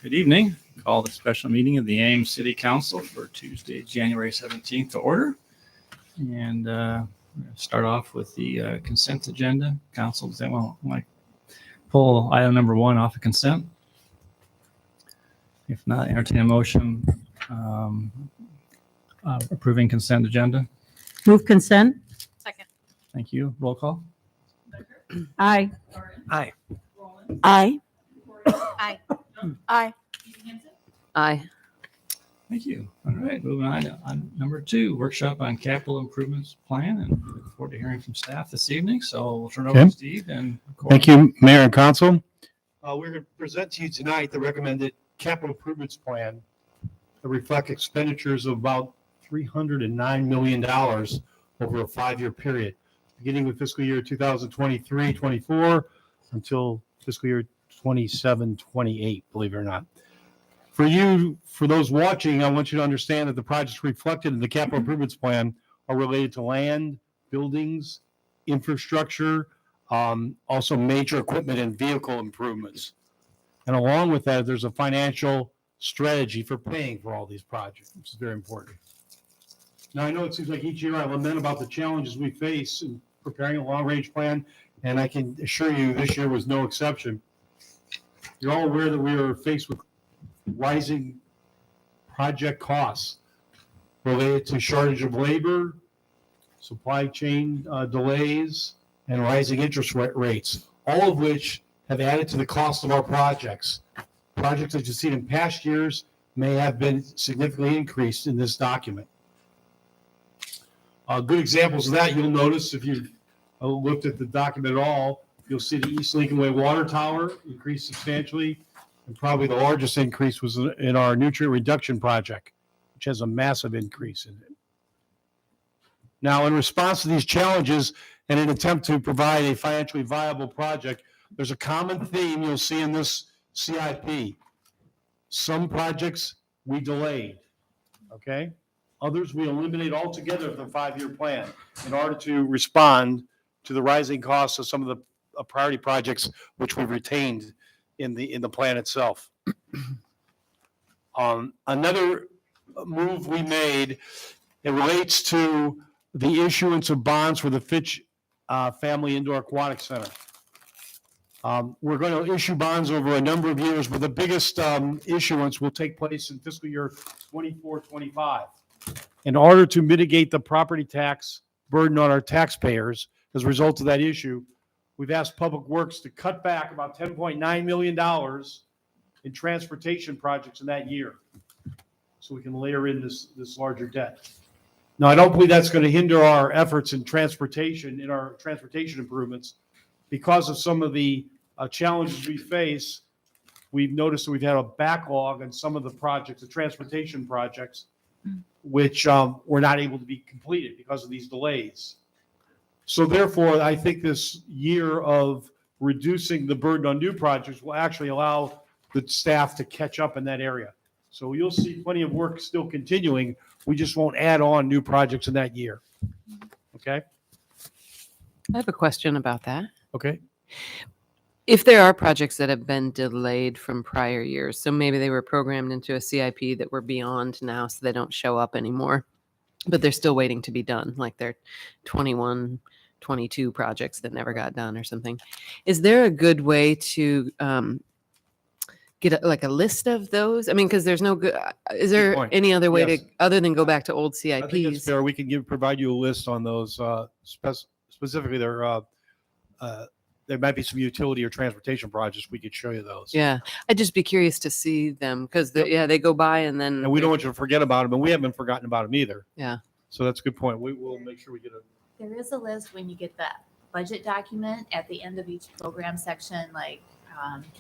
Good evening. Call the special meeting of the Ames City Council for Tuesday, January 17th to order. And start off with the consent agenda. Council, does anyone like pull item number 1 off of consent? If not, entertain a motion approving consent agenda. Move consent. Second. Thank you. Roll call. Aye. Aye. Aye. Aye. Aye. Aye. Thank you. All right, moving on number 2, workshop on capital improvements plan, and look forward to hearing from staff this evening. So we'll turn it over to Steve and Corey. Thank you, Mayor and Council. We're going to present to you tonight the recommended capital improvements plan that reflect expenditures of about $309 million over a 5-year period, beginning with fiscal year 2023-24 until fiscal year 27-28, believe it or not. For those watching, I want you to understand that the projects reflected in the capital improvements plan are related to land, buildings, infrastructure, also major equipment and vehicle improvements. And along with that, there's a financial strategy for paying for all these projects, which is very important. Now, I know it seems like each year I lament about the challenges we face in preparing a long-range plan, and I can assure you this year was no exception. You're all aware that we are faced with rising project costs related to shortage of labor, supply chain delays, and rising interest rates, all of which have added to the cost of our projects. Projects that you've seen in past years may have been significantly increased in this document. Good examples of that you'll notice if you've looked at the document at all, you'll see the East Lincoln Way Water Tower increased substantially, and probably the largest increase was in our nutrient reduction project, which has a massive increase in it. Now, in response to these challenges and an attempt to provide a financially viable project, there's a common theme you'll see in this CIP. Some projects we delayed, okay? Others we eliminate altogether from the 5-year plan in order to respond to the rising costs of some of the priority projects which we've retained in the plan itself. Another move we made, it relates to the issuance of bonds for the Fitch Family Indoor Aquatic Center. We're going to issue bonds over a number of years, but the biggest issuance will take place in fiscal year 24-25. In order to mitigate the property tax burden on our taxpayers as a result of that issue, we've asked Public Works to cut back about $10.9 million in transportation projects in that year, so we can layer in this larger debt. Now, I don't believe that's going to hinder our efforts in our transportation improvements. Because of some of the challenges we face, we've noticed that we've had a backlog on some of the projects, the transportation projects, which were not able to be completed because of these delays. So therefore, I think this year of reducing the burden on new projects will actually allow the staff to catch up in that area. So you'll see plenty of work still continuing. We just won't add on new projects in that year. Okay? I have a question about that. Okay. If there are projects that have been delayed from prior years, so maybe they were programmed into a CIP that we're beyond now, so they don't show up anymore, but they're still waiting to be done, like they're 21, 22 projects that never got done or something. Is there a good way to get a list of those? I mean, because there's no good. Is there point. any other way Yes. to, other than go back to old I think it's CIPs? fair. We can provide you a list on those. Specifically, there might be some utility or transportation projects. We could show you those. Yeah, I'd just be curious to see them because they go by and then. And we don't want you to forget about them, and we haven't forgotten about them either. Yeah. So that's a good point. We will make sure we get a. There is a list when you get that budget document at the end of each program section, like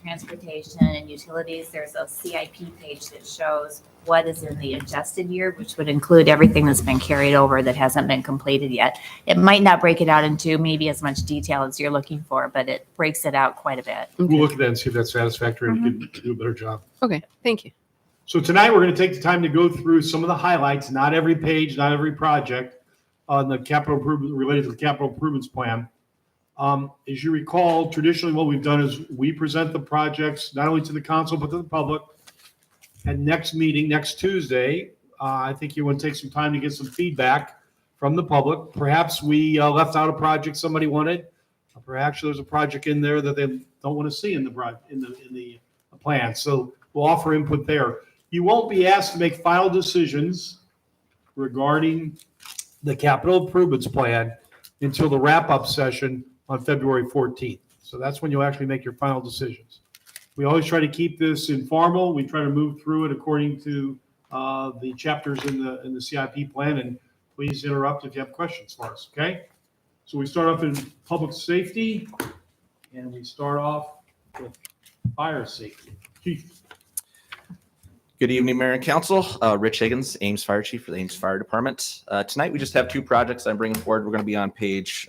transportation and utilities. There's a CIP page that shows what is in the adjusted year, which would include everything that's been carried over that hasn't been completed yet. It might not break it out into maybe as much detail as you're looking for, but it breaks it out quite a bit. We'll look at that and see if that's satisfactory and we can do a better job. Okay, thank you. So tonight we're going to take the time to go through some of the highlights, not every page, not every project on the capital improvement related to the capital improvements plan. As you recall, traditionally what we've done is we present the projects not only to the council but to the public. at next meeting, next Tuesday, I think you want to take some time to get some feedback from the public. Perhaps we left out a project somebody wanted. Perhaps there's a project in there that they don't want to see in the plan. So we'll offer input there. You won't be asked to make final decisions regarding the capital improvements plan until the wrap-up session on February 14th. So that's when you'll actually make your final decisions. We always try to keep this informal. We try to move through it according to the chapters in the CIP plan, and please interrupt if you have questions for us, okay? So we start off in public safety, and we start off with fire safety. Chief. Good evening, Mayor and Council. Rich Higgins, Ames Fire Chief for the Ames Fire Department. Tonight, we just have two projects I'm bringing forward. We're going to be on page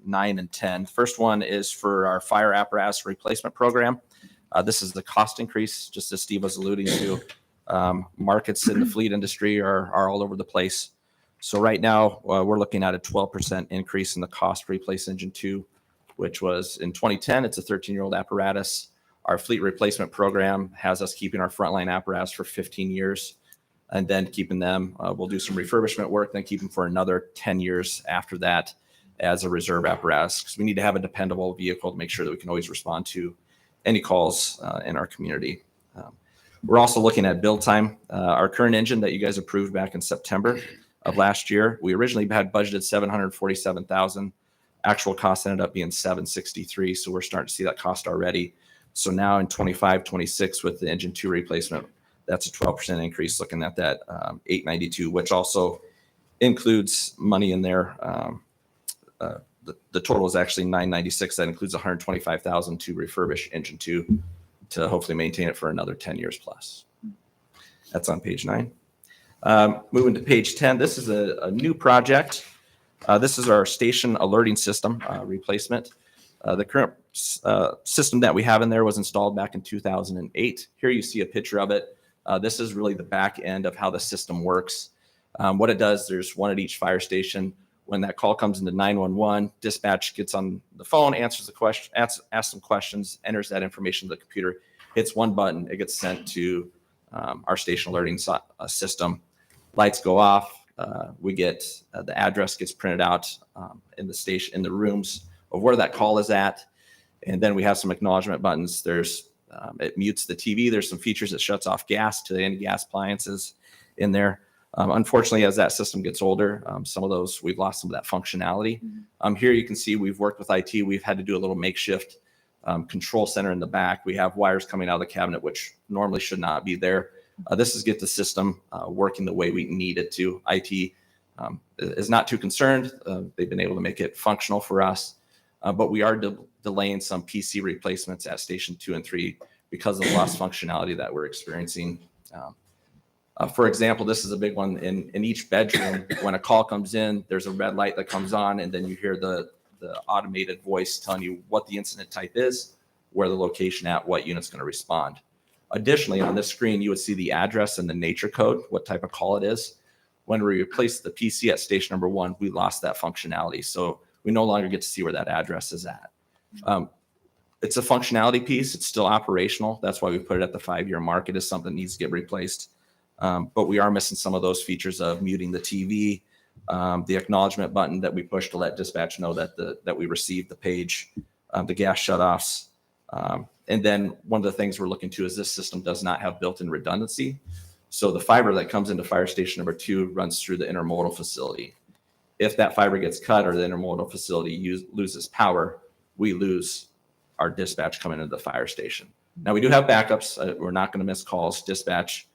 9 and 10. First one is for our fire apparatus replacement program. This is the cost increase, just as Steve was alluding to. Markets in the fleet industry are all over the place. So right now, we're looking at a 12% increase in the cost to replace Engine 2, which was in 2010. It's a 13-year-old apparatus. Our fleet replacement program has us keeping our frontline apparatus for 15 years and then keeping them. We'll do some refurbishment work, then keep them for another 10 years after that as a reserve apparatus, because we need to have a dependable vehicle to make sure that we can always respond to any calls in our community. We're also looking at build time. Our current engine that you guys approved back in September of last year, we originally had budgeted $747,000. Actual cost ended up being $763,000. So we're starting to see that cost already. So now in 25, 26 with the Engine 2 replacement, that's a 12% increase, looking at that $892,000, which also includes money in there. The total is actually $996,000. That includes $125,000 to refurbish Engine 2 to hopefully maintain it for another 10 years plus. That's on page 9. Moving to page 10, this is a new project. This is our station alerting system replacement. The current system that we have in there was installed back in 2008. Here you see a picture of it. This is really the back end of how the system works. What it does, there's one at each fire station. When that call comes into 911, dispatch gets on the phone, answers the question, asks some questions, enters that information to the computer, hits one button, it gets sent to our station alerting system. Lights go off. We get the address gets printed out in the station, in the rooms of where that call is at. And then we have some acknowledgement buttons. There's it mutes the TV. There's some features that shuts off gas to any gas appliances in there. Unfortunately, as that system gets older, some of those, we've lost some of that functionality. Here you can see we've worked with IT. We've had to do a little makeshift control center in the back. We have wires coming out of the cabinet, which normally should not be there. This is get the system working the way we need it to. IT is not too concerned. They've been able to make it functional for us. But we are delaying some PC replacements at station 2 and 3 because of the lost functionality that we're experiencing. For example, this is a big one in each bedroom. When a call comes in, there's a red light that comes on, and then you hear the automated voice telling you what the incident type is, where the location at, what unit's going to respond. Additionally, on this screen, you would see the address and the nature code, what type of call it is. When we replaced the PC at station number 1, we lost that functionality. So we no longer get to see where that address is at. It's a functionality piece. It's still operational. That's why we put it at the 5-year mark. It is something that needs to get replaced. But we are missing some of those features of muting the TV, the acknowledgement button that we push to let dispatch know that we received the page, the gas shutoffs. And then one of the things we're looking to is this system does not have built-in redundancy. So the fiber that comes into fire station number 2 runs through the intermodal facility. If that fiber gets cut or the intermodal facility loses power, we lose our dispatch coming into the fire station. Now we do have backups. We're not going to miss calls. Dispatch,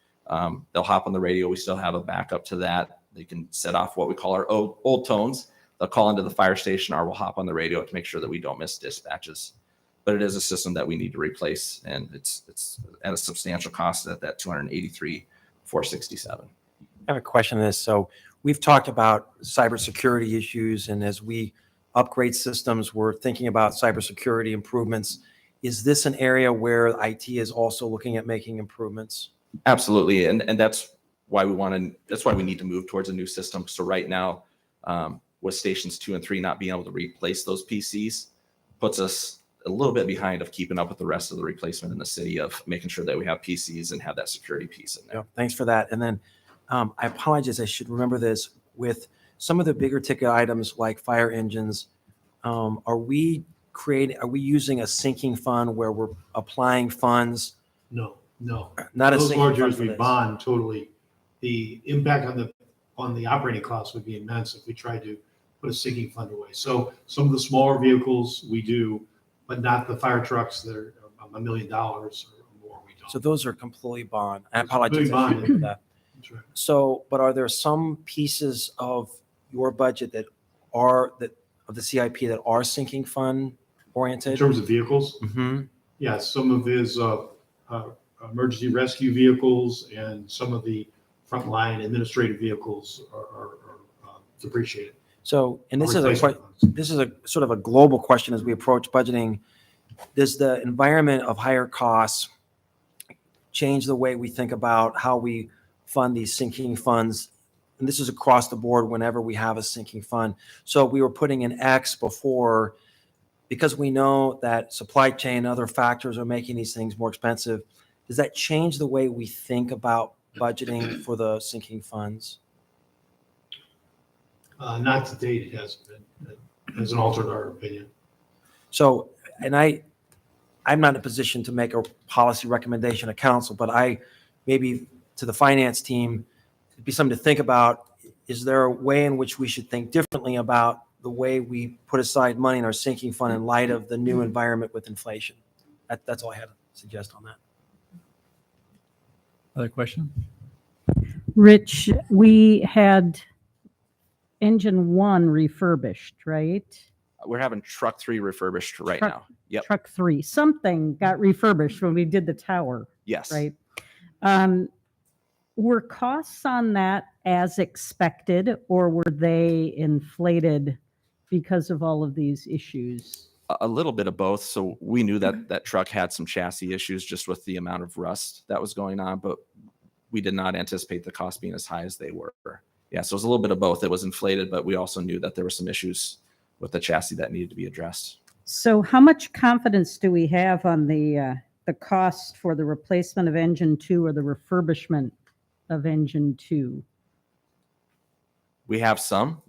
they'll hop on the radio. We still have a backup to that. They can set off what we call our old tones. They'll call into the fire station or we'll hop on the radio to make sure that we don't miss dispatches. But it is a system that we need to replace, and it's at a substantial cost at that $283,467. I have a question on this. So we've talked about cybersecurity issues, and as we upgrade systems, we're thinking about cybersecurity improvements. Is this an area where IT is also looking at making improvements? Absolutely, and that's why we need to move towards a new system. So right now, with stations 2 and 3 not being able to replace those PCs, puts us a little bit behind of keeping up with the rest of the replacement in the city of making sure that we have PCs and have that security piece in there. Yeah, thanks for that. And then I apologize, I should remember this. With some of the bigger ticket items like fire engines, are we using a sinking fund where we're applying funds? No. Not a Those sinking large fund areas for we this. bond totally. The impact on the operating costs would be immense if we tried to put a sinking fund away. So some of the smaller vehicles we do, but not the fire trucks that are $1 million or more. We don't. So those are completely bond. I Those are apologize. completely I should bonded. remember that. That's right. So, but are there some pieces of your budget of the CIP that are sinking fund In oriented? terms of vehicles, Mm-hmm. yeah, some of his emergency rescue vehicles and some of the frontline administrative vehicles are depreciated. So, and this is a Replacement funds. this is a sort of a global question as we approach budgeting. Does the environment of higher costs change the way we think about how we fund these sinking funds? And this is across the board whenever we have a sinking fund. So we were putting an X before because we know that supply chain and other factors are making these things more expensive. Does that change the way we think about budgeting for the sinking funds? Not to date, it hasn't been. It hasn't altered our opinion. So, and I'm not in a position to make a policy recommendation to council, but maybe to the finance team, it'd be something to think about. Is there a way in which we should think differently about the way we put aside money in our sinking fund in light of the new environment with inflation? That's all I had to suggest on that. Other question? Rich, we had engine 1 refurbished, right? We're having truck 3 refurbished right Truck- now. Yep. Truck 3, something got refurbished when we did the tower, Yes. right? Were costs on that as expected, or were they inflated because of all of these issues? A little bit of both. So we knew that that truck had some chassis issues just with the amount of rust that was going on, but we did not anticipate the cost being as high as they were. Yeah, so it was a little bit of both. It was inflated, but we also knew that there were some issues with the chassis that needed to be addressed. So how much confidence do we have on the cost for the replacement of engine 2 or the refurbishment of engine 2? We have some.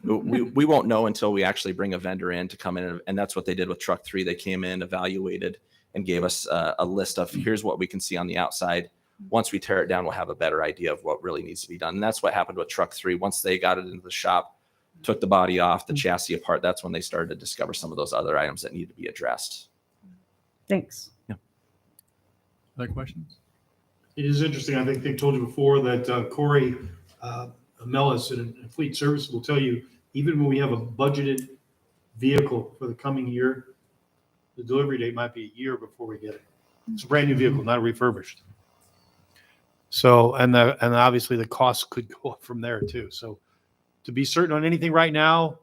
We won't know until we actually bring a vendor in to come in, and that's what they did with truck 3. They came in, evaluated, and gave us a list of here's what we can see on the outside. Once we tear it down, we'll have a better idea of what really needs to be done. And that's what happened with truck 3. Once they got it into the shop, took the body off, the chassis apart, that's when they started to discover some of those other items that need to be addressed. Thanks. Other questions? It is interesting. I think they told you before that Corey Mellis in Fleet Service will tell you, even when we have a budgeted vehicle for the coming year, the delivery date might be a year before we get it. It's a brand new vehicle, not refurbished. So, and obviously the costs could go up from there too. So to be certain on anything right now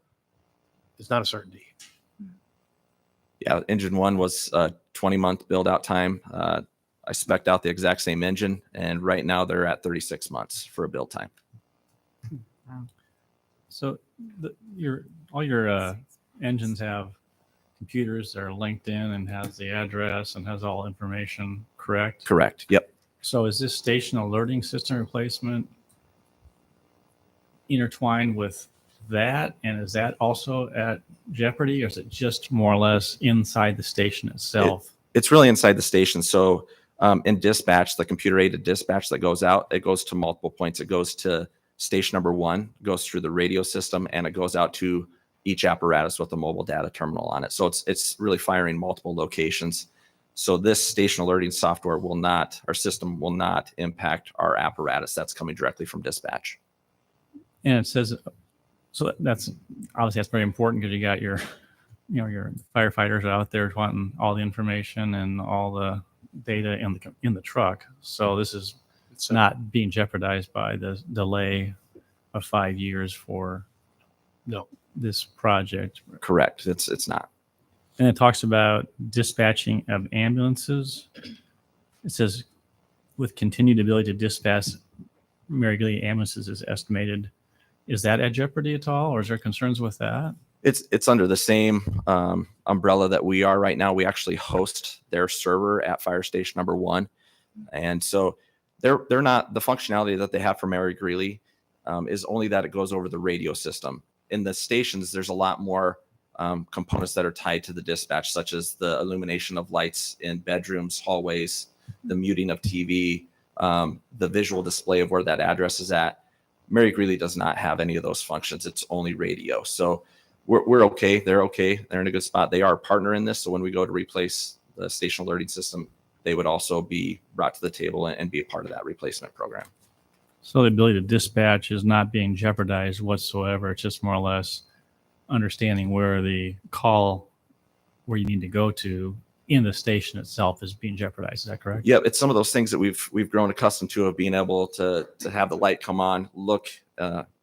is not a certainty. Yeah, engine 1 was a 20-month build out time. I spec'd out the exact same engine, and right now they're at 36 months for a build time. So all your engines have computers that are linked in and has the address and has all information, correct? Correct. Yep. So is this station alerting system replacement intertwined with that? And is that also at jeopardy, or is it just more or less inside the station itself? It's really inside the station. So in dispatch, the computer aided dispatch that goes out, it goes to multiple points. It goes to station number 1, goes through the radio system, and it goes out to each apparatus with a mobile data terminal on it. So it's really firing multiple locations. So this station alerting software our system will not impact our apparatus. That's coming directly from dispatch. And it says, so that's obviously that's very important because you got your firefighters out there wanting all the information and all the data in the truck. So this is not being jeopardized by the delay of 5 years for this project. Correct. It's not. And it talks about dispatching of ambulances. It says with continued ability to dispatch regularly ambulances is estimated. Is that at jeopardy at all, or is there concerns with that? It's under the same umbrella that we are right now. We actually host their server at Fire Station number 1, and so they're not, the functionality that they have for Mary Greeley is only that it goes over the radio system. In the stations, there's a lot more components that are tied to the dispatch, such as the illumination of lights in bedrooms, hallways, the muting of TV, the visual display of where that address is at. Mary Greeley does not have any of those functions. It's only radio. So we're okay. They're okay. They're in a good spot. They are a partner in this. So when we go to replace the station alerting system, they would also be brought to the table and be a part of that replacement program. So the ability to dispatch is not being jeopardized whatsoever. It's just more or less understanding where the call, where you need to go to in the station itself is being jeopardized. Is that correct? Yeah, it's some of those things that we've grown accustomed to, of being able to have the light come on, look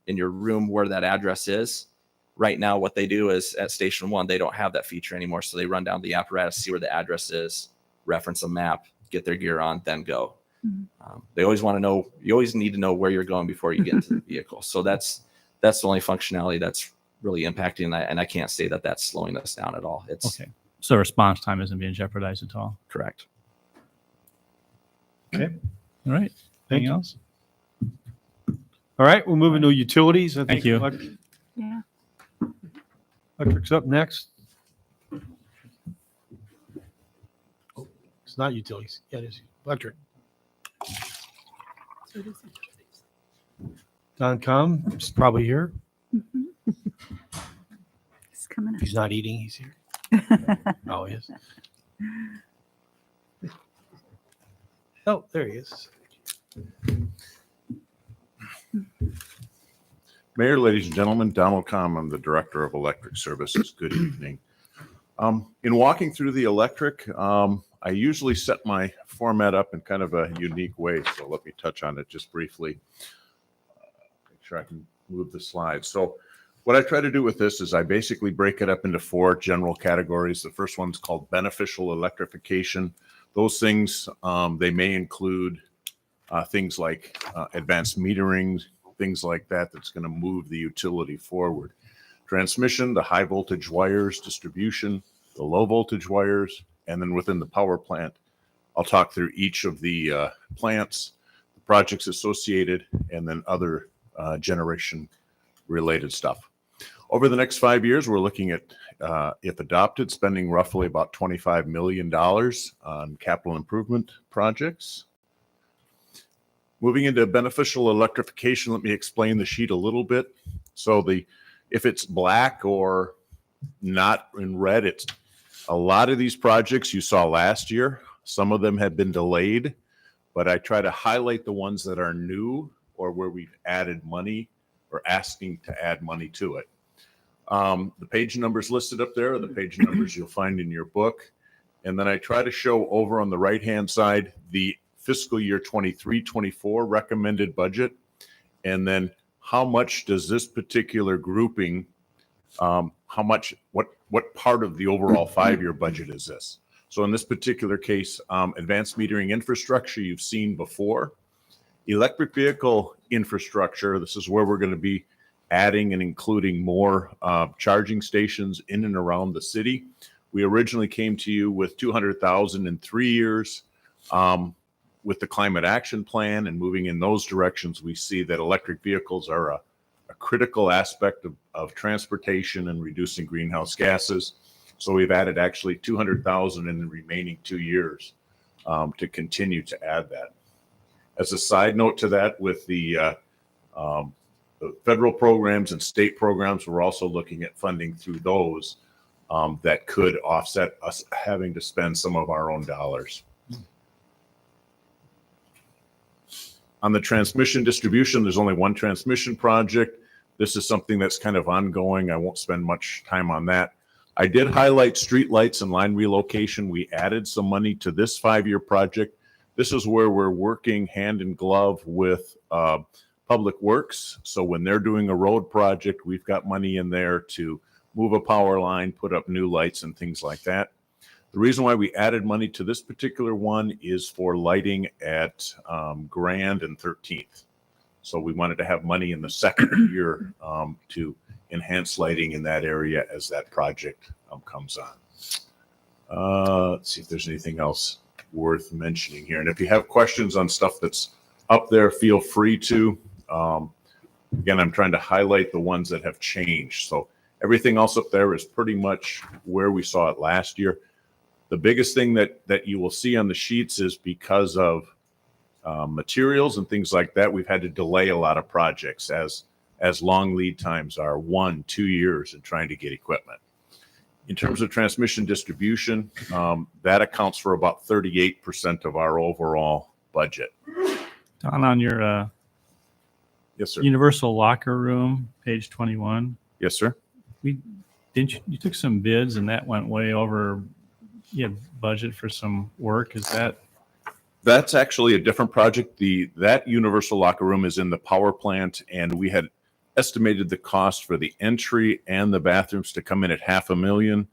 in your room where that address is. Right now, what they do is at Station 1, they don't have that feature anymore. So they run down the apparatus, see where the address is, reference a map, get their gear on, then go. They always want to know, you always need to know where you're going before you get into the vehicle. So that's the only functionality that's really impacting that. And I can't say that that's slowing us down at all. It's Okay. So response time isn't being jeopardized at all. correct. Okay. All right. Thank Anything you. else? All right, we'll move into utilities. I Thank think you. Yeah. Electric's up next. Oh, it's not utilities. Yeah, it is electric. Don Com is probably here. It's coming If he's not eating, he's here. up. Oh, he is. Oh, there he is. Mayor, ladies and gentlemen, Donald Com, I'm the Director of Electric Services. Good evening. In walking through the electric, I usually set my format up in kind of a unique way, so let me touch on it just briefly. Make sure I can move the slide. So what I try to do with this is I basically break it up into 4 general categories. The first one's called beneficial electrification. Those things, they may include things like advanced metering, things like that, that's going to move the utility forward. Transmission, the high voltage wires, distribution, the low voltage wires, and then within the power plant, I'll talk through each of the plants, the projects associated, and then other generation related stuff. Over the next 5 years, we're looking at, if adopted, spending roughly about $25 million on capital improvement projects. Moving into beneficial electrification, let me explain the sheet a little bit. So if it's black or not in red, it's a lot of these projects you saw last year. Some of them have been delayed, but I try to highlight the ones that are new or where we've added money or asking to add money to it. The page numbers listed up there are the page numbers you'll find in your book. And then I try to show over on the right-hand side the fiscal year 23-24 recommended budget, and then how much does this particular grouping, what part of the overall 5-year budget is this? So in this particular case, advanced metering infrastructure you've seen before. Electric vehicle infrastructure, this is where we're going to be adding and including more charging stations in and around the city. We originally came to you with $200,000 in 3 years. With the climate action plan and moving in those directions, we see that electric vehicles are a critical aspect of transportation and reducing greenhouse gases. So we've added actually $200,000 in the remaining 2 years to continue to add that. As a side note to that, with the federal programs and state programs, we're also looking at funding through those that could offset us having to spend some of our own dollars. On the transmission distribution, there's only one transmission project. This is something that's kind of ongoing. I won't spend much time on that. I did highlight street lights and line relocation. We added some money to this 5-year project. This is where we're working hand in glove with Public Works. So when they're doing a road project, we've got money in there to move a power line, put up new lights and things like that. The reason why we added money to this particular one is for lighting at Grand and 13th. So we wanted to have money in the second year to enhance lighting in that area as that project comes on. Let's see if there's anything else worth mentioning here. And if you have questions on stuff that's up there, feel free to. Again, I'm trying to highlight the ones that have changed. So everything else up there is pretty much where we saw it last year. The biggest thing that you will see on the sheets is because of materials and things like that, we've had to delay a lot of projects as long lead times are 1-2 years in trying to get equipment. In terms of transmission distribution, that accounts for about 38% of our overall budget. Don, on your Yes, sir. universal locker room, page 21, Yes, sir. you took some bids and that went way over. You had budget for some work. That's actually a different project. That universal locker room is in the power plant, and we had estimated the cost for the entry and the bathrooms to come in at $500,000.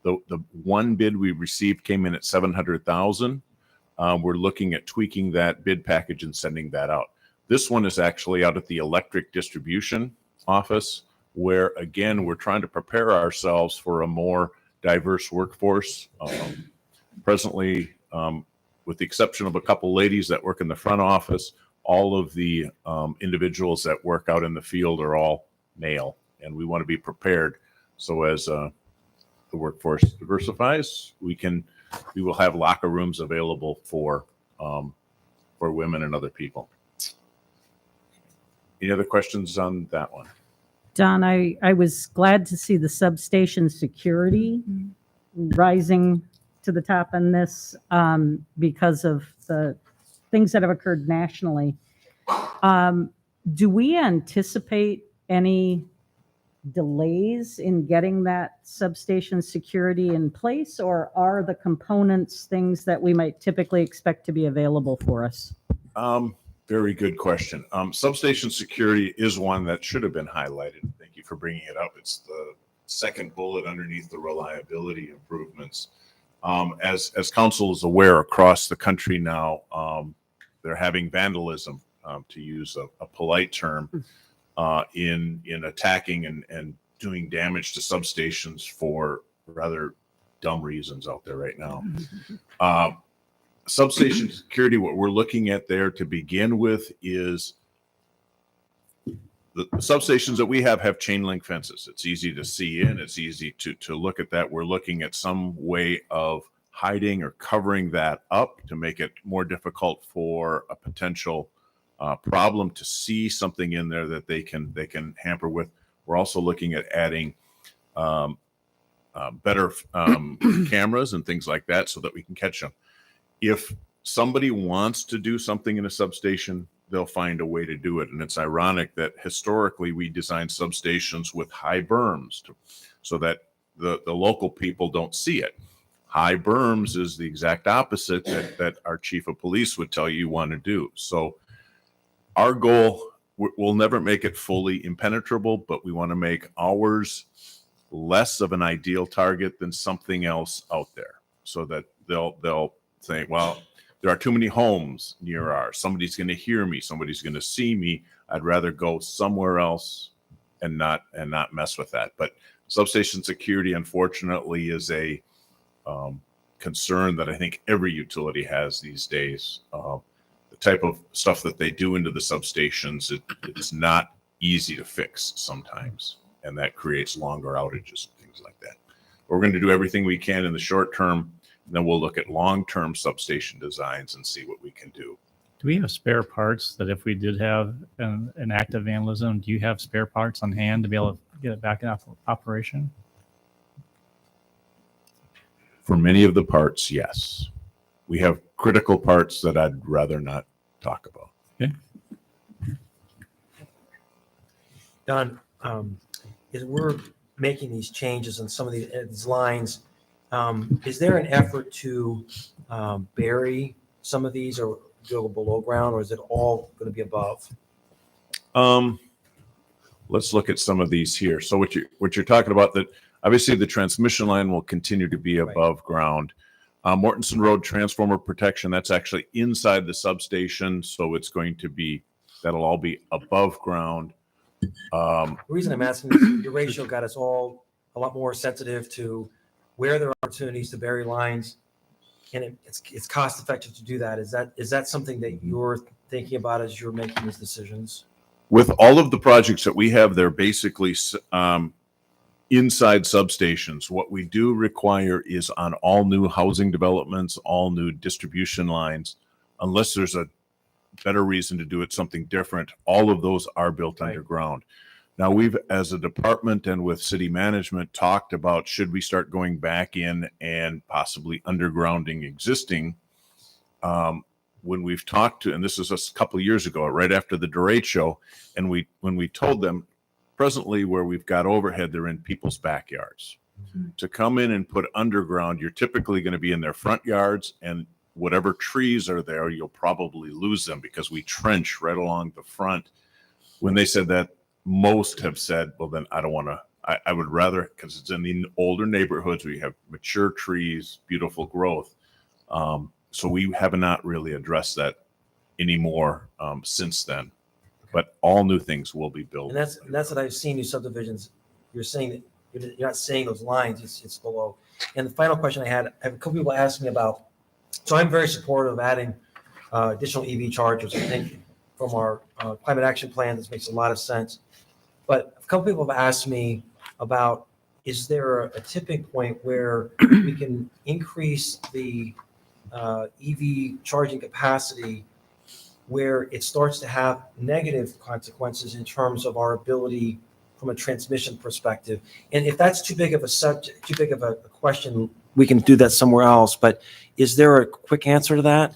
The one bid we received came in at $700,000. We're looking at tweaking that bid package and sending that out. This one is actually out at the electric distribution office, where again we're trying to prepare ourselves for a more diverse workforce. Presently, with the exception of a couple ladies that work in the front office, all of the individuals that work out in the field are all male, and we want to be prepared. So as the workforce diversifies, we will have locker rooms available for women and other people. Any other questions on that one? Don, I was glad to see the substation security rising to the top on this because of the things that have occurred nationally. Do we anticipate any delays in getting that substation security in place, or are the components things that we might typically expect to be available for us? Very good question. Substation security is one that should have been highlighted. Thank you for bringing it up. It's the second bullet underneath the reliability improvements. As council is aware, across the country now, they're having vandalism, to use a polite term, in attacking and doing damage to substations for rather dumb reasons out there right now. Substation security, what we're looking at there to begin with is the substations that we have chain link fences. It's easy to see in, it's easy to look at that. We're looking at some way of hiding or covering that up to make it more difficult for a potential problem to see something in there that they can hamper with. We're also looking at adding better cameras and things like that so that we can catch them. If somebody wants to do something in a substation, they'll find a way to do it. And it's ironic that historically we designed substations with high berms so that the local people don't see it. High berms is the exact opposite that our chief of police would tell you want to do. So our goal, we'll never make it fully impenetrable, but we want to make ours less of an ideal target than something else out there, so that they'll think, well, there are too many homes near ours. Somebody's going to hear me. Somebody's going to see me. I'd rather go somewhere else and not mess with that. But substation security, unfortunately, is a concern that I think every utility has these days. The type of stuff that they do into the substations, it's not easy to fix sometimes, and that creates longer outages and things like that. We're going to do everything we can in the short term. And then we'll look at long-term substation designs and see what we can do. Do we have spare parts that if we did have an active vandalism, do you have spare parts on hand to be able to get it back in operation? For many of the parts, yes. We have critical parts that I'd rather not talk about. Okay. Don, as we're making these changes on some of these lines, is there an effort to bury some of these or go below ground, or is it all going to be above? Let's look at some of these here. So what you're talking about, that obviously the transmission line will continue to be above ground. Mortensen Road transformer protection, that's actually inside the substation, so it's going to be, that'll all be above ground. The reason I'm asking is your ratio got us all a lot more sensitive to where there are opportunities to bury lines. And it's cost effective to do that. Is that something that you're thinking about as you're making these decisions? With all of the projects that we have, they're basically inside substations. What we do require is on all new housing developments, all new distribution lines, unless there's a better reason to do it something different, all of those are built Right. underground. Now, we've, as a department and with city management, talked about should we start going back in and possibly undergrounding existing. When we've talked to, and this is a couple of years ago, right after the derecho show, and when we told them, presently where we've got overhead, they're in people's backyards. To come in and put underground, you're typically going to be in their front yards, and whatever trees are there, you'll probably lose them because we trench right along the front. When they said that, most have said, well, then I don't want to, I would rather, because it's in the older neighborhoods, we have mature trees, beautiful growth. So we have not really addressed that anymore since then. But all new things will be built. And that's what I've seen, new subdivisions. You're saying that you're not saying those lines, it's below. And the final question I have a couple people asked me about, so I'm very supportive of adding additional EV chargers. I think from our climate action plan, this makes a lot of sense. But a couple people have asked me about, is there a tipping point where we can increase the EV charging capacity where it starts to have negative consequences in terms of our ability from a transmission perspective? And if that's too big of a subject, too big of a question, we can do that somewhere else. But is there a quick answer to that?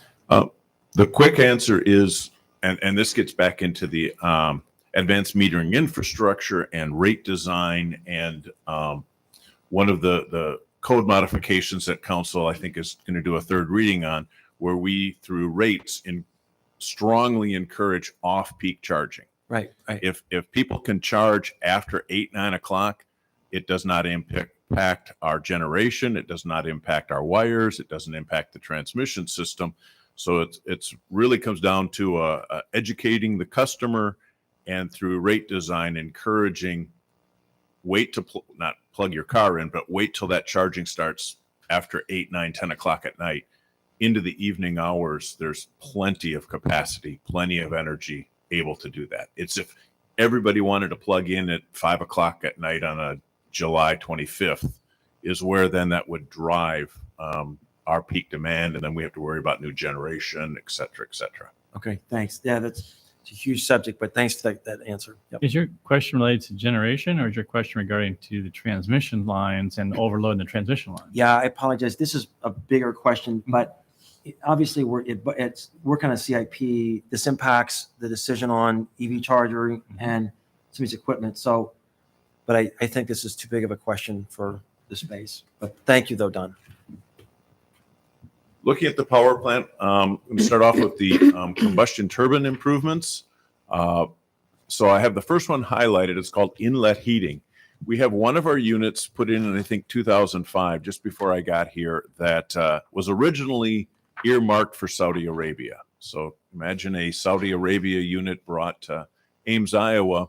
The quick answer is, and this gets back into the advanced metering infrastructure and rate design, and one of the code modifications that council, I think, is going to do a third reading on, where we, through rates, strongly encourage off-peak charging. Right. If people can charge after 8, 9 o'clock, it does not impact our generation. It does not impact our wires. It doesn't impact the transmission system. So it's really comes down to educating the customer, and through rate design, encouraging wait to not plug your car in, but wait till that charging starts after 8, 9, 10 o'clock at night. Into the evening hours, there's plenty of capacity, plenty of energy able to do that. It's if everybody wanted to plug in at 5 o'clock at night on a July 25th is where then that would drive our peak demand, and then we have to worry about new generation, et cetera, et cetera. Okay, thanks. Yeah, it's a huge subject, but thanks for that answer. Yep. Is your question related to generation, or is your question regarding to the transmission lines and overloading the transmission lines? Yeah, I apologize. This is a bigger question, but obviously we're kind of CIP. This impacts the decision on EV charging and some of these equipment. So, but I think this is too big of a question for the space. But thank you, though, Don. Looking at the power plant, I'm going to start off with the combustion turbine improvements. So I have the first one highlighted. It's called inlet heating. We have one of our units put in I think, 2005, just before I got here, that was originally earmarked for Saudi Arabia. So imagine a Saudi Arabia unit brought to Ames, Iowa,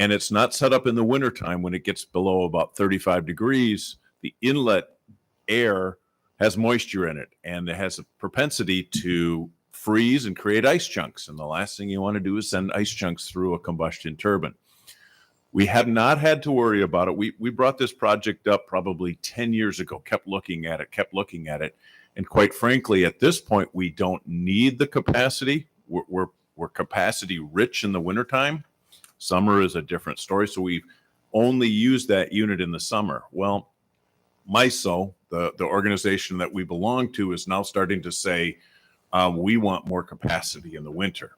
and it's not set up in the wintertime when it gets below about 35 degrees. The inlet air has moisture in it, and it has a propensity to freeze and create ice chunks. And the last thing you want to do is send ice chunks through a combustion turbine. We have not had to worry about it. We brought this project up probably 10 years ago, kept looking at it. And quite frankly, at this point, we don't need the capacity. We're capacity rich in the wintertime. Summer is a different story. So we've only used that unit in the summer. Well, MISO, the organization that we belong to, is now starting to say, we want more capacity in the winter.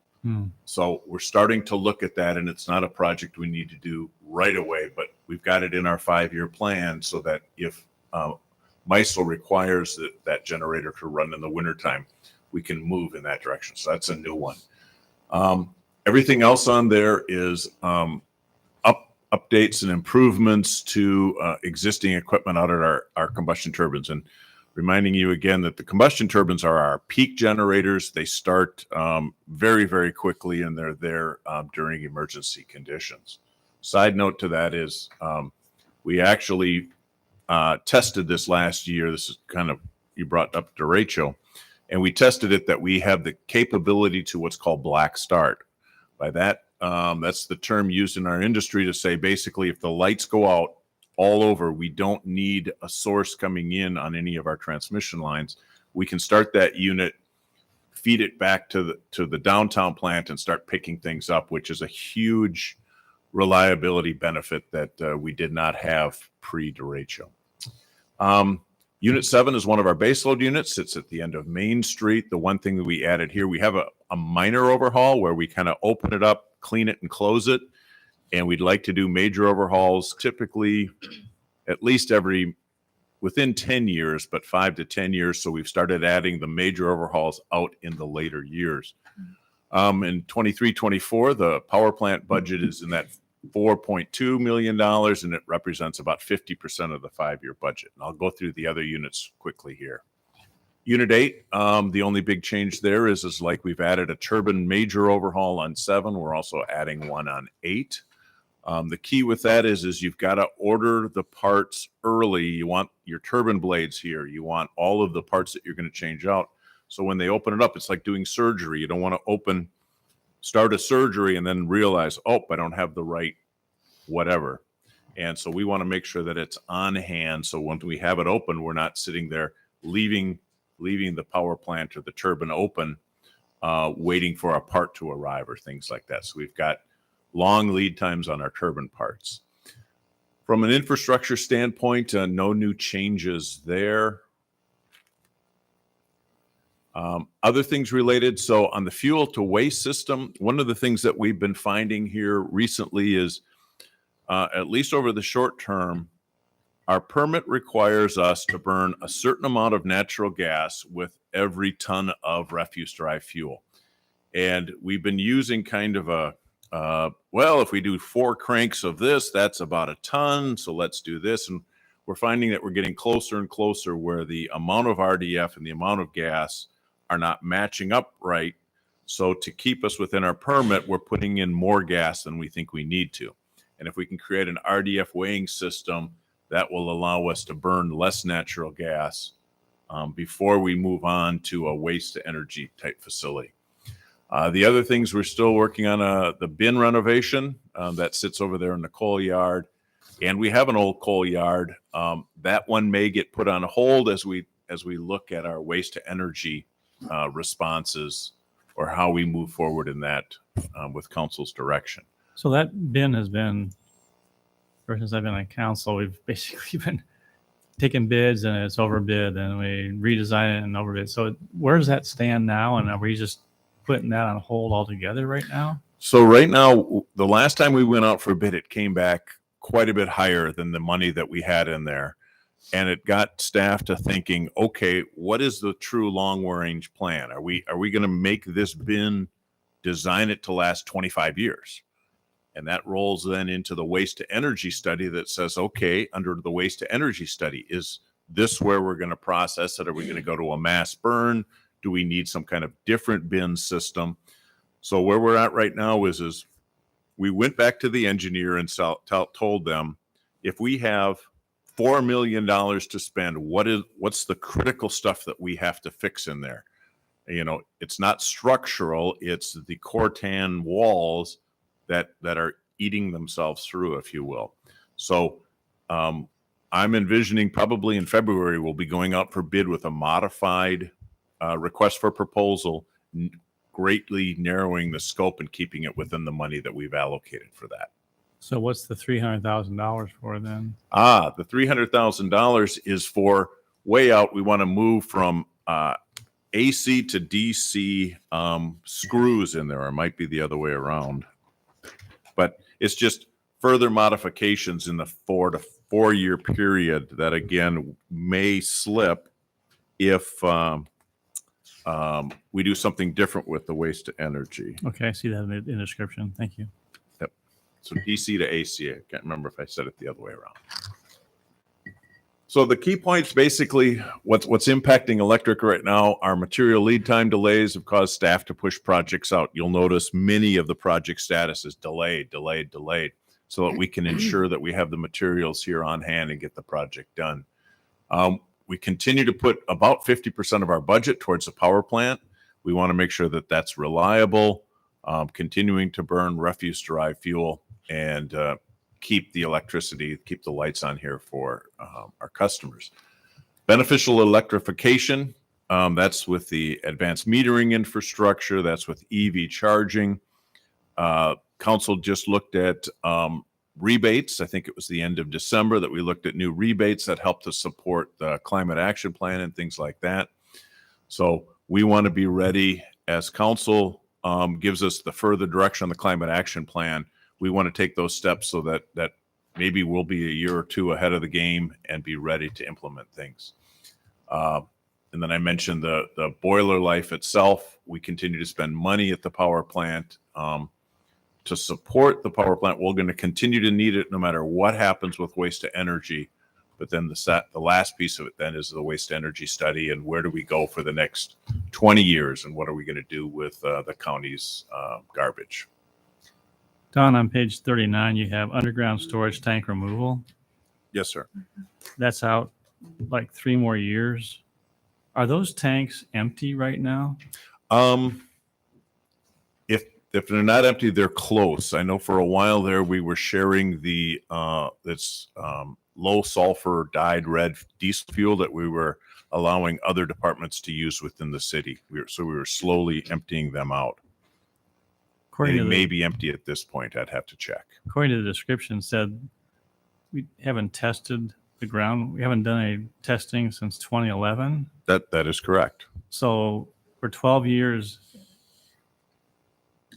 So we're starting to look at that, and it's not a project we need to do right away, but we've got it in our 5-year plan so that if MISO requires that generator to run in the wintertime, we can move in that direction. So that's a new one. Everything else on there is updates and improvements to existing equipment out at our combustion turbines. And reminding you again that the combustion turbines are our peak generators. They start very, very quickly, and they're there during emergency conditions. Side note to that is we actually tested this last year. This is kind of, you brought up derecho, and we tested it that we have the capability to what's called black start. By that, that's the term used in our industry to say basically if the lights go out all over, we don't need a source coming in on any of our transmission lines. We can start that unit, feed it back to the downtown plant, and start picking things up, which is a huge reliability benefit that we did not have pre-derecho. Unit 7 is one of our baseload units. It's at the end of Main Street. The one thing that we added here, we have a minor overhaul where we kind of open it up, clean it, and close it. And we'd like to do major overhauls typically at least within 10 years, but 5 to 10 years. So we've started adding the major overhauls out in the later years. In 23-24, the power plant budget is in that $4.2 million, and it represents about 50% of the 5-year budget. And I'll go through the other units quickly here. Unit 8, the only big change there is like we've added a turbine major overhaul on 7. We're also adding one on 8. The key with that is you've got to order the parts early. You want your turbine blades here. You want all of the parts that you're going to change out. So when they open it up, it's like doing surgery. You don't want to start a surgery and then realize, oh, I don't have the right whatever. And so we want to make sure that it's on hand. So when we have it open, we're not sitting there leaving the power plant or the turbine open, waiting for a part to arrive or things like that. So we've got long lead times on our turbine parts. From an infrastructure standpoint, no new changes there. Other things related, so on the fuel to waste system, one of the things that we've been finding here recently is, at least over the short term, our permit requires us to burn a certain amount of natural gas with every ton of refuse-derived fuel. And we've been using kind of well, if we do 4 cranks of this, that's about a ton, so let's do this. And we're finding that we're getting closer and closer where the amount of RDF and the amount of gas are not matching up right. So to keep us within our permit, we're putting in more gas than we think we need to. And if we can create an RDF weighing system, that will allow us to burn less natural gas before we move on to a waste to energy type facility. The other things we're still working on, the bin renovation that sits over there in the coal yard. And we have an old coal yard. That one may get put on hold as we look at our waste to energy responses or how we move forward in that with council's direction. So that bin has been, ever since I've been on council, we've basically been taking bids and it's overbid, and we redesign it and overbid. So where does that stand now? And are we just putting that on hold altogether right now? So right now, the last time we went out for bid, it came back quite a bit higher than the money that we had in there. And it got staff to thinking, okay, what is the true long range plan? Are we going to make this bin, design it to last 25 years? And that rolls then into the waste to energy study that says, okay, under the waste to energy study, is this where we're going to process it? Are we going to go to a mass burn? Do we need some kind of different bin system? So where we're at right now is we went back to the engineer and told them, if we have $4 million to spend, what's the critical stuff that we have to fix in there? You know, it's not structural, it's the cortan walls that are eating themselves through, if you will. So I'm envisioning probably in February, we'll be going out for bid with a modified request for proposal, greatly narrowing the scope and keeping it within the money that we've allocated for that. So what's the $300,000 for then? The $300,000 is for way out. We want to move from AC to DC screws in there. Or it might be the other way around. But it's just further modifications in the 4 to 4 year period that, again, may slip if we do something different with the waste to energy. Okay, I see that in the description. Thank you. So DC to AC. I can't remember if I said it the other way around. So the key points, basically, what's impacting electric right now are material lead time delays have caused staff to push projects out. You'll notice many of the project status is delayed, so that we can ensure that we have the materials here on hand and get the project done. We continue to put about 50% of our budget towards the power plant. We want to make sure that that's reliable, continuing to burn refuse-derived fuel, and keep the electricity, keep the lights on here for our customers. Beneficial electrification, that's with the advanced metering infrastructure, that's with EV charging. Council just looked at rebates. I think it was the end of December that we looked at new rebates that help to support the climate action plan and things like that. So we want to be ready as council gives us the further direction on the climate action plan. We want to take those steps so that maybe we'll be a year or two ahead of the game and be ready to implement things. And then I mentioned the boiler life itself. We continue to spend money at the power plant to support the power plant. We're going to continue to need it no matter what happens with waste to energy. But then the last piece of it then is the waste energy study, and where do we go for the next 20 years, and what are we going to do with the county's garbage? Don, on page 39, you have underground storage tank removal. Yes, sir. That's out like 3 more years. Are those tanks empty right now? If they're not empty, they're close. I know for a while there we were sharing the low sulfur dyed red diesel fuel that we were allowing other departments to use within the city. We were slowly emptying them out. According They to may the, be empty at this point. I'd have to check. according to the description, said we haven't tested the ground. We haven't done any testing since 2011. That is correct. So for 12 years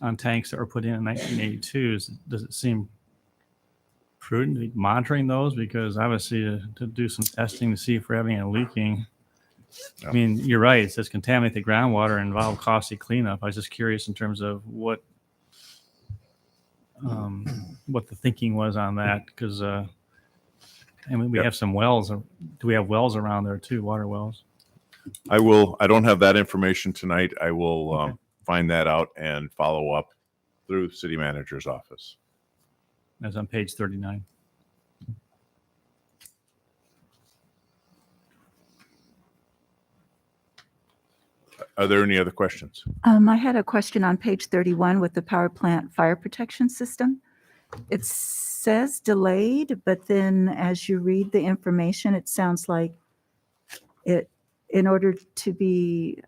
on tanks that were put in 1982, does it seem prudent to be monitoring those? Because obviously to do some testing to see if we're having any leaking. I mean, you're right. It says contaminate the groundwater and involve costly cleanup. I was just curious in terms of what the thinking was on that, because I mean, we have some wells. Do we have wells around there too, water wells? I don't have that information tonight. I will find that out and follow up through city manager's office. That's on page 39. Are there any other questions? I had a question on page 31 with the power plant fire protection system. It says delayed, but then as you read the information, it sounds like it, in order to be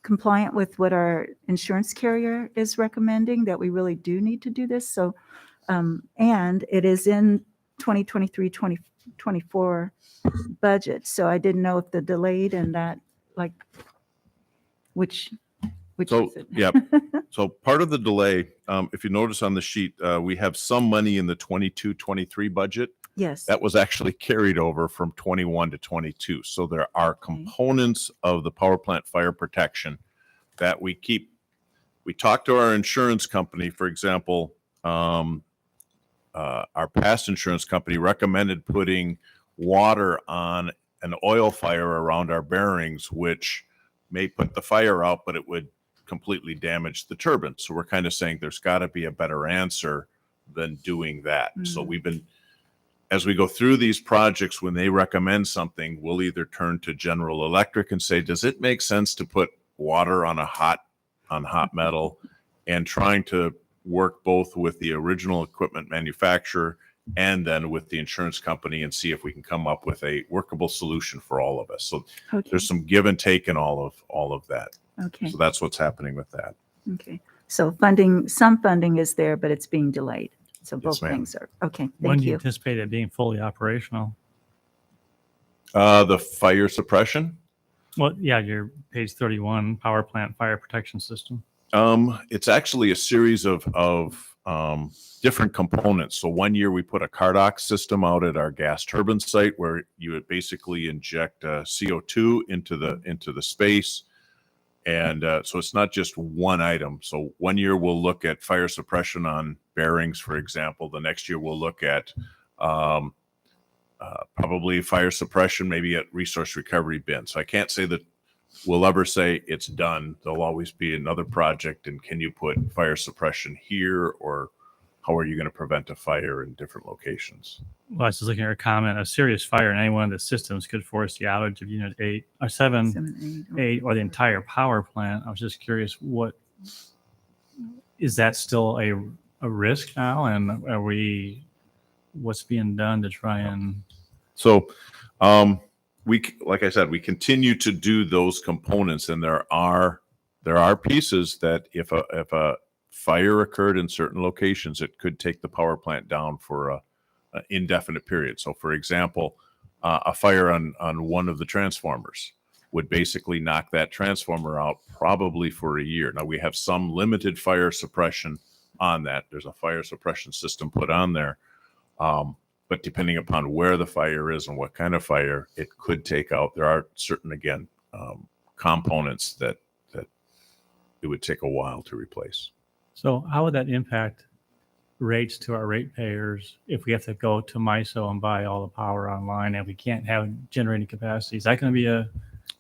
compliant with what our insurance carrier is recommending, that we really do need to do this. So, and it is in 2023, 2024 budget. So I didn't know if the delayed and that, like, which So, is it? yeah. So part of the delay, if you notice on the sheet, we have some money in the 22-23 budget. Yes. That was actually carried over from 21 to 22. So there are components of the power plant fire protection that we keep. We talk to our insurance company, for example, our past insurance company recommended putting water on an oil fire around our bearings, which may put the fire out, but it would completely damage the turbine. So we're kind of saying there's got to be a better answer than doing that. So we've been, as we go through these projects, when they recommend something, we'll either turn to General Electric and say, does it make sense to put water on hot metal, and trying to work both with the original equipment manufacturer and then with the insurance company and see if we can come up with a workable solution for all of us. So Okay. there's some give and take in all of that. Okay. So that's what's happening with that. Okay. So funding, some funding is there, but it's being delayed. So both ma'am. things are, okay, When thank do you you. anticipate it being fully operational? The fire suppression, Well, yeah, your page 31, power plant fire protection system. it's actually a series of different components. So one year we put a Cardox system out at our gas turbine site where you would basically inject CO2 into the space. And so it's not just one item. So one year we'll look at fire suppression on bearings, for example. The next year we'll look at probably fire suppression, maybe at resource recovery bin. So I can't say that we'll ever say it's done. There'll always be another project. And can you put fire suppression here, or how are you going to prevent a fire in different locations? Well, I was just looking at a comment. A serious fire in any one of the systems could force the outage of Unit 8 or 7, 7, 8, or the entire power plant. I was just curious, what is that still a risk now? And what's being done to try and So, like I said, we continue to do those components, and there are pieces that if a fire occurred in certain locations, it could take the power plant down for a indefinite period. So, for example, a fire on one of the transformers would basically knock that transformer out probably for a year. Now, we have some limited fire suppression on that. There's a fire suppression system put on there. But depending upon where the fire is and what kind of fire, it could take out. There are certain, again, components that it would take a while to replace. So how would that impact rates to our ratepayers if we have to go to MISO and buy all the power online and we can't have generating capacity? Is that going to be is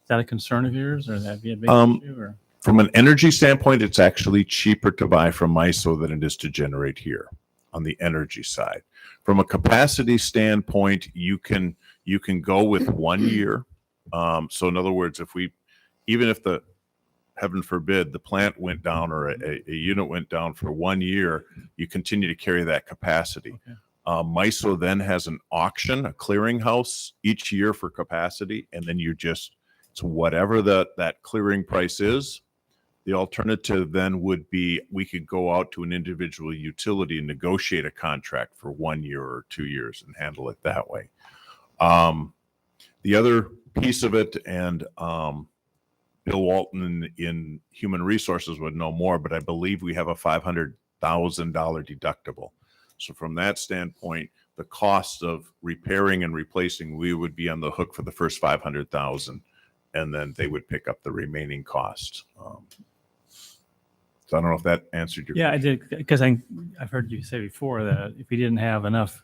that a concern of yours, or that be a big issue? Or? From an energy standpoint, it's actually cheaper to buy from MISO than it is to generate here on the energy side. From a capacity standpoint, you can go with 1 year. So in other words, even if heaven forbid, the plant went down or a unit went down for 1 year, you continue to carry that capacity. Okay. MISO then has an auction, a clearinghouse each year for capacity, and then it's whatever that clearing price is. The alternative then would be we could go out to an individual utility and negotiate a contract for 1 year or 2 years and handle it that way. The other piece of it, and Bill Walton in Human Resources would know more, but I believe we have a $500,000 deductible. So from that standpoint, the cost of repairing and replacing, we would be on the hook for the first $500,000, and then they would pick up the remaining cost. So I don't know if that answered your Yeah, question. I did, because I've heard you say before that if we didn't have enough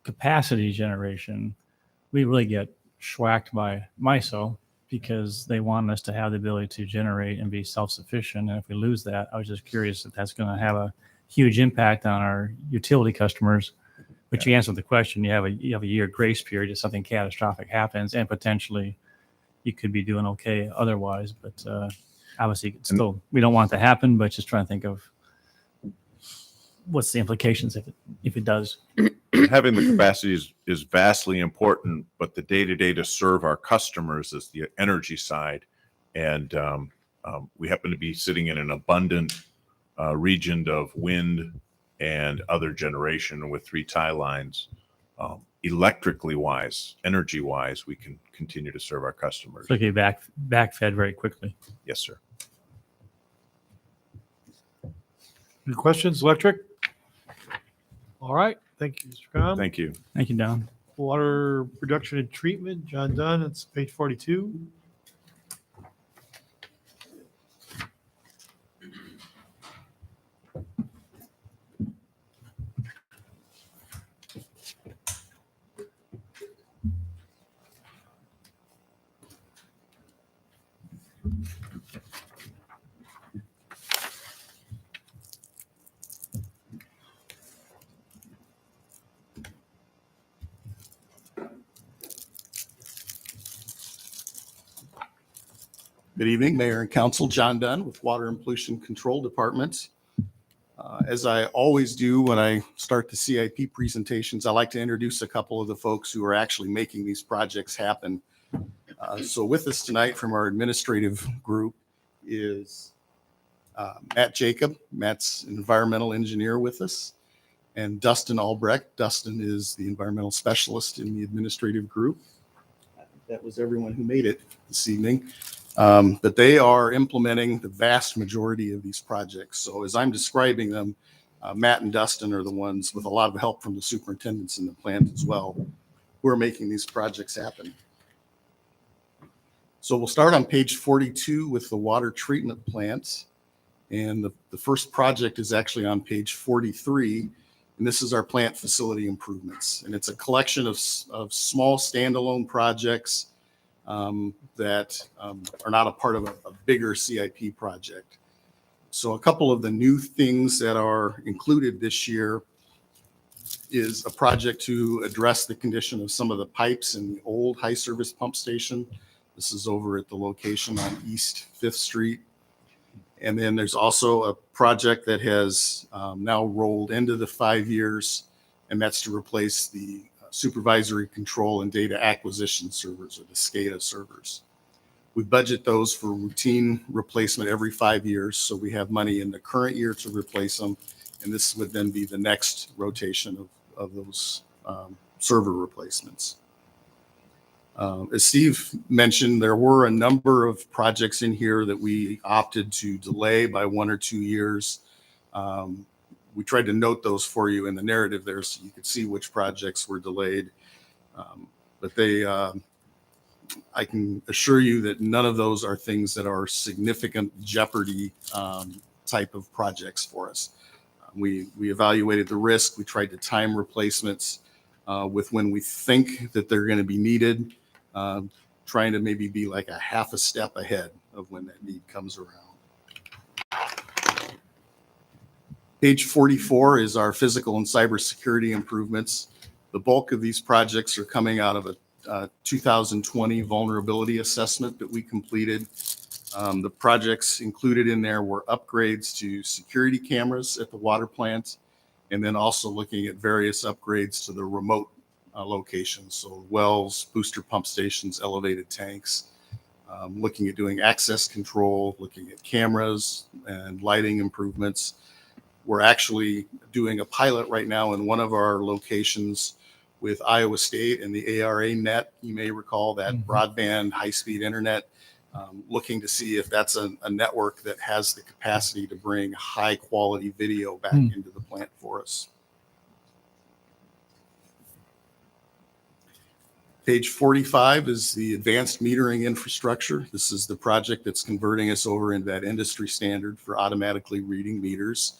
capacity generation, we really get schwacked by MISO because they want us to have the ability to generate and be self-sufficient. And if we lose that, I was just curious if that's going to have a huge impact on our utility customers. But you answered the question. You have a year grace period if something catastrophic happens, and potentially you could be doing okay otherwise. But obviously, still, we don't want it to happen, but just trying to think of what's the implications if it does. Having the capacity is vastly important, but the day-to-day to serve our customers is the energy side. And we happen to be sitting in an abundant region of wind and other generation with 3 tie lines. Electrically wise, energy wise, we can continue to serve our customers. So it can be backfed very quickly. Yes, sir. Any questions, electric? All right, thank you, Mr. Khan. Thank you. Thank you, Don. Water production and treatment, John Dunn, it's page 42. Good evening, Mayor and Council. John Dunn with Water and Pollution Control Department. As I always do when I start the CIP presentations, I like to introduce a couple of the folks who are actually making these projects happen. So with us tonight from our administrative group is Matt Jacob. Matt's an environmental engineer with us. And Dustin Albrecht. Dustin is the environmental specialist in the administrative group. That was everyone who made it this evening. But they are implementing the vast majority of these projects. So as I'm describing them, Matt and Dustin are the ones with a lot of help from the superintendents in the plant as well, who are making these projects happen. So we'll start on page 42 with the water treatment plant. And the first project is actually on page 43. And this is our plant facility improvements. And it's a collection of small standalone projects that are not a part of a bigger CIP project. So a couple of the new things that are included this year is a project to address the condition of some of the pipes in the old high service pump station. This is over at the location on East 5th Street. And then there's also a project that has now rolled into the 5 years, and that's to replace the supervisory control and data acquisition servers, or the SCADA servers. We budget those for routine replacement every 5 years, so we have money in the current year to replace them, and this would then be the next rotation of those server replacements. As Steve mentioned, there were a number of projects in here that we opted to delay by 1 or 2 years. We tried to note those for you in the narrative there so you could see which projects were delayed. But I can assure you that none of those are things that are significant jeopardy type of projects for us. We evaluated the risk. We tried to time replacements with when we think that they're going to be needed, trying to maybe be like a half a step ahead of when that need comes around. Page 44 is our physical and cybersecurity improvements. The bulk of these projects are coming out of a 2020 vulnerability assessment that we completed. The projects included in there were upgrades to security cameras at the water plant, and then also looking at various upgrades to the remote locations, so wells, booster pump stations, elevated tanks, looking at doing access control, looking at cameras and lighting improvements. We're actually doing a pilot right now in one of our locations with Iowa State and the ARA net. You may recall that broadband high-speed internet, looking to see if that's a network that has the capacity to bring high-quality video back into the plant for us. Page 45 is the advanced metering infrastructure. This is the project that's converting us over into that industry standard for automatically reading meters.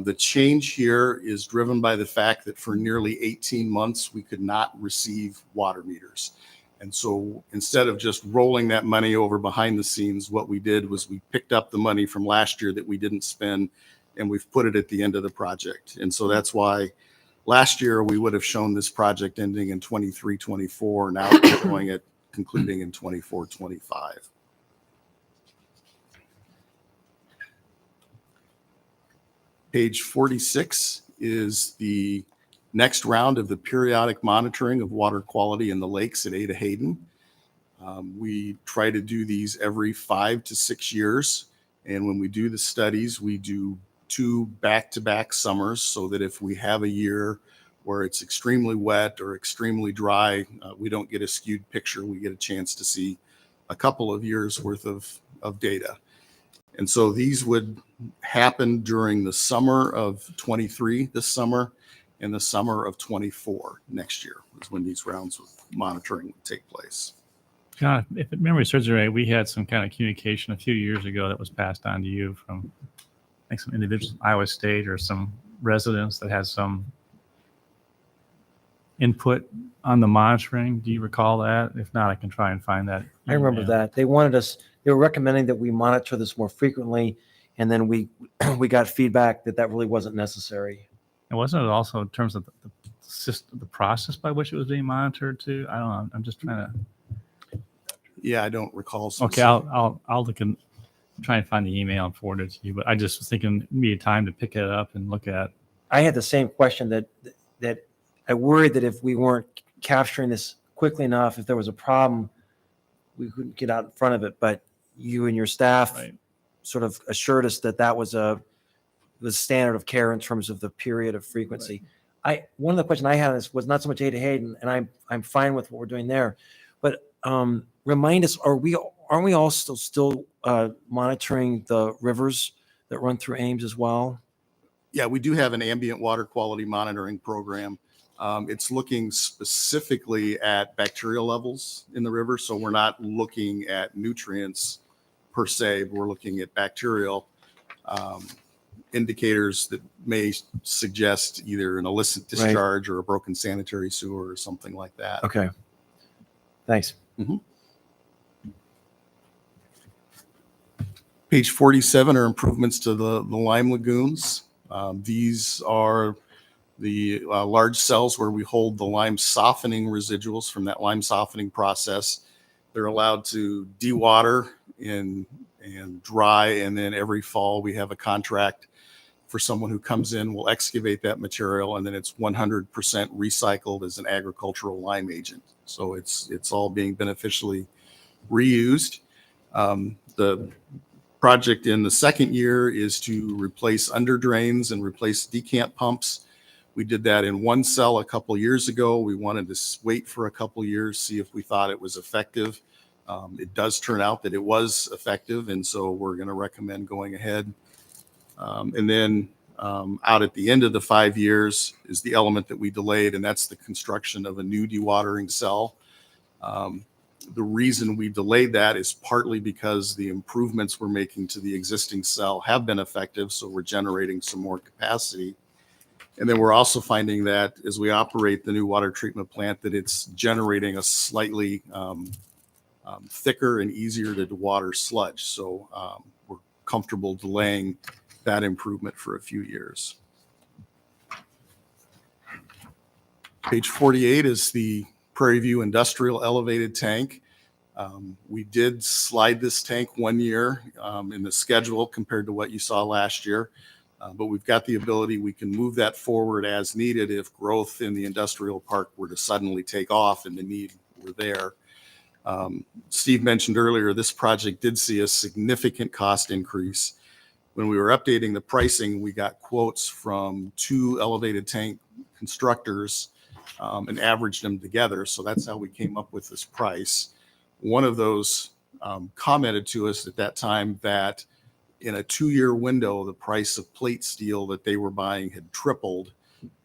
The change here is driven by the fact that for nearly 18 months, we could not receive water meters. And so instead of just rolling that money over behind the scenes, what we did was we picked up the money from last year that we didn't spend, and we've put it at the end of the project. And so that's why last year we would have shown this project ending in 23-24. Now we're showing it concluding in 24-25. Page 46 is the next round of the periodic monitoring of water quality in the lakes at Ada Hayden. We try to do these every 5 to 6 years. And when we do the studies, we do 2 back-to-back summers so that if we have a year where it's extremely wet or extremely dry, we don't get a skewed picture. We get a chance to see a couple of years worth of data. And so these would happen during the summer of 23 this summer and the summer of 24 next year is when these rounds of monitoring would take place. John, if memory serves you right, we had some kind of communication a few years ago that was passed on to you from, I think, some individuals in Iowa State or some residents that had some input on the monitoring. Do you recall that? If not, I can try and find that. I remember email. that. They were recommending that we monitor this more frequently, and then we got feedback that really wasn't necessary. And wasn't it also in terms of the system, the process by which it was being monitored too? I don't know. I'm just trying to. Yeah, I don't recall. Okay, I'll look and try and find the email and forward it to you. But I just was thinking maybe time to pick it up and look at. I had the same question that I worried that if we weren't capturing this quickly enough, if there was a problem, we couldn't get out in front of it. But you and your staff sort of assured us that was the standard of care in terms of the period of frequency. Right. One of the questions I had was not so much Ada Hayden, and I'm fine with what we're doing there, but remind us, aren't we all still monitoring the rivers that run through Ames as well? Yeah, we do have an ambient water quality monitoring program. It's looking specifically at bacterial levels in the river. So we're not looking at nutrients per se, but we're looking at bacterial. indicators that may suggest either an illicit discharge or a broken sanitary sewer or something like that. Okay. Thanks. Page 47 are improvements to the lime lagoons. These are the large cells where we hold the lime softening residuals from that lime softening process. They're allowed to dewater and dry, and then every fall we have a contract for someone who comes in, will excavate that material, and then it's 100% recycled as an agricultural lime agent. So it's all being beneficially reused. The project in the second year is to replace under drains and replace decant pumps. We did that in one cell a couple years ago. We wanted to wait for a couple years, see if we thought it was effective. It does turn out that it was effective, and so we're going to recommend going ahead. And then out at the end of the 5 years is the element that we delayed, and that's the construction of a new dewatering cell. The reason we delayed that is partly because the improvements we're making to the existing cell have been effective, so we're generating some more capacity. And then we're also finding that as we operate the new water treatment plant, that it's generating a slightly thicker and easier to water sludge. So we're comfortable delaying that improvement for a few years. Page 48 is the Prairie View Industrial Elevated Tank. We did slide this tank 1 year in the schedule compared to what you saw last year. But we've got the ability, we can move that forward as needed if growth in the industrial park were to suddenly take off and the need were there. Steve mentioned earlier, this project did see a significant cost increase. When we were updating the pricing, we got quotes from 2 elevated tank constructors and averaged them together. So that's how we came up with this price. One of those commented to us at that time that in a 2-year window, the price of plate steel that they were buying had tripled,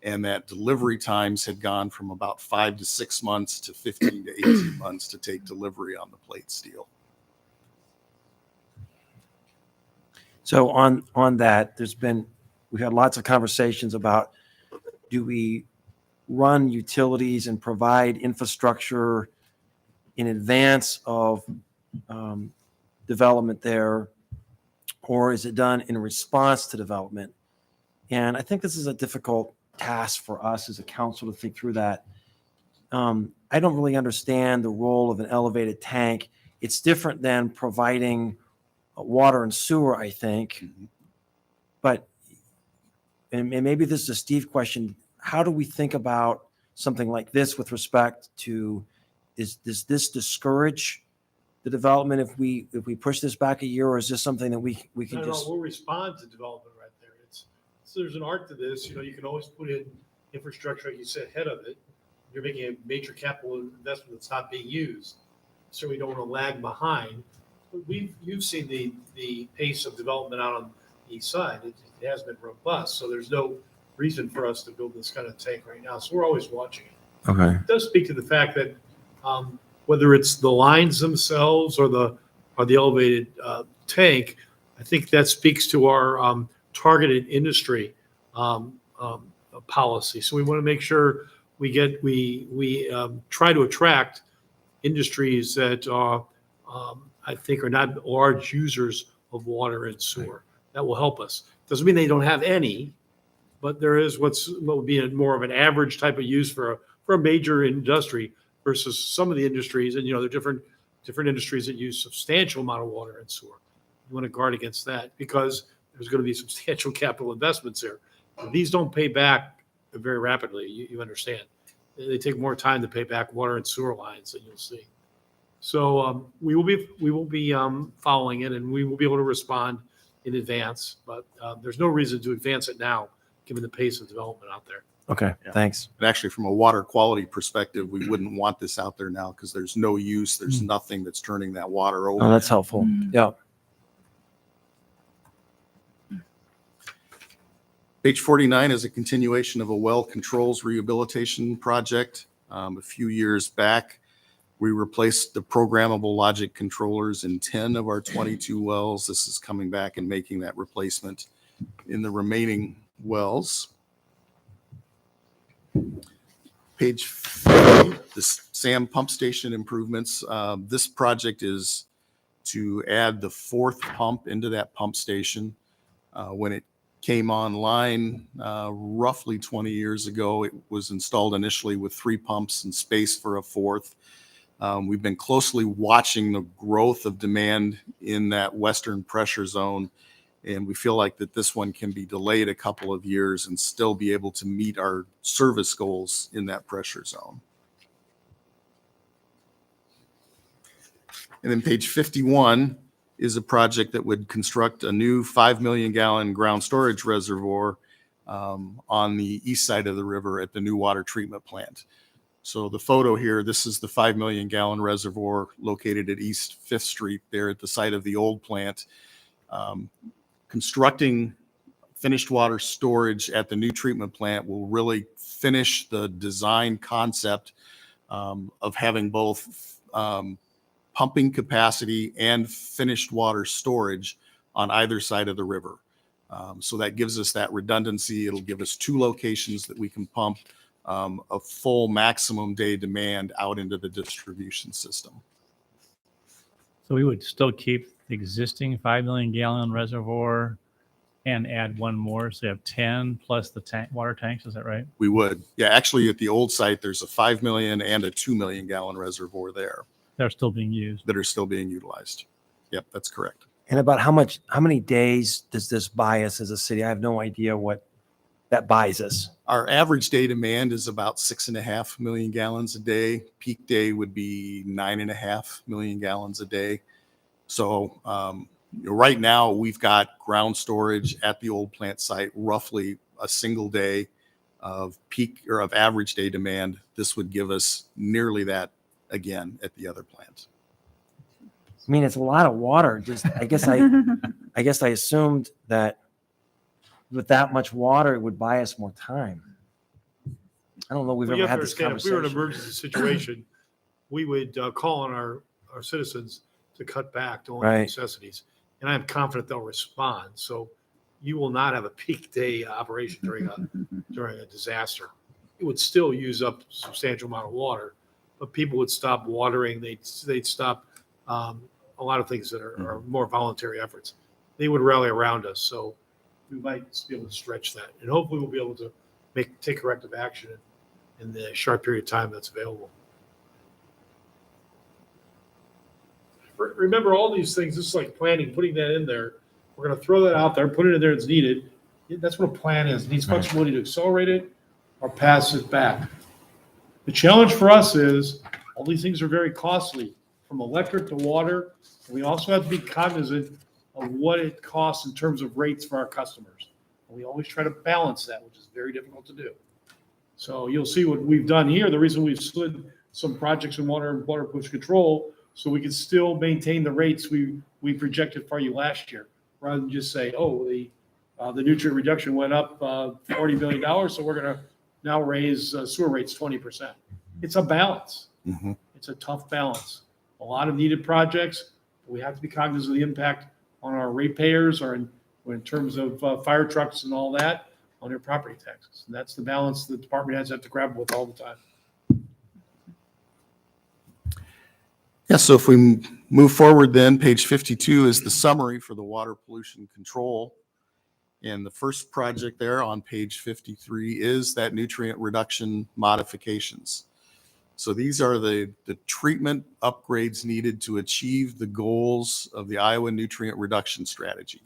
and that delivery times had gone from about 5 to 6 months to 15 to 18 months to take delivery on the plate steel. So on that, we've had lots of conversations about, do we run utilities and provide infrastructure in advance of development there, or is it done in response to development? And I think this is a difficult task for us as a council to think through that. I don't really understand the role of an elevated tank. It's different than providing water and sewer, I think. But, and maybe this is a Steve question, how do we think about something like this with respect to, does this discourage the development if we push this back a year, or is this something that we can just? We'll respond to development right there. So there's an art to this. You can always put in infrastructure, like you said, ahead of it. You're making a major capital investment that's not being used, so we don't want to lag behind. But you've seen the pace of development out on the east side. It has been robust, so there's no reason for us to build this kind of tank right now. So we're always watching it. Okay. It does speak to the fact that whether it's the lines themselves or the elevated tank, I think that speaks to our targeted industry policy. So we want to make sure we try to attract industries that I think are not large users of water and sewer. That will help us. Doesn't mean they don't have any, but there is what would be more of an average type of use for a major industry versus some of the industries. And, there are different industries that use substantial amount of water and sewer. You want to guard against that because there's going to be substantial capital investments there. These don't pay back very rapidly. You understand. They take more time to pay back water and sewer lines than you'll see. So we will be following it, and we will be able to respond in advance. But there's no reason to advance it now, given the pace of development out there. Okay, Yeah. thanks. And actually, from a water quality perspective, we wouldn't want this out there now because there's no use. There's nothing that's turning that water over. Oh, that's helpful. Yeah. Page 49 is a continuation of a well controls rehabilitation project. A few years back, we replaced the programmable logic controllers in 10 of our 22 wells. This is coming back and making that replacement. in the remaining wells. Page 50, the SAM pump station improvements. This project is to add the fourth pump into that pump station. When it came online roughly 20 years ago, it was installed initially with 3 pumps and space for a fourth. We've been closely watching the growth of demand in that western pressure zone, and we feel like that this one can be delayed a couple of years and still be able to meet our service goals in that pressure zone. And then page 51 is a project that would construct a new 5 million gallon ground storage reservoir on the east side of the river at the new water treatment plant. So the photo here, this is the 5 million gallon reservoir located at East 5th Street there at the site of the old plant. Constructing finished water storage at the new treatment plant will really finish the design concept of having both pumping capacity and finished water storage on either side of the river. So that gives us that redundancy. It'll give us 2 locations that we can pump a full maximum day demand out into the distribution system. So we would still keep the existing 5 million gallon reservoir and add one more. So you have 10 plus the water tanks. Is that right? We would. Yeah, actually at the old site, there's a 5 million and a 2 million gallon reservoir there They're still being used. that are still being utilized. Yep, that's correct. And about how many days does this buy us as a city? I have no idea what that buys us. Our average day demand is about 6.5 million gallons a day. Peak day would be 9.5 million gallons a day. So right now we've got ground storage at the old plant site, roughly a single day of peak or of average day demand. This would give us nearly that again at the other plant. I mean, it's a lot of water. Just I guess I assumed that with that much water, it would buy us more time. I don't know. We've Well, you ever have had to this understand, if we conversation. were in an emergency situation, we would call on our citizens to cut back to only Right. necessities. And I'm confident they'll respond. So you will not have a peak day operation during a disaster. It would still use up a substantial amount of water, but people would stop watering. They'd stop a lot of things that are more voluntary efforts. They would rally around us. So we might be able to stretch that. And hopefully we'll be able to take corrective action in the short period of time that's available. Remember all these things, this is like planning, putting that in there. We're going to throw that out there, put it in there as needed. That's what a plan is. It needs flexibility to accelerate it or pass it back. The challenge for us is all these things are very costly, from electric to water. And we also have to be cognizant of what it costs in terms of rates for our customers. And we always try to balance that, which is very difficult to do. So you'll see what we've done here. The reason we've slid some projects in water and water pollution control, so we can still maintain the rates we projected for you last year, rather than just say, oh, the nutrient reduction went up $40 million, so we're going to now raise sewer rates 20%. It's a balance. Mm-hmm. It's a tough balance. A lot of needed projects, but we have to be cognizant of the impact on our ratepayers or in terms of fire trucks and all that on their property taxes. And that's the balance the department heads have to grapple with all the time. Yeah, so if we move forward then, page 52 is the summary for the water pollution control. And the first project there on page 53 is that nutrient reduction modifications. So these are the treatment upgrades needed to achieve the goals of the Iowa nutrient reduction strategy.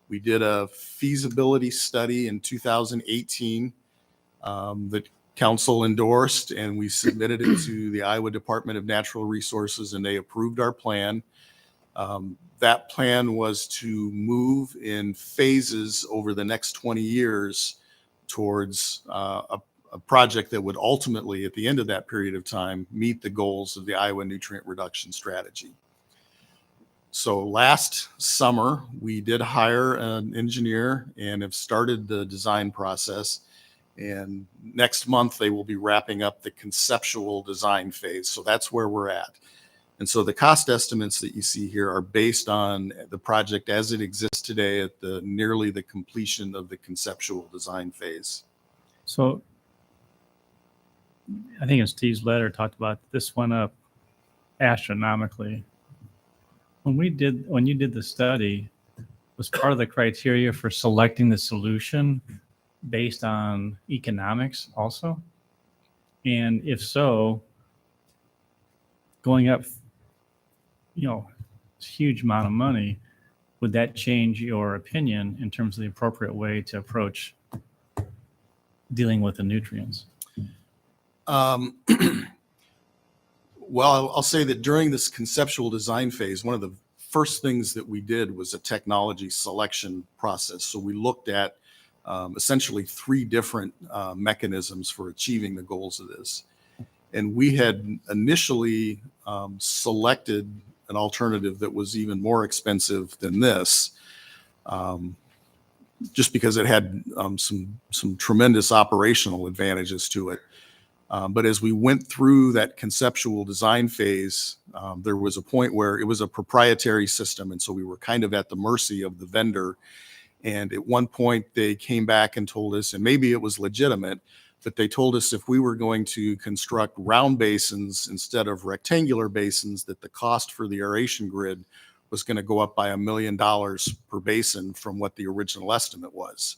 We did a feasibility study in 2018 that council endorsed, and we submitted it to the Iowa Department of Natural Resources, and they approved our plan. That plan was to move in phases over the next 20 years towards a project that would ultimately, at the end of that period of time, meet the goals of the Iowa nutrient reduction strategy. So last summer, we did hire an engineer and have started the design process. And next month, they will be wrapping up the conceptual design phase. So that's where we're at. And so the cost estimates that you see here are based on the project as it exists today at nearly the completion of the conceptual design phase. So I think in Steve's letter talked about this went up astronomically. When you did the study, was part of the criteria for selecting the solution based on economics also? And if so, going up, huge amount of money, would that change your opinion in terms of the appropriate way to approach dealing with the nutrients? Well, I'll say that during this conceptual design phase, one of the first things that we did was a technology selection process. So we looked at essentially 3 different mechanisms for achieving the goals of this. And we had initially selected an alternative that was even more expensive than this, just because it had some tremendous operational advantages to it. But as we went through that conceptual design phase, there was a point where it was a proprietary system. And so we were kind of at the mercy of the vendor. And at one point they came back and told us, and maybe it was legitimate, but they told us if we were going to construct round basins instead of rectangular basins, that the cost for the aeration grid was going to go up by $1 million per basin from what the original estimate was.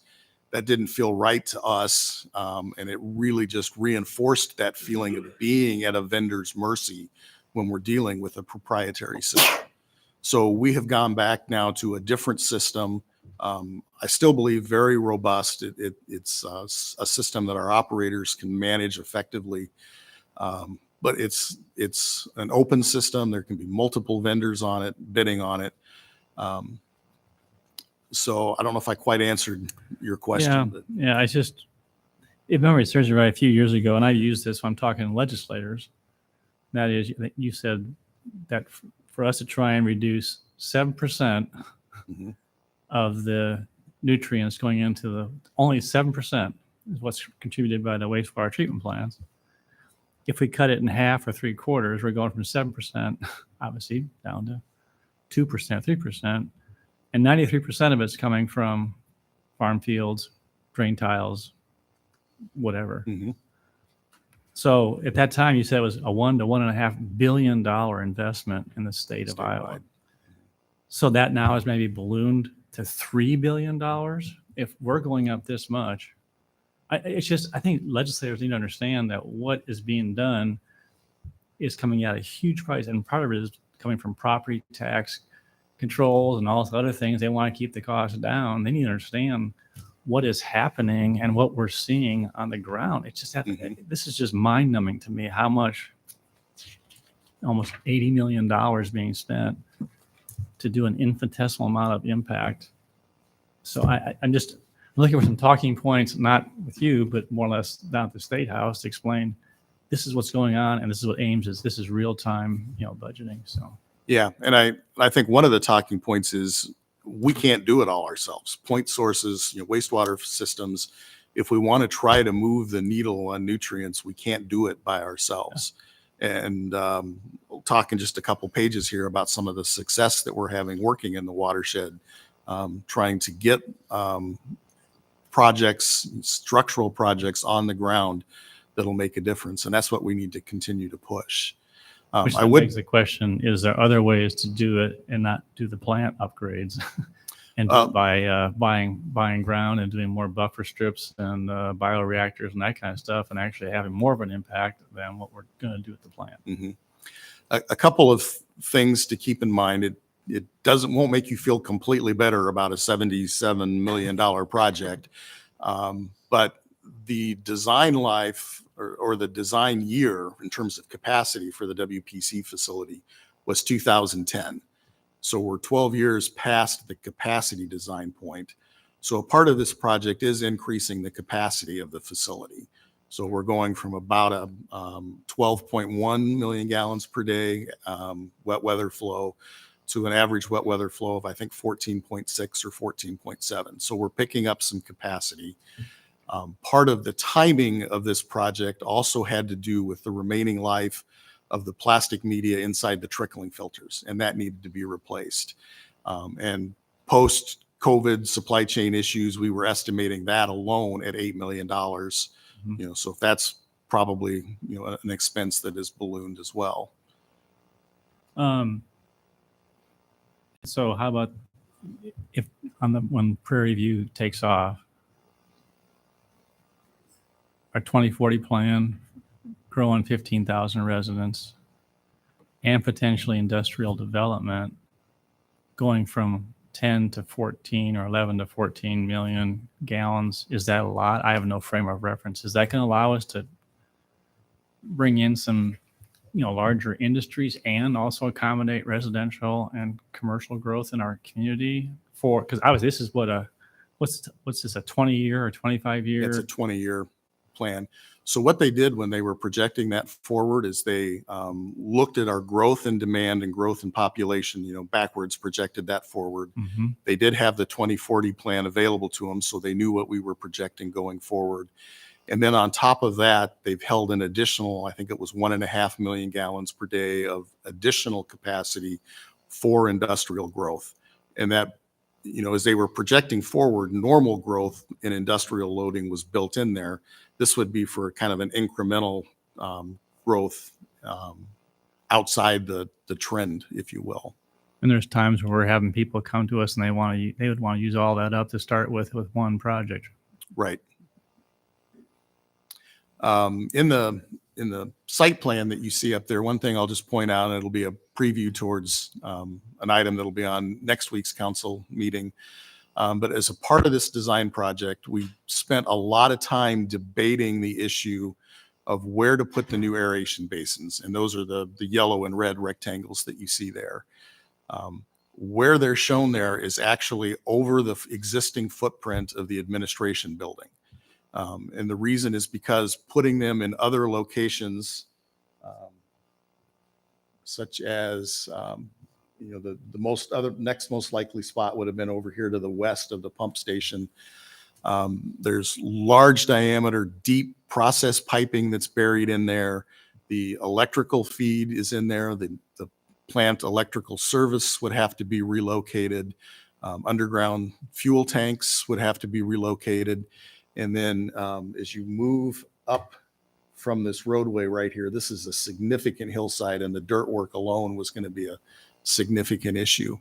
That didn't feel right to us, and it really just reinforced that feeling of being at a vendor's mercy when we're dealing with a proprietary system. So we have gone back now to a different system. I still believe very robust. It's a system that our operators can manage effectively, but it's an open system. There can be multiple vendors on it, bidding on it. So I don't know if I quite answered your question. Yeah, But yeah. If memory serves me right, a few years ago, and I used this when I'm talking to legislators. That is, you said that for us to try and reduce 7% Mhm. of the nutrients going into only 7% is what's contributed by the wastewater treatment plants. If we cut it in half or 3/4, we're going from 7%, obviously, down to 2%, 3%. And 93% of it's coming from farm fields, drain tiles, whatever. Mhm. So at that time, you said it was a $1 to $1.5 billion investment in the state of Iowa. Statewide. So that now has maybe ballooned to $3 billion. If we're going up this much, I think legislators need to understand that what is being done is coming at a huge price, and part of it is coming from property tax controls and all those other things. They want to keep the costs down. They need to understand what is happening and what we're seeing on the ground. It's just this is just mind numbing to me how much, almost $80 million being spent to do an infinitesimal amount of impact. So I'm just looking for some talking points, not with you, but more or less down at the State House to explain this is what's going on and this is what Ames is. This is real time, budgeting. So. Yeah, and I think one of the talking points is we can't do it all ourselves. Point sources, wastewater systems, if we want to try to move the needle on nutrients, we can't do it by ourselves. Yeah. And we'll talk in just a couple pages here about some of the success that we're having working in the watershed, trying to get projects, structural projects on the ground that'll make a difference. And that's what we need to continue to push. Which begs the question, is there other ways to do it and not do the plant upgrades and do it by buying ground and doing more buffer strips and bioreactors and that kind of stuff and actually having more of an impact than what we're going to do with the plant? Mm-hmm. A couple of things to keep in mind. It won't make you feel completely better about a $77 million project. But the design life or the design year in terms of capacity for the WPC facility was 2010. So we're 12 years past the capacity design point. So a part of this project is increasing the capacity of the facility. So we're going from about a 12.1 million gallons per day wet weather flow to an average wet weather flow of, I think, 14.6 or 14.7. So we're picking up some capacity. Part of the timing of this project also had to do with the remaining life of the plastic media inside the trickling filters, and that needed to be replaced. And post-COVID supply chain issues, we were estimating that alone at $8 million. So that's probably, an expense that is ballooned as well. So how about if when Prairie View takes off, our 2040 plan, growing 15,000 residents, and potentially industrial development, going from 10 to 14 or 11 to 14 million gallons, is that a lot? I have no frame of reference. Is that going to allow us to bring in some, larger industries and also accommodate residential and commercial growth in our community? Because this is what's this, a 20-year or 25-year? It's a 20-year plan. So what they did when they were projecting that forward is they looked at our growth in demand and growth in population, backwards projected that forward. Mhm. They did have the 2040 plan available to them, so they knew what we were projecting going forward. And then on top of that, they've held an additional, I think it was 1.5 million gallons per day of additional capacity for industrial growth. And that, as they were projecting forward, normal growth in industrial loading was built in there. This would be for kind of an incremental growth outside the trend, if you will. And there's times where we're having people come to us and they would want to use all that up to start with one project. Right. In the site plan that you see up there, one thing I'll just point out, and it'll be a preview towards an item that'll be on next week's council meeting. But as a part of this design project, we spent a lot of time debating the issue of where to put the new aeration basins. And those are the yellow and red rectangles that you see there. Where they're shown there is actually over the existing footprint of the administration building. And the reason is because putting them in other locations, such as, the next most likely spot would have been over here to the west of the pump station. There's large diameter, deep process piping that's buried in there. The electrical feed is in there. The plant electrical service would have to be relocated. Underground fuel tanks would have to be relocated. And then as you move up from this roadway right here, this is a significant hillside, and the dirt work alone was going to be a significant issue.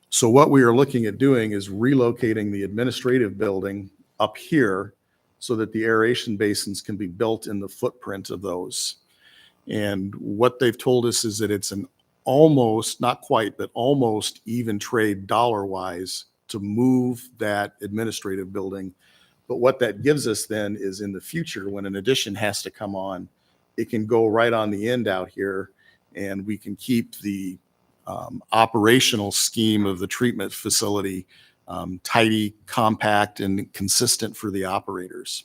So what we are looking at doing is relocating the administrative building up here so that the aeration basins can be built in the footprint of those. And what they've told us is that it's an almost, not quite, but almost even trade dollar-wise to move that administrative building. But what that gives us then is in the future, when an addition has to come on, it can go right on the end out here, and we can keep the operational scheme of the treatment facility tidy, compact, and consistent for the operators.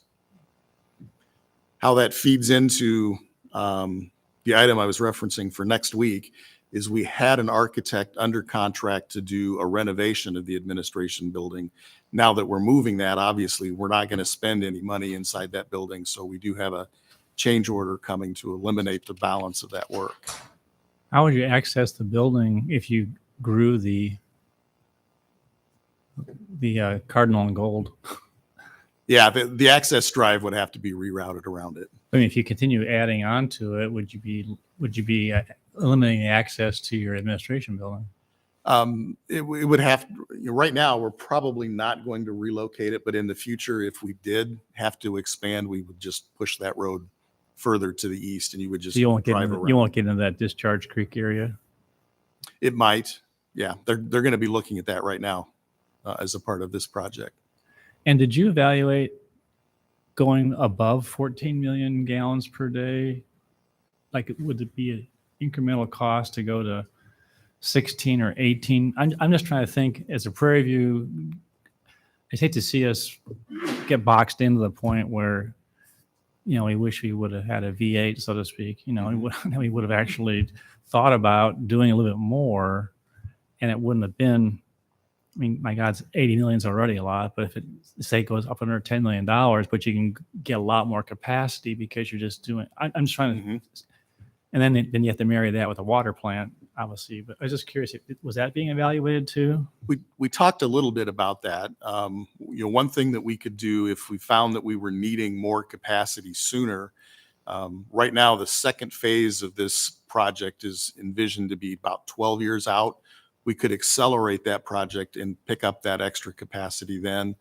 How that feeds into the item I was referencing for next week is we had an architect under contract to do a renovation of the administration building. Now that we're moving that, obviously, we're not going to spend any money inside that building. So we do have a change order coming to eliminate the balance of that work. How would you access the building if you grew the cardinal and gold? Yeah, the access drive would have to be rerouted around it. I mean, if you continue adding on to it, would you be eliminating access to your administration building? It would have, right now, we're probably not going to relocate it, but in the future, if we did have to expand, we would just push that road further to the east, and you would just So you won't drive around. You won't get into that Discharge Creek area. It might. Yeah, they're going to be looking at that right now as a part of this project. And did you evaluate going above 14 million gallons per day? Like, would it be an incremental cost to go to 16 or 18? I'm just trying to think, as a Prairie View, I hate to see us get boxed into the point where, we wish we would have had a V8, so to speak. We would have actually thought about doing a little bit more, and it wouldn't have been, I mean, my God, 80 million is already a lot, but if it, say, goes up under $10 million, but you can get a lot more capacity because you're just doing, I'm just trying to, And then you have to marry that with a water plant, obviously. But I was just curious, was that being evaluated too? We talked a little bit about that. One thing that we could do if we found that we were needing more capacity sooner. Right now, the second phase of this project is envisioned to be about 12 years out. We could accelerate that project and pick up that extra capacity then.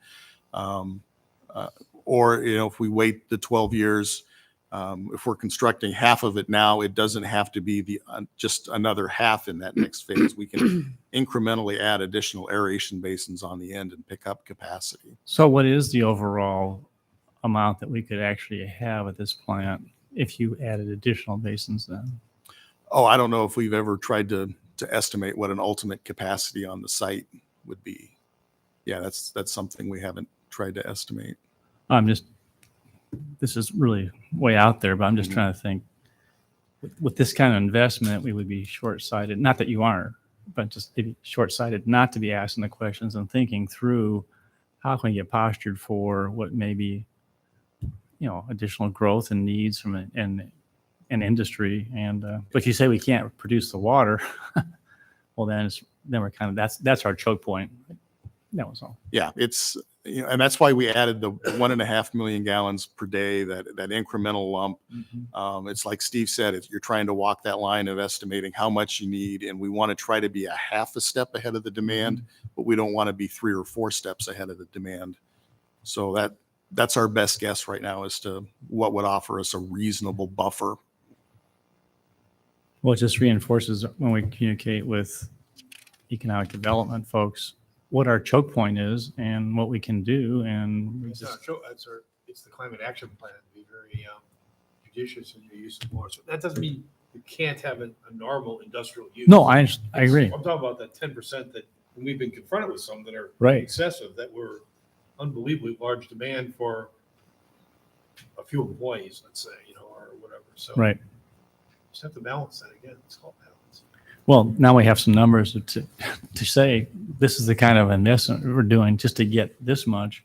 Or, if we wait the 12 years, if we're constructing half of it now, it doesn't have to be just another half in that next phase. We can incrementally add additional aeration basins on the end and pick up capacity. So what is the overall amount that we could actually have at this plant if you added additional basins then? Oh, I don't know if we've ever tried to estimate what an ultimate capacity on the site would be. Yeah, that's something we haven't tried to estimate. This is really way out there, but I'm just trying to think with this kind of investment, we would be short-sighted. Not that you aren't, but just maybe short-sighted not to be asking the questions and thinking through how can we get postured for what may be, additional growth and needs from an industry. And but you say we can't produce the water, well then we're kind of that's our choke point. That was all. Yeah, it's and that's why we added the 1.5 million gallons per day, that incremental lump. It's like Steve said, you're trying to walk that line of estimating how much you need, and we want to try to be a half a step ahead of the demand, but we don't want to be 3 or 4 steps ahead of the demand. So that's our best guess right now as to what would offer us a reasonable buffer. Well, it just reinforces when we communicate with economic development folks what our choke point is and what we can do. And It's the climate action plan, to be very judicious in your use of water. So that doesn't mean you can't have a normal industrial use. no, I agree. I'm talking about that 10% that we've been confronted with some that are Right. excessive, that were unbelievably large demand for a few employees, let's say, or whatever. So Right. just have to balance that again. It's called balance. Well, now we have some numbers to say this is the kind of investment we're doing just to get this much.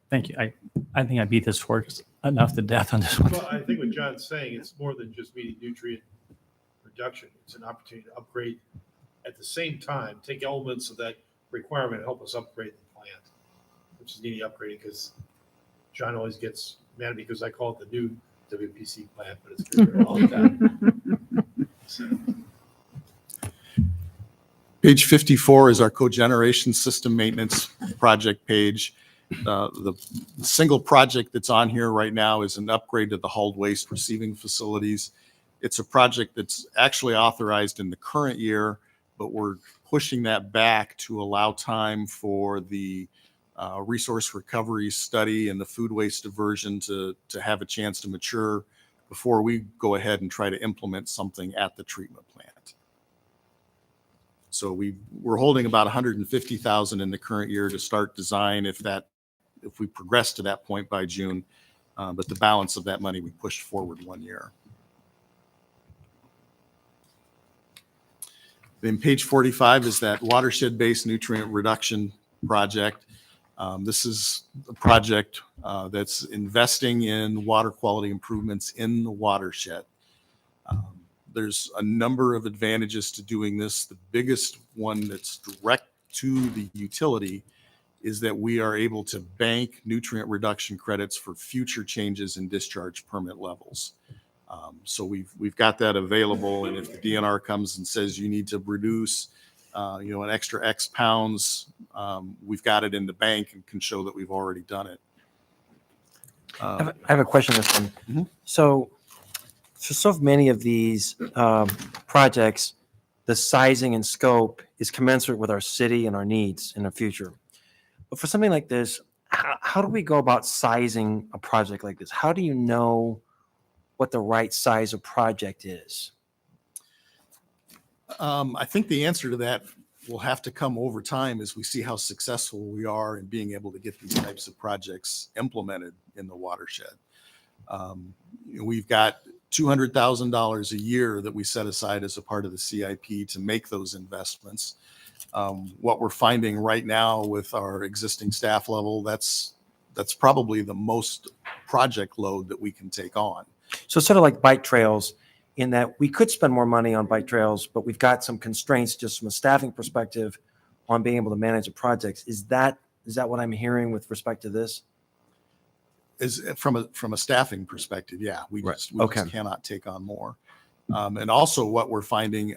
Thank you. I think I beat this horse enough to death on this one. Well, I think what John's saying, it's more than just meeting nutrient reduction. It's an opportunity to upgrade at the same time, take elements of that requirement and help us upgrade the plant, which is needing upgrading because John always gets mad because I call it the new WPC plant, but it's good all the time. So. Page 54 is our cogeneration system maintenance project page. The single project that's on here right now is an upgrade to the hauled waste receiving facilities. It's a project that's actually authorized in the current year, but we're pushing that back to allow time for the resource recovery study and the food waste diversion to have a chance to mature before we go ahead and try to implement something at the treatment plant. So we're holding about 150,000 in the current year to start design if we progress to that point by June, but the balance of that money we pushed forward 1 year. Then page 45 is that watershed-based nutrient reduction project. This is a project that's investing in water quality improvements in the watershed. There's a number of advantages to doing this. The biggest one that's direct to the utility is that we are able to bank nutrient reduction credits for future changes in discharge permit levels. So we've got that available, and if the DNR comes and says you need to reduce an extra X pounds, we've got it in the bank and can show that we've already done it. I have a question on this one. Mhm. So many of these projects, the sizing and scope is commensurate with our city and our needs in the future. But for something like this, how do we go about sizing a project like this? How do you know what the right size of project is? I think the answer to that will have to come over time as we see how successful we are in being able to get these types of projects implemented in the watershed. We've got $200,000 a year that we set aside as a part of the CIP to make those investments. What we're finding right now with our existing staff level, that's probably the most project load that we can take on. So sort of like bike trails, in that we could spend more money on bike trails, but we've got some constraints just from a staffing perspective on being able to manage the projects. Is that what I'm hearing with respect to this? Is from a staffing perspective, yeah, we Right. just Okay. cannot take on more. And also what we're finding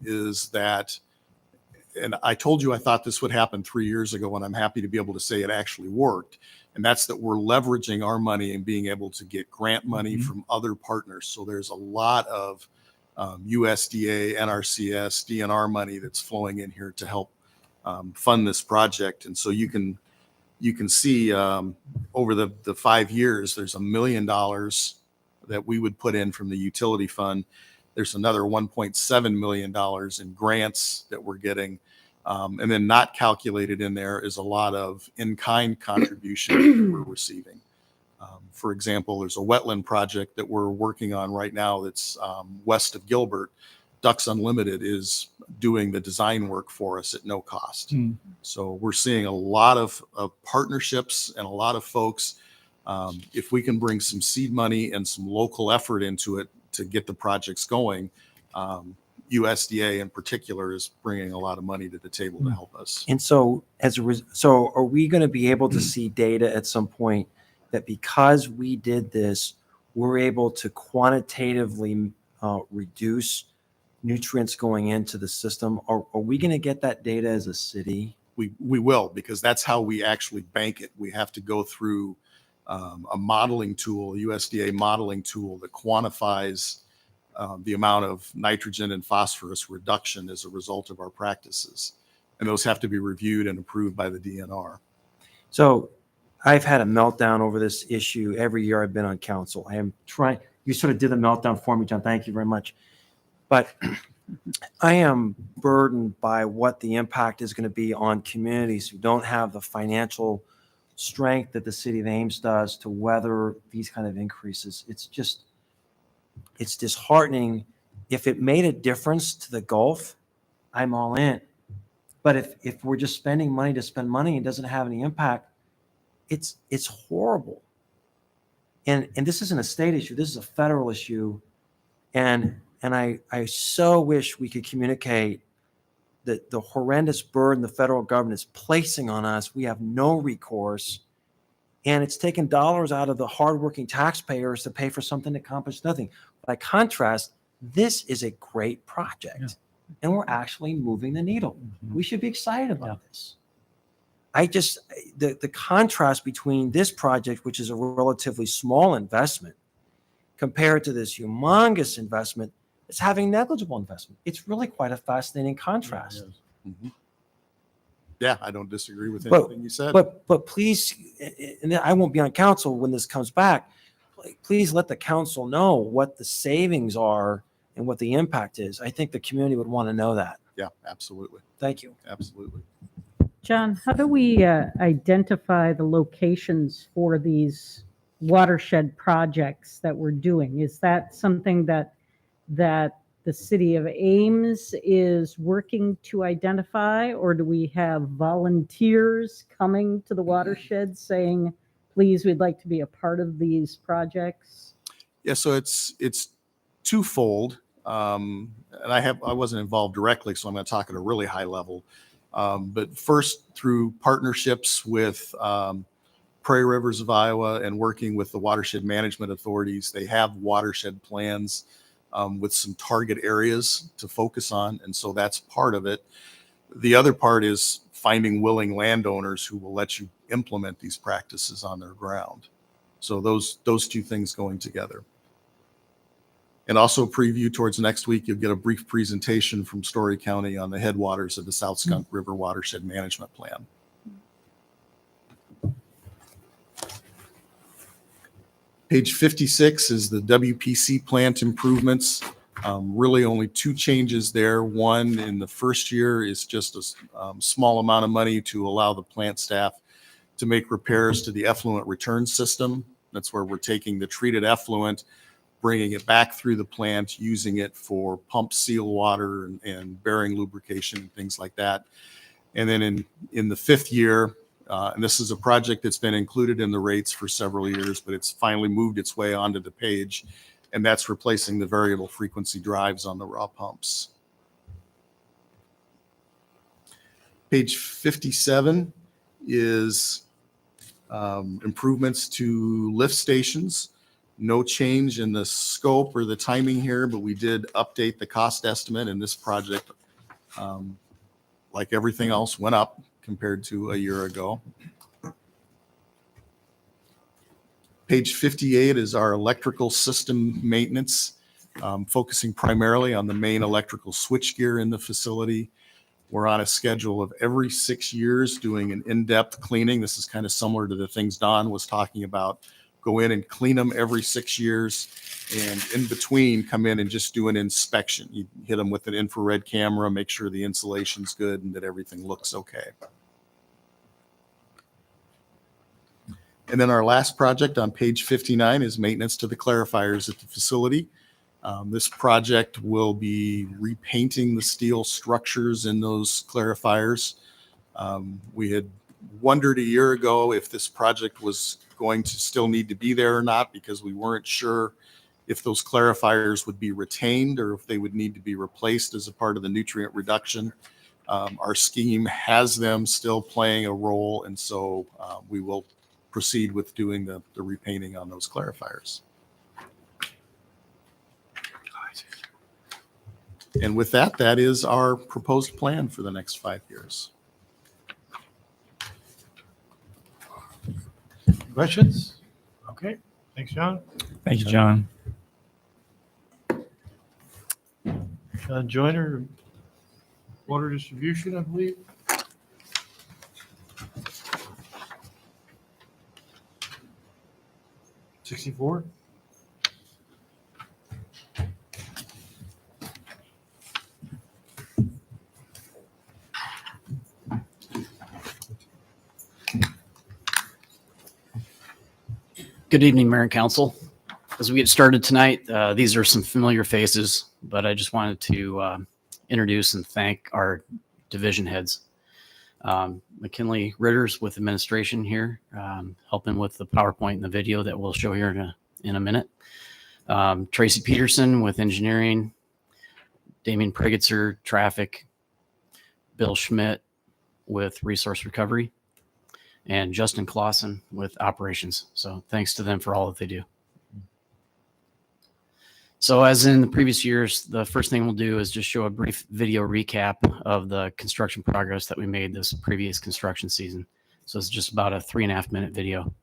is that, and I told you I thought this would happen 3 years ago, and I'm happy to be able to say it actually worked. And that's that we're leveraging our money and being able to get grant money from other partners. So there's a lot of USDA, NRCS, DNR money that's flowing in here to help fund this project. And so you can see over the 5 years, there's $1 million that we would put in from the utility fund. There's another $1.7 million in grants that we're getting. And then not calculated in there is a lot of in-kind contribution that we're receiving. For example, there's a wetland project that we're working on right now that's west of Gilbert. Ducks Unlimited is doing the design work for us at no cost. So we're seeing a lot of partnerships and a lot of folks. If we can bring some seed money and some local effort into it to get the projects going, USDA in particular is bringing a lot of money to the table to help us. And so so are we going to be able to see data at some point that because we did this, we're able to quantitatively reduce nutrients going into the system? Are we going to get that data as a city? We will, because that's how we actually bank it. We have to go through a modeling tool, a USDA modeling tool that quantifies the amount of nitrogen and phosphorus reduction as a result of our practices. And those have to be reviewed and approved by the DNR. So I've had a meltdown over this issue every year I've been on council. I am trying, you sort of did the meltdown for me, John. Thank you very much. But I am burdened by what the impact is going to be on communities who don't have the financial strength that the city of Ames does to weather these kind of increases. It's disheartening. If it made a difference to the Gulf, I'm all in. But if we're just spending money to spend money and doesn't have any impact, it's horrible. And this isn't a state issue. This is a federal issue. And I so wish we could communicate that the horrendous burden the federal government is placing on us, we have no recourse. And it's taken dollars out of the hardworking taxpayers to pay for something that accomplished nothing. By contrast, this is a great project. And we're actually moving the needle. We should be excited about this. The contrast between this project, which is a relatively small investment, compared to this humongous investment, it's having negligible investment. It's really quite a fascinating contrast. Yeah, I don't disagree with anything you said. But please, and I won't be on council when this comes back. Please let the council know what the savings are and what the impact is. I think the community would want to know that. Yeah, absolutely. Thank you. Absolutely. John, how do we identify the locations for these watershed projects that we're doing? Is that something that the city of Ames is working to identify, or do we have volunteers coming to the watershed saying, please, we'd like to be a part of these projects? Yeah, so it's twofold. And I wasn't involved directly, so I'm going to talk at a really high level. But first, through partnerships with Prairie Rivers of Iowa and working with the watershed management authorities, they have watershed plans with some target areas to focus on. And so that's part of it. The other part is finding willing landowners who will let you implement these practices on their ground. So those two things going together. And also preview towards next week, you'll get a brief presentation from Story County on the headwaters of the South Skunk River Watershed Management Plan. Page 56 is the WPC plant improvements. Really only two changes there. One, in the first year is just a small amount of money to allow the plant staff to make repairs to the effluent return system. That's where we're taking the treated effluent, bringing it back through the plant, using it for pump seal water and bearing lubrication and things like that. And then in the fifth year, And this is a project that's been included in the rates for several years, but it's finally moved its way onto the page. And that's replacing the variable frequency drives on the raw pumps. Page 57 is improvements to lift stations. No change in the scope or the timing here, but we did update the cost estimate, and this project, like everything else, went up compared to a year ago. Page 58 is our electrical system maintenance, focusing primarily on the main electrical switchgear in the facility. We're on a schedule of every 6 years doing an in-depth cleaning. This is kind of similar to the things Don was talking about. Go in and clean them every 6 years, and in between come in and just do an inspection. You hit them with an infrared camera, make sure the insulation's good and that everything looks okay. And then our last project on page 59 is maintenance to the clarifiers at the facility. This project will be repainting the steel structures in those clarifiers. We had wondered a year ago if this project was going to still need to be there or not, because we weren't sure if those clarifiers would be retained or if they would need to be replaced as a part of the nutrient reduction. Our scheme has them still playing a role, and so we will proceed with doing the repainting on those clarifiers. And with that, that is our proposed plan for the next 5 years. Questions? Okay, thanks, John. Thank you, John. John Joyner, water distribution, I believe. $64. Good evening, Mayor and Council. As we get started tonight, these are some familiar faces, but I just wanted to introduce and thank our division heads. McKinley Ritters with administration here, helping with the PowerPoint and the video that we'll show here in a minute. Tracy Peterson with engineering, Damien Prigitzer, traffic, Bill Schmidt with resource recovery, and Justin Clausen with operations. So thanks to them for all that they do. So as in the previous years, the first thing we'll do is just show a brief video recap of the construction progress that we made this previous construction season. So it's just about a 3.5 minute video.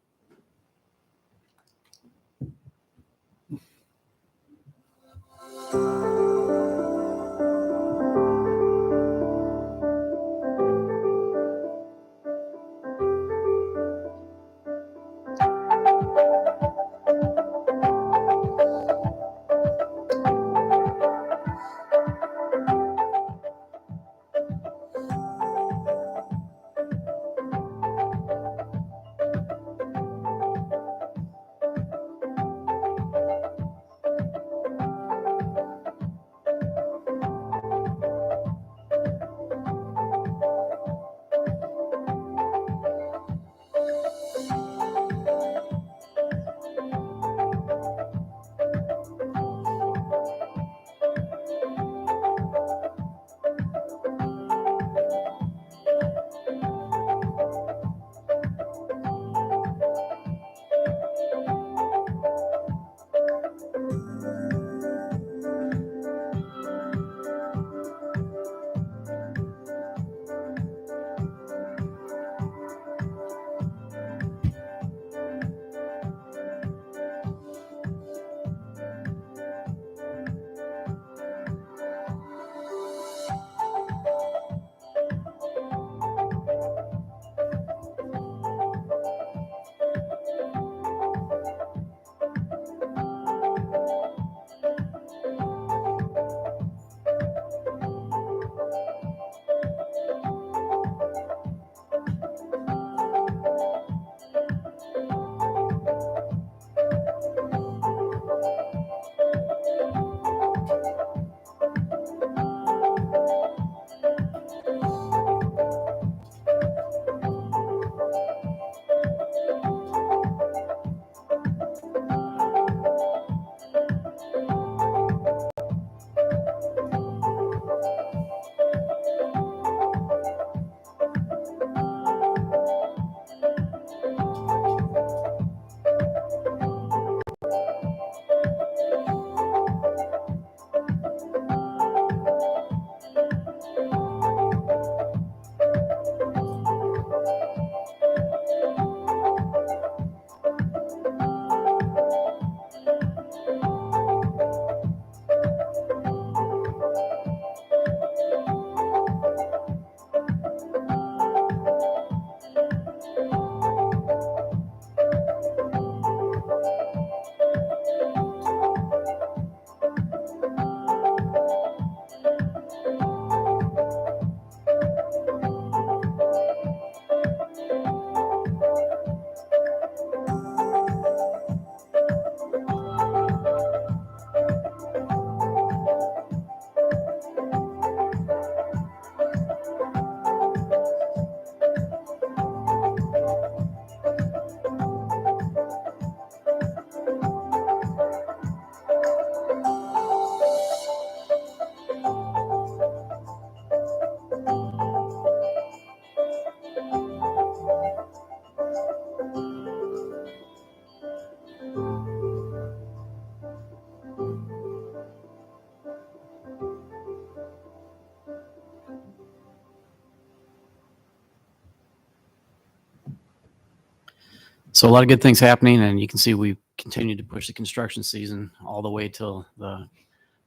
So a lot of good things happening, and you can see we continue to push the construction season all the way till the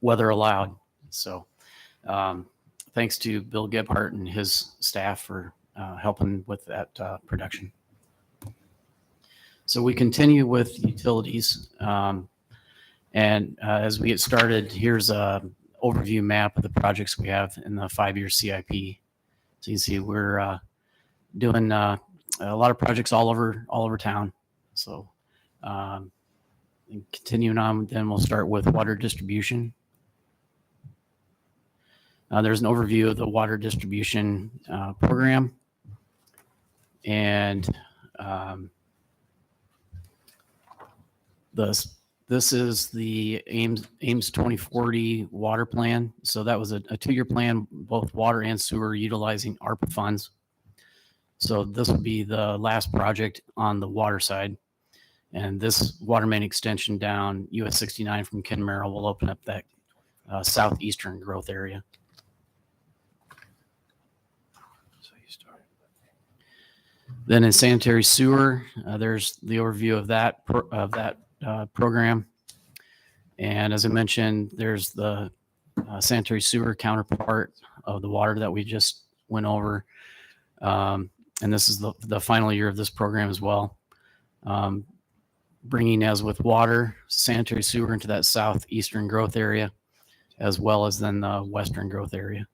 weather allowed. So thanks to Bill Gebhardt and his staff for helping with that production. So we continue with utilities. And as we get started, here's a overview map of the projects we have in the 5-year CIP. So you can see we're doing a lot of projects all over town. So and continuing on, then we'll start with water distribution. There's an overview of the water distribution program. And this is the Ames 2040 water plan. So that was a 2-year plan, both water and sewer utilizing ARPA funds. So this will be the last project on the water side. And this water main extension down US 69 from Ken Merrill will open up that southeastern growth area. Then in sanitary sewer, there's the overview of that program. And as I mentioned, there's the sanitary sewer counterpart of the water that we just went over. And this is the final year of this program as well. Bringing, as with water, sanitary sewer into that southeastern growth area, as well as then the western growth area.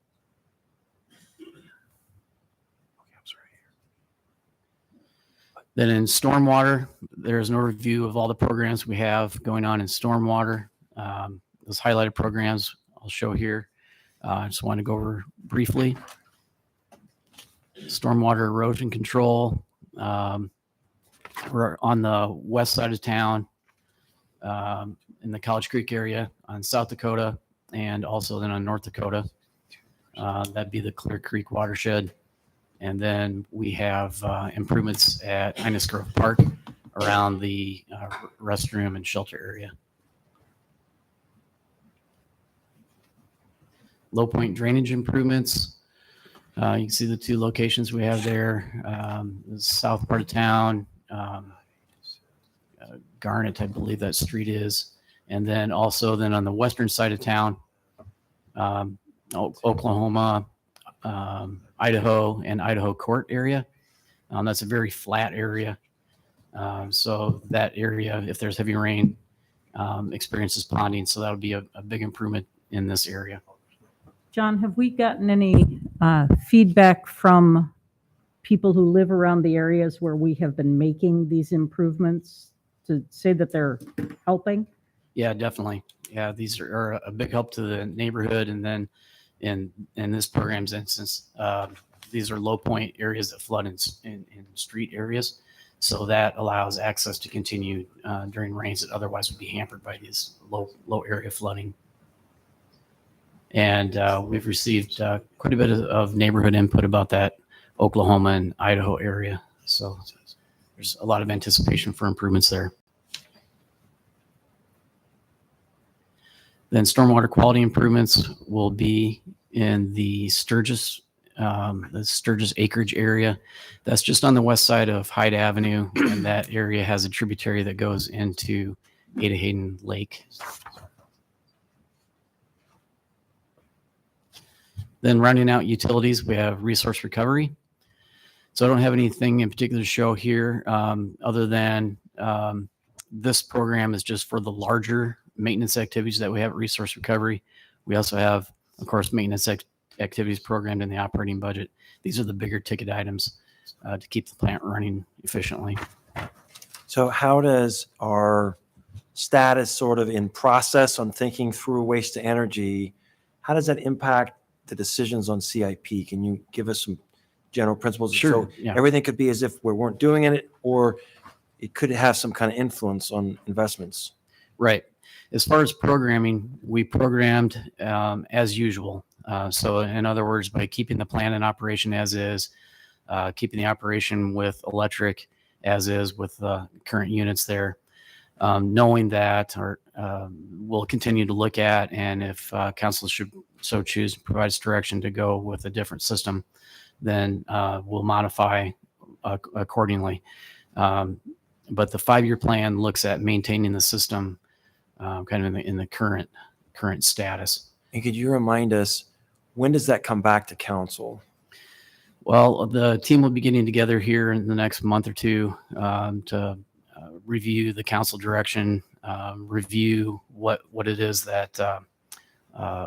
Then in stormwater, there's an overview of all the programs we have going on in stormwater. Those highlighted programs I'll show here. I just want to go over briefly. Stormwater erosion control. We're on the west side of town in the College Creek area on South Dakota, and also then on North Dakota. That'd be the Clear Creek watershed. And then we have improvements at Innis Grove Park around the restroom and shelter area. Low point drainage improvements. You can see the 2 locations we have there. The south part of town, Garnet, I believe that street is. And then also then on the western side of town, Oklahoma, Idaho, and Idaho Court area. That's a very flat area. So that area, if there's heavy rain, experiences ponding. So that'll be a big improvement in this area. John, have we gotten any feedback from people who live around the areas where we have been making these improvements to say that they're helping? Yeah, definitely. Yeah, these are a big help to the neighborhood. And then in this program's instance, these are low point areas that flood in street areas. So that allows access to continue during rains that otherwise would be hampered by these low area flooding. And we've received quite a bit of neighborhood input about that Oklahoma and Idaho area. So there's a lot of anticipation for improvements there. Then stormwater quality improvements will be in the Sturgis acreage area. That's just on the west side of Hyde Avenue, and that area has a tributary that goes into Ada Hayden Lake. Then rounding out utilities, we have resource recovery. So I don't have anything in particular to show here other than this program is just for the larger maintenance activities that we have at resource recovery. We also have, of course, maintenance activities programmed in the operating budget. These are the bigger ticket items to keep the plant running efficiently. So how does our status sort of in process on thinking through waste to energy, how does that impact the decisions on CIP? Can you give us some general principles? Sure. So Yeah. everything could be as if we weren't doing it, or it could have some kind of influence on investments. Right. As far as programming, we programmed as usual. So in other words, by keeping the plant in operation as is, keeping the operation with electric as is with the current units there, knowing that we'll continue to look at, and if council should so choose, provides direction to go with a different system, then we'll modify accordingly. But the 5-year plan looks at maintaining the system kind of in the current status. And could you remind us, when does that come back to council? Well, the team will be getting together here in the next month or two to review the council direction, review what it is that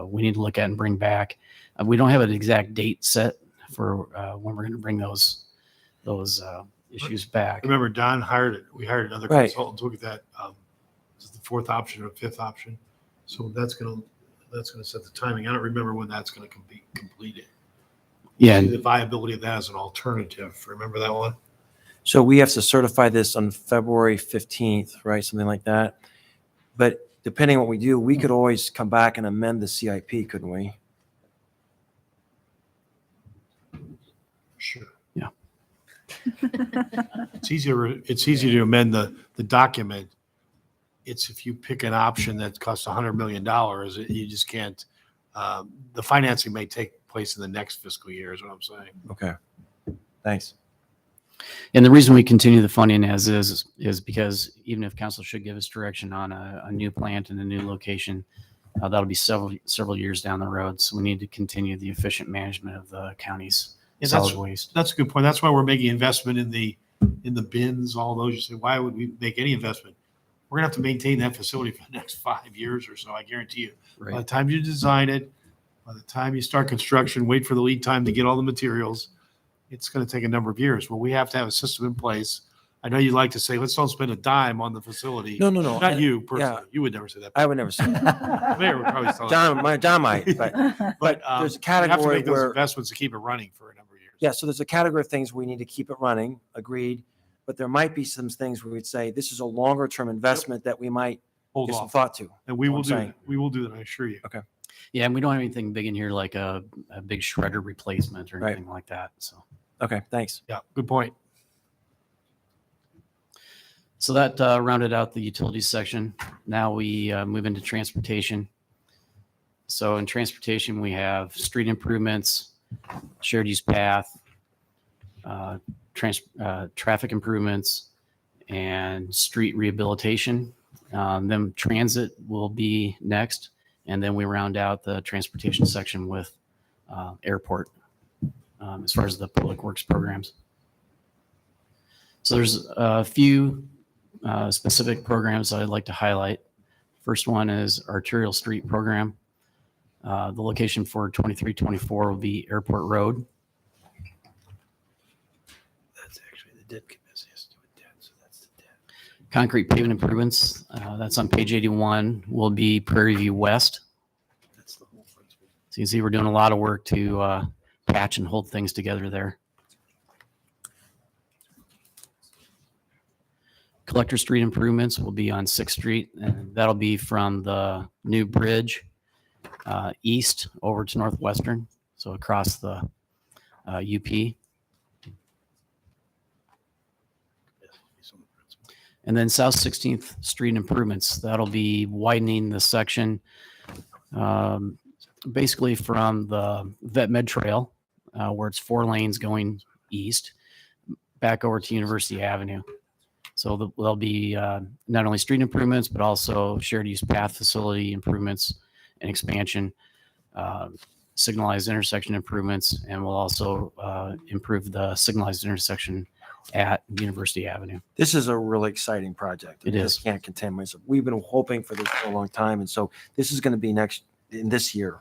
we need to look at and bring back. We don't have an exact date set for when we're going to bring those issues back. Remember, we hired another Right. consultant to look at that. Is it the fourth option or fifth option? So that's gonna set the timing. I don't remember when that's gonna be completed. Yeah, See the viability of that as an alternative. Remember that one? So we have to certify this on February 15th, right? Something like that. But depending on what we do, we could always come back and amend the CIP, couldn't we? Sure. Yeah. It's easier to amend the document. It's if you pick an option that costs $100 million, you just can't, the financing may take place in the next fiscal year is what I'm saying. Okay. Thanks. and the reason we continue the funding as is because even if council should give us direction on a new plant in a new location, that'll be several years down the road. So we need to continue the efficient management of the county's Yeah, solid waste. That's a good point. That's why we're making investment in the bins, all those. You say, why would we make any investment? We're gonna have to maintain that facility for the next 5 years or so. I guarantee you. By the Right. time you design it, by the time you start construction, wait for the lead time to get all the materials, it's gonna take a number of years. Well, we have to have a system in place. I know you'd like to say, let's don't spend a dime on the facility. No. Not you personally. Yeah. You would never say that. I would never say that. The mayor would probably tell us. John might, but But there's a we have to category make those where, investments to keep it running for a number of years. yeah, so there's a category of things we need to keep it running, agreed. But there might be some things where we'd say, this is a longer term investment that we might Hold give some off. thought to. And we what will I'm do saying. that. We will do that, I assure you. Yeah, and we don't have anything big in here like a big shredder replacement or Right. anything like that. So. Okay, thanks. Yeah, good point. So that rounded out the utilities section. Now we move into transportation. So in transportation, we have street improvements, shared use path, traffic improvements, and street rehabilitation. Then transit will be next. And then we round out the transportation section with airport as far as the public works programs. So there's a few specific programs that I'd like to highlight. First one is arterial street program. The location for 2324 will be Airport Road. That's actually the debt capacity has to do with debt, so that's the debt. Concrete pavement improvements, that's on page 81, will be Prairie View West. That's the whole thing. So you can see we're doing a lot of work to patch and hold things together there. Collector Street improvements will be on 6th Street, and that'll be from the new bridge east over to Northwestern, so across the UP. And then South 16th Street improvements, that'll be widening the section basically from the Vet Med Trail, where it's 4 lanes going east, back over to University Avenue. So there'll be not only street improvements, but also shared use path facility improvements and expansion, signalized intersection improvements, and we'll also improve the signalized intersection at University Avenue. This is a really exciting project. It I is. just can't contain myself. We've been hoping for this for a long time, and so this is going to be in this year.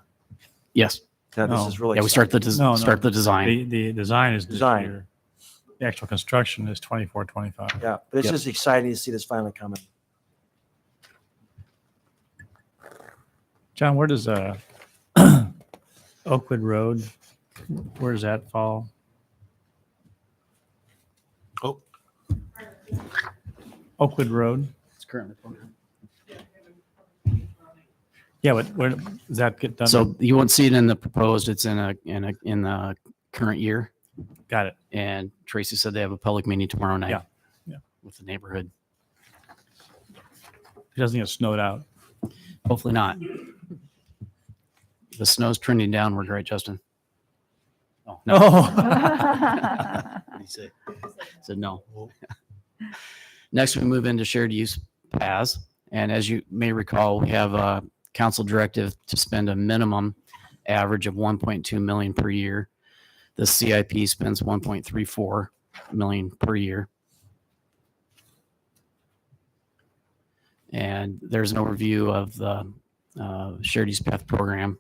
Yes. Yeah, this No. is really Yeah, we start the No, no. start the design. The design is this Design. year. The actual construction is 24, 25. Yeah, but it's Yep. just exciting to see this finally coming. John, where does Oakwood Road, where does that fall? Oh. Oakwood Road? It's currently. Yeah, but where does that get done? So you won't see it in the proposed. It's in the current year. Got it. And Tracy said they have a public meeting tomorrow night. Yeah. With the neighborhood. It doesn't get snowed out. Hopefully not. The snow's trending downward, right, Justin? Oh, no. Oh. What did he say? Said no. Next, we move into shared use paths. And as you may recall, we have a council directive to spend a minimum average of 1.2 million per year. The CIP spends 1.34 million per year. And there's an overview of the shared use path program,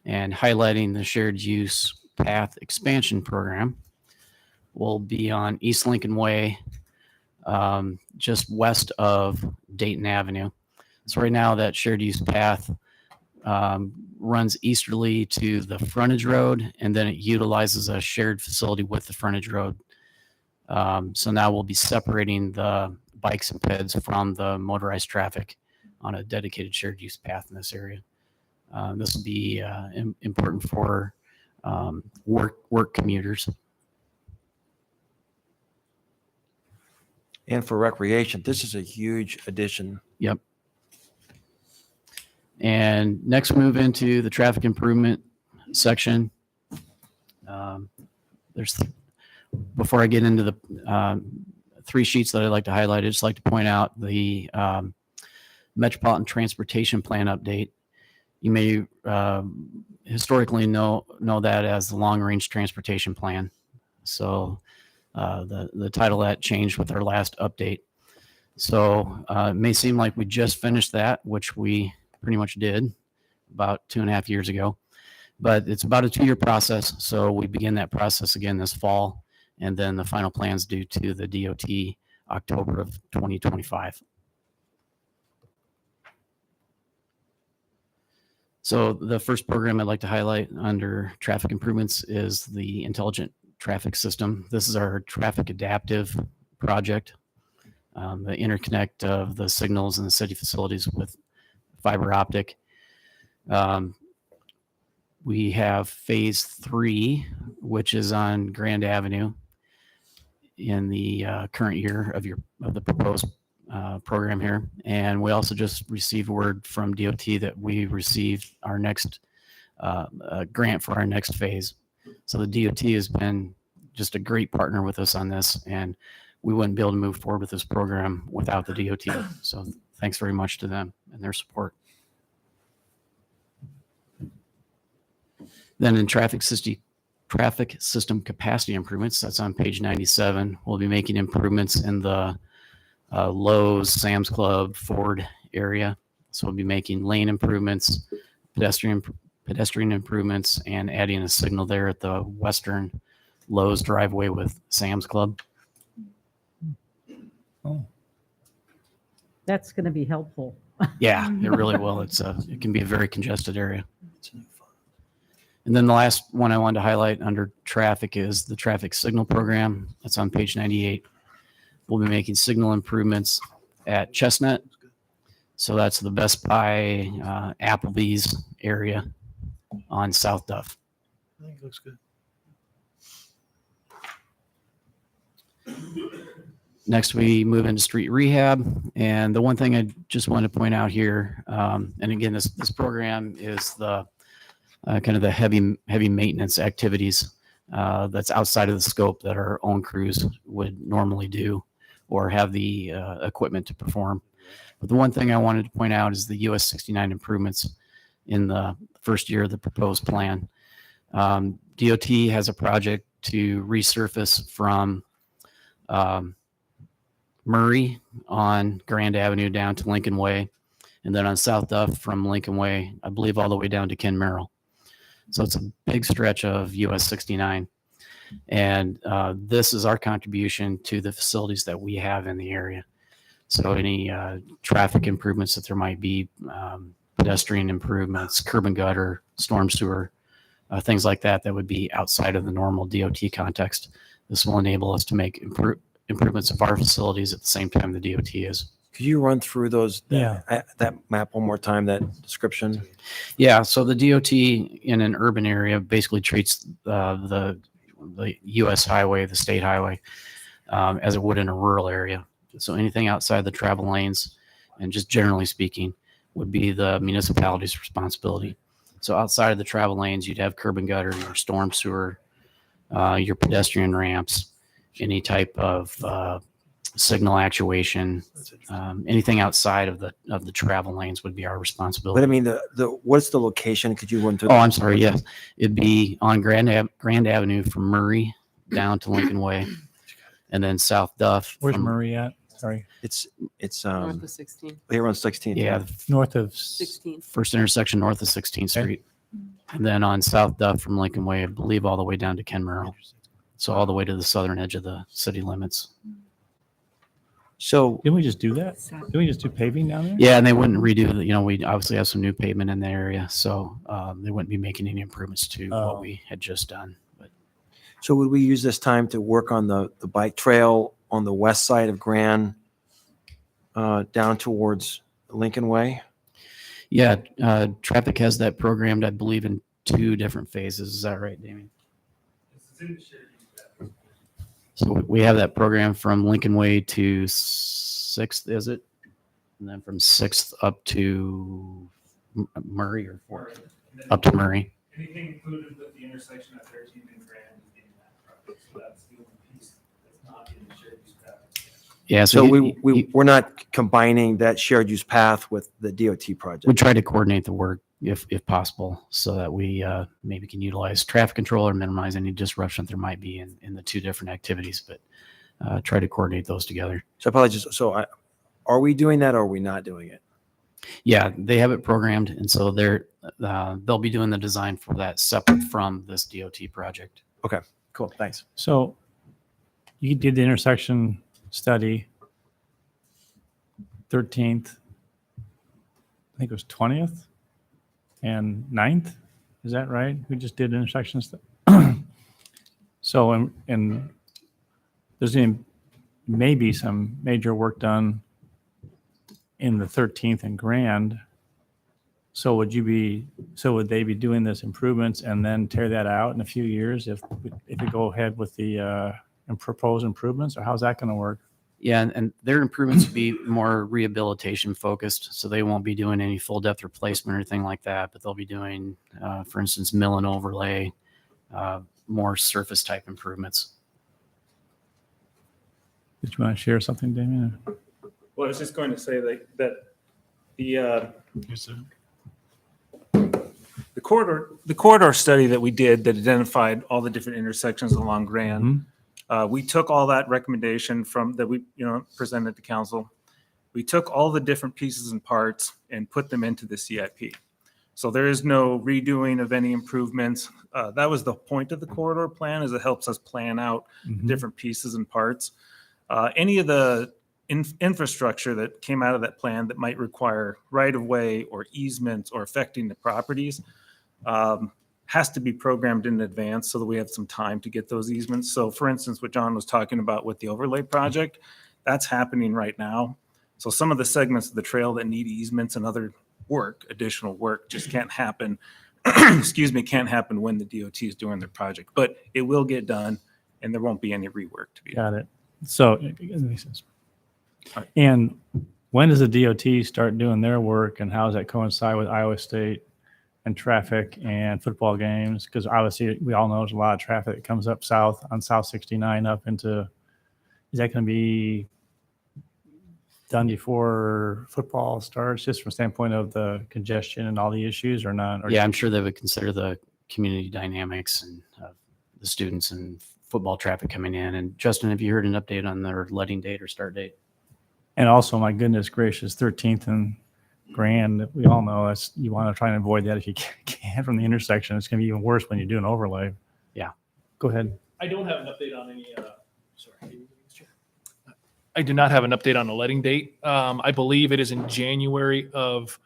and highlighting the shared use path expansion program will be on East Lincoln Way, just west of Dayton Avenue. So right now that shared use path runs easterly to the frontage road, and then it utilizes a shared facility with the frontage road. So now we'll be separating the bikes and peds from the motorized traffic on a dedicated shared use path in this area. This will be important for work commuters. And for recreation, this is a huge addition. Yep. And next, we move into the traffic improvement section. Before I get into the 3 sheets that I'd like to highlight, I'd just like to point out the Metropolitan Transportation Plan update. You may historically know that as the Long Range Transportation Plan. So the title of that changed with our last update. So it may seem like we just finished that, which we pretty much did about 2.5 years ago, but it's about a 2-year process. So we begin that process again this fall, and then the final plans due to the DOT October of 2025. So the first program I'd like to highlight under traffic improvements is the Intelligent Traffic System. This is our traffic adaptive project, the interconnect of the signals in the city facilities with fiber optic. We have phase 3, which is on Grand Avenue in the current year of the proposed program here. And we also just received word from DOT that we received our next grant for our next phase. So the DOT has been just a great partner with us on this, and we wouldn't be able to move forward with this program without the DOT. So thanks very much to them and their support. Then in traffic system capacity improvements, that's on page 97. We'll be making improvements in the Lowe's, Sam's Club, Ford area. So we'll be making lane improvements, pedestrian improvements, and adding a signal there at the western Lowe's driveway with Sam's Club. That's going to be helpful. Yeah, it really will. It can be a very congested area. And then the last one I wanted to highlight under traffic is the traffic signal program. That's on page 98. We'll be making signal improvements at Chestnut. So that's the Best Buy, Applebee's area on South Duff. I think it looks good. Next, we move into street rehab. And the one thing I just wanted to point out here, and again, this program is the kind of the heavy maintenance activities that's outside of the scope that our own crews would normally do or have the equipment to perform. But the one thing I wanted to point out is the US 69 improvements in the first year of the proposed plan. DOT has a project to resurface from Murray on Grand Avenue down to Lincoln Way, and then on South Duff from Lincoln Way, I believe all the way down to Ken Merrill. So it's a big stretch of US 69. And this is our contribution to the facilities that we have in the area. So any traffic improvements that there might be, pedestrian improvements, curb and gutter, storm sewer, things like that, that would be outside of the normal DOT context. This will enable us to make improvements of our facilities at the same time the DOT is. Could you run through that map one more time, that description? Yeah, so the DOT in an urban area basically treats the U.S. highway, the state highway, as it would in a rural area. So anything outside the travel lanes, and just generally speaking, would be the municipality's responsibility. So outside of the travel lanes, you'd have curb and gutter, your storm sewer, your pedestrian ramps, any type of signal actuation, anything outside of the travel lanes would be our responsibility. But I mean, what's the location? Could you run through? Oh, I'm sorry. Yes, it'd be on Grand Avenue from Murray down to Lincoln Way, and then South Duff. Where's from- Murray at? Sorry. It's North of 16. here on 16th. Yeah, North of 16. first intersection north of 16th Okay. Street, and then on South Duff from Lincoln Way, I believe, all the way down to Ken Merrill. So all the way to the southern edge of the city limits. So Didn't we just do that? Didn't we just do paving down there? Yeah, and they wouldn't redo the, we obviously have some new pavement in the area, so they wouldn't be making any improvements to Oh. what we had just done. But So would we use this time to work on the bike trail on the west side of Grand down towards Lincoln Way? yeah, traffic has that programmed, I believe, in 2 different phases. Is that right, Damien? So we have that program from Lincoln Way to 6th, is it? And then from 6th up to Murray or 4th? Up to Murray. Anything included with the intersection of 13th and Grand is in that project, so that's the only piece that's not in the shared use traffic. Yeah, So he- we're not combining that shared use path with the DOT we project. try to coordinate the work if possible, so that we maybe can utilize traffic control or minimize any disruption there might be in the 2 different activities, but try to coordinate those together. So I apologize. Are we doing that or are we not doing it? Yeah, they have it programmed, and so they'll be doing the design for that separate from this DOT project. Cool, thanks. So you did the intersection study 13th, I think it was 20th and 9th. Is that right? We just did intersection study. So, and there's maybe some major work done in the 13th and Grand. So would they be doing this improvements and then tear that out in a few years if you go ahead with the and propose improvements, or how's that going to work? Yeah, and their improvements will be more rehabilitation focused, so they won't be doing any full depth replacement or anything like that, but they'll be doing, for instance, mill and overlay, more surface type improvements. Did you want to share something, Damien? Well, I was just going to say that the corridor study that we did that identified all the different intersections along Grand, we took all that recommendation that we presented to council. We took all the different pieces and parts and put them into the CIP. So there is no redoing of any improvements. That was the point of the corridor plan, is it helps us plan out different pieces and parts. Any of the infrastructure that came out of that plan that might require right-of-way or easements or affecting the properties has to be programmed in advance so that we have some time to get those easements. So for instance, what John was talking about with the overlay project, that's happening right now. So some of the segments of the trail that need easements and other additional work just can't happen, can't happen when the DOT is doing their project. But it will get done and there won't be any rework to be done. Got it. So it makes sense. And when does the DOT start doing their work, and how does that coincide with Iowa State and traffic and football games? Because obviously we all know there's a lot of traffic that comes up south on South 69 up into, is that going to be done before football starts, just from standpoint of the congestion and all the issues, or not? Or Yeah, I'm sure they would consider the community dynamics and the students and football traffic coming in. And Justin, have you heard an update on their letting date or start date? And also, my goodness gracious, 13th and Grand, we all know that's, you want to try and avoid that if you can from the intersection. It's going to be even worse when you do an overlay. Yeah. Go ahead. I don't have an update on any, I do not have an update on the letting date. I believe it is in January of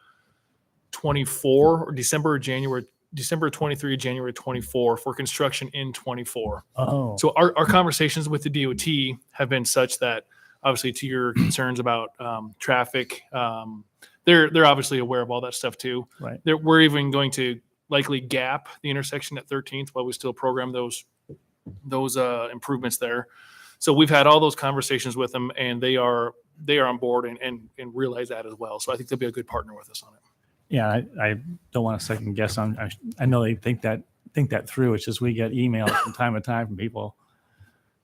24 or December 23, January 24 for construction in 24. Oh. So our conversations with the DOT have been such that, obviously, to your concerns about traffic, they're obviously aware of all that stuff too. Right. We're even going to likely gap the intersection at 13th while we still program those improvements there. So we've had all those conversations with them, and they are on board and realize that as well. So I think they'll be a good partner with us on it. Yeah, I don't want to second guess on. I know they think that through. It's just we get emails from time to time from people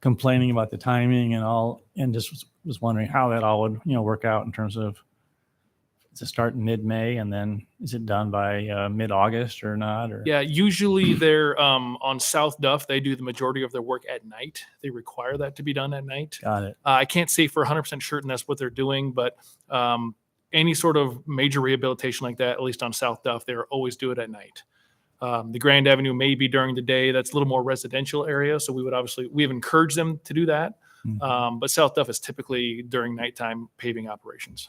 complaining about the timing and all, and just was wondering how that all would, work out in terms of, does it start in mid-May and then is it done by mid-August or not? Or Yeah, usually they're on South Duff. They do the majority of their work at night. They require that to be done at night. got it. I can't say for 100% certain that's what they're doing, but any sort of major rehabilitation like that, at least on South Duff, they always do it at night. The Grand Avenue may be during the day. That's a little more residential area, so we have encouraged them to do that. But South Duff is typically during nighttime paving operations.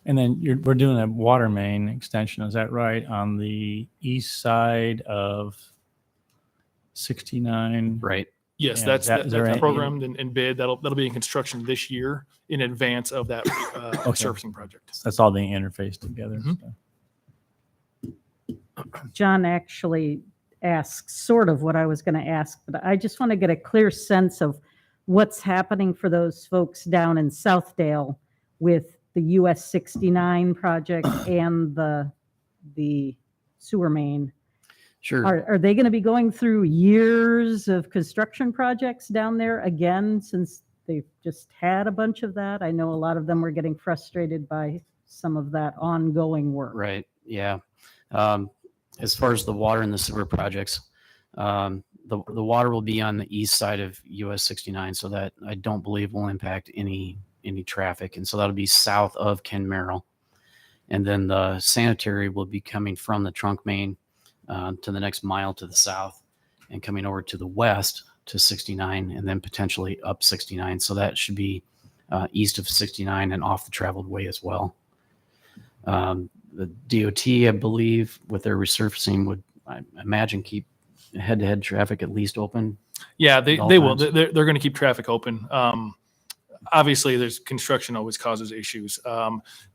And then we're doing a water main extension, is that right, on the east side of 69? Right. Yes, Yeah, that's is there any- programmed and bid. That'll be in construction this year in advance of that surfacing project. That's all being interfaced together. John actually asked sort of what I was going to ask, but I just want to get a clear sense of what's happening for those folks down in Southdale with the US 69 project and the sewer main. Sure. Are they going to be going through years of construction projects down there again, since they've just had a bunch of that? I know a lot of them were getting frustrated by some of that ongoing work. Right. Yeah. As far as the water and the sewer projects, the water will be on the east side of US 69, so that I don't believe will impact any traffic, and so that'll be south of Ken Merrill. And then the sanitary will be coming from the trunk main to the next mile to the south and coming over to the west to 69 and then potentially up 69. So that should be east of 69 and off the traveled way as well. The DOT, I believe, with their resurfacing would, I imagine, keep head-to-head traffic at least open. Yeah, they at all will. times. They're going to keep traffic open. Obviously, there's construction always causes issues.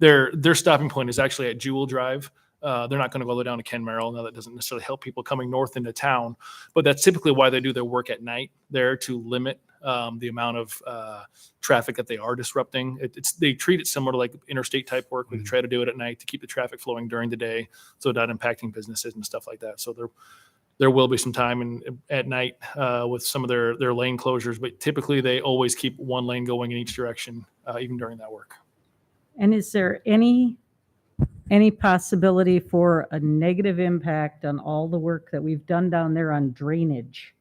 Their stopping point is actually at Jewel Drive. They're not going to go all the way down to Ken Merrill. Now, that doesn't necessarily help people coming north into town, but that's typically why they do their work at night there, to limit the amount of traffic that they are disrupting. They treat it similar to like interstate type work. We try to do it at night to keep the traffic flowing during the day, so not impacting businesses and stuff like that. So there will be some time at night with some of their lane closures, but typically they always keep one lane going in each direction, even during that work. And is there any possibility for a negative impact on all the work that we've done down there on drainage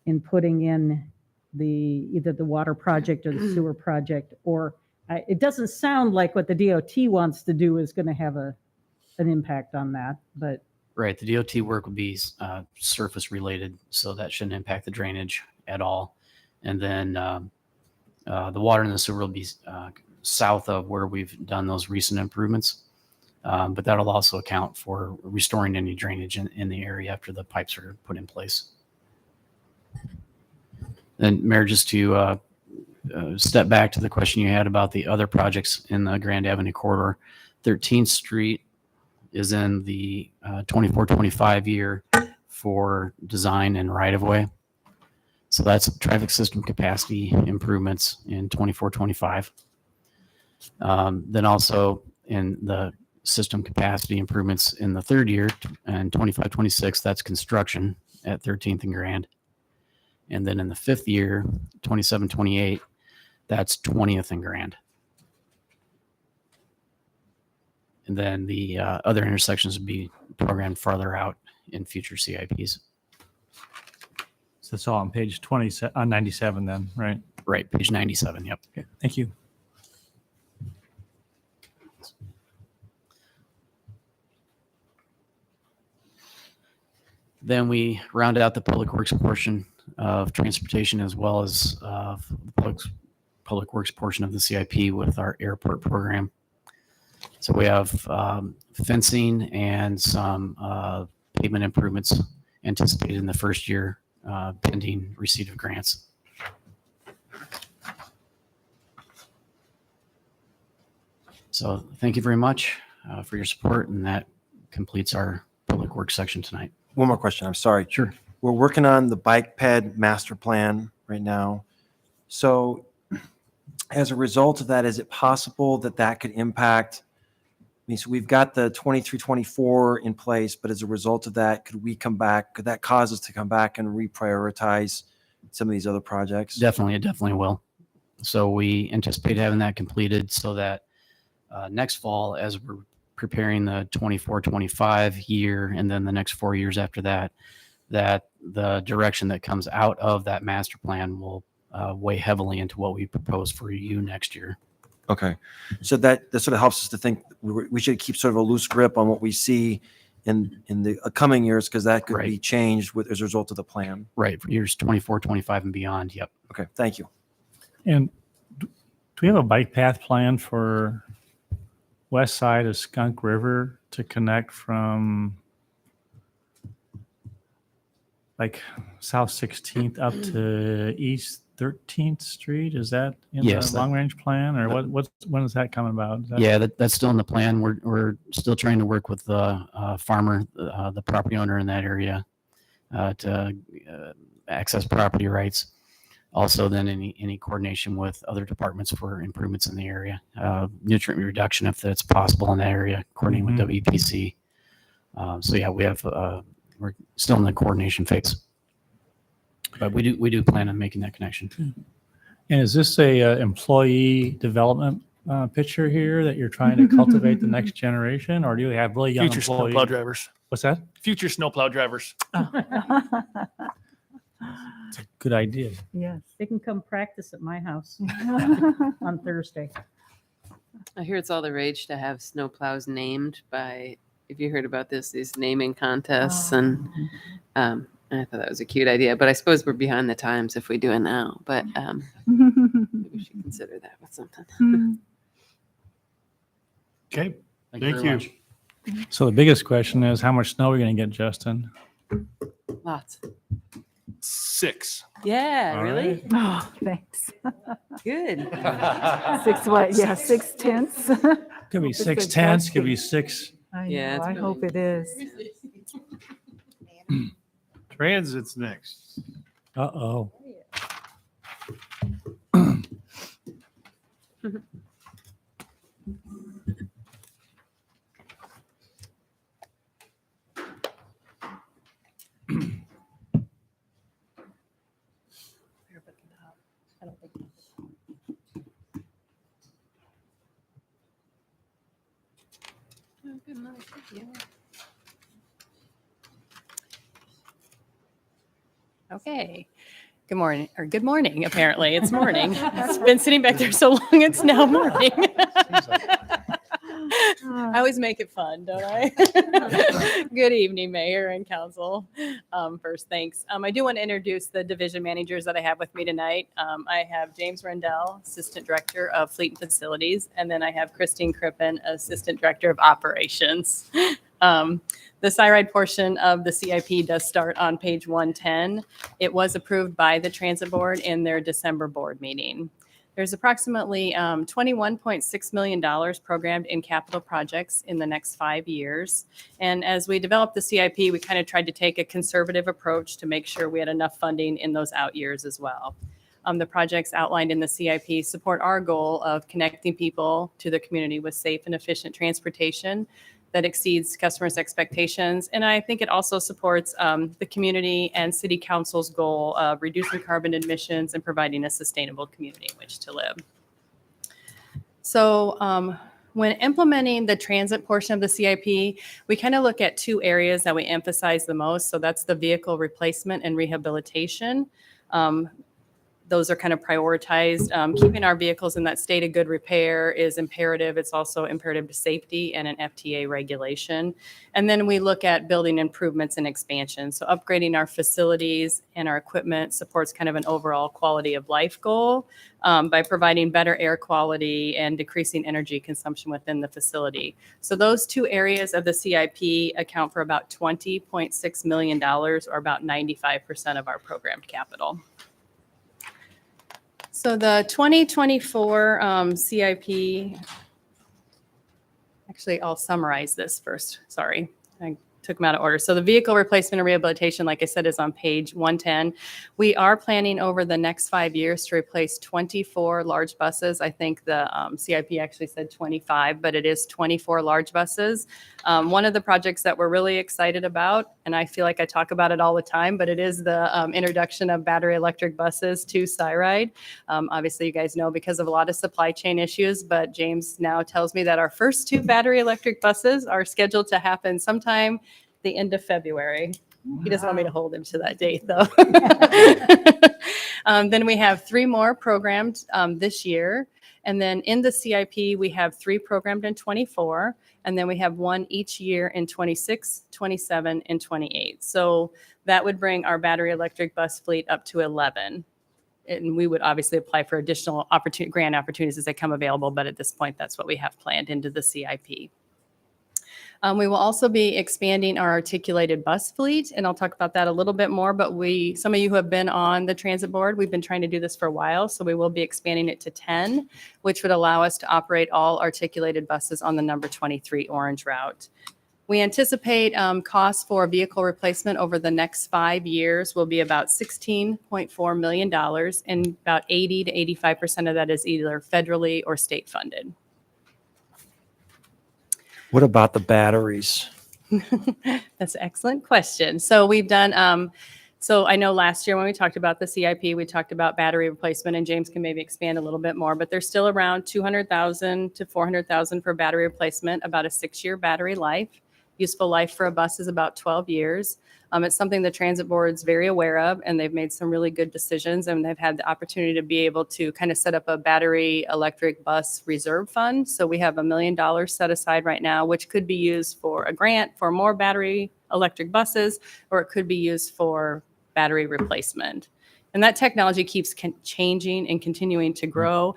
in putting in either the water project or the sewer project? Or it doesn't sound like what the DOT wants to do is going to have an impact on that, but. Right. The DOT work would be surface related, so that shouldn't impact the drainage at all. And then the water and the sewer will be south of where we've done those recent improvements. But that'll also account for restoring any drainage in the area after the pipes are put in place. And Mayor, just to step back to the question you had about the other projects in the Grand Avenue corridor, 13th Street is in the 24-25 year for design and right of way. So that's traffic system capacity improvements in 24-25. Then also in the system capacity improvements in the third year and 25-26, that's construction at 13th and Grand. And then in the fifth year, 27-28, that's 20th and Grand. And then the other intersections would be programmed farther out in future CIPs. So that's all on page 97 then, right? Right, page 97, yep. Okay, thank you. Then we round out the public works portion of transportation, as well as the public works portion of the CIP with our airport program. So we have fencing and some pavement improvements anticipated in the first year, pending receipt of grants. So thank you very much for your support, and that completes our public works section tonight. One more question. I'm sorry. Sure. We're working on the bike ped master plan right now. So as a result of that, is it possible that that could impact? I mean, so we've got the 23-24 in place, but as a result of that, could we come back? Could that cause us to come back and reprioritize some of these other projects? Definitely, it definitely will. So we anticipate having that completed so that next fall, as we're preparing the 24-25 year, and then the next 4 years after that, that the direction that comes out of that master plan will weigh heavily into what we propose for you next year. Okay. So that sort of helps us to think we should keep sort of a loose grip on what we see in the coming years, because that could be Right. changed as a result of the plan. Right, for years 24, 25 and beyond. Yep. Okay, thank you. And do we have a bike path plan for west side of Skunk River to connect from like South 16th up to East 13th Street? Is that in Yes, the long range plan, or when is that coming about? Is that- Yeah, that's still in the plan. We're still trying to work with the farmer, the property owner in that area to access property rights. Also, then any coordination with other departments for improvements in the area, nutrient reduction if that's possible in that area, coordinating with WPC. So yeah, we're still in the coordination phase, but we do plan on making that connection. And is this a employee development picture here that you're trying to cultivate the next generation, or do you have really young Future employees? snowplow drivers. What's that? Future snowplow drivers. It's a good idea. Yes, they can come practice at my house on Thursday. I hear it's all the rage to have snowplows named by, if you heard about this, these naming contests. And I thought that was a cute idea, but I suppose we're behind the times if we do it now. But maybe we should consider that with something. Okay, Thank thank very you. much. So the biggest question is, how much snow are we going to get, Justin? Lots. 6. Yeah, All really? Oh, thanks. Good. 6 what? Yeah, 6/10. Could be It's a 6/10, could be gusty. 6. I Yeah, know, it's I really- hope it is. Transit's next. Uh-oh. Okay. Good morning, or good morning, apparently. It's morning. It's been sitting back there so long, it's now morning. I always make it fun, don't I? Good evening, Mayor and Council. First, thanks. I do want to introduce the division managers that I have with me tonight. I have James Rendell, Assistant Director of Fleet and Facilities, and then I have Christine Crippen, Assistant Director of Operations. The SIRIDE portion of the CIP does start on page 110. It was approved by the Transit Board in their December board meeting. There's approximately $21.6 million programmed in capital projects in the next 5 years. And as we developed the CIP, we kind of tried to take a conservative approach to make sure we had enough funding in those out years as well. The projects outlined in the CIP support our goal of connecting people to the community with safe and efficient transportation that exceeds customers' expectations. And I think it also supports the community and city council's goal of reducing carbon emissions and providing a sustainable community in which to live. So when implementing the transit portion of the CIP, we kind of look at 2 areas that we emphasize the most. So that's the vehicle replacement and rehabilitation. Those are kind of prioritized. Keeping our vehicles in that state of good repair is imperative. It's also imperative to safety and an FTA regulation. And then we look at building improvements and expansion. So upgrading our facilities and our equipment supports kind of an overall quality of life goal by providing better air quality and decreasing energy consumption within the facility. So those 2 areas of the CIP account for about $20.6 million, or about 95% of our programmed capital. So the 2024 CIP, actually, I'll summarize this first. Sorry, I took them out of order. So the vehicle replacement and rehabilitation, like I said, is on page 110. We are planning over the next 5 years to replace 24 large buses. I think the CIP actually said 25, but it is 24 large buses. One of the projects that we're really excited about and I feel like I talk about it all the time, but it is the introduction of battery electric buses to SIRIDE. Obviously, you guys know because of a lot of supply chain issues, but James now tells me that our first 2 battery electric buses are scheduled to happen sometime the end of February. He doesn't want me to hold him to that date, though. Then we have 3 more programmed this year. And then in the CIP, we have 3 programmed in 24. And then we have 1 each year in 26, 27, and 28. So that would bring our battery electric bus fleet up to 11. And we would obviously apply for additional grant opportunities as they come available. But at this point, that's what we have planned into the CIP. We will also be expanding our articulated bus fleet, and I'll talk about that a little bit more, but some of you who have been on the transit board, we've been trying to do this for a while, so we will be expanding it to 10, which would allow us to operate all articulated buses on the number 23 Orange route. We anticipate costs for vehicle replacement over the next 5 years will be about $16.4 million, and about 80 to 85% of that is either federally or state funded. What about the batteries? That's an excellent question. So we've done, so I know last year when we talked about the CIP, we talked about battery replacement, and James can maybe expand a little bit more, but there's still around $200,000 to $400,000 for battery replacement, about a 6-year battery life. Useful life for a bus is about 12 years. It's something the transit board's very aware of, and they've made some really good decisions, and they've had the opportunity to be able to kind of set up a battery electric bus reserve fund. So we have $1 million set aside right now, which could be used for a grant for more battery electric buses, or it could be used for battery replacement. And that technology keeps changing and continuing to grow.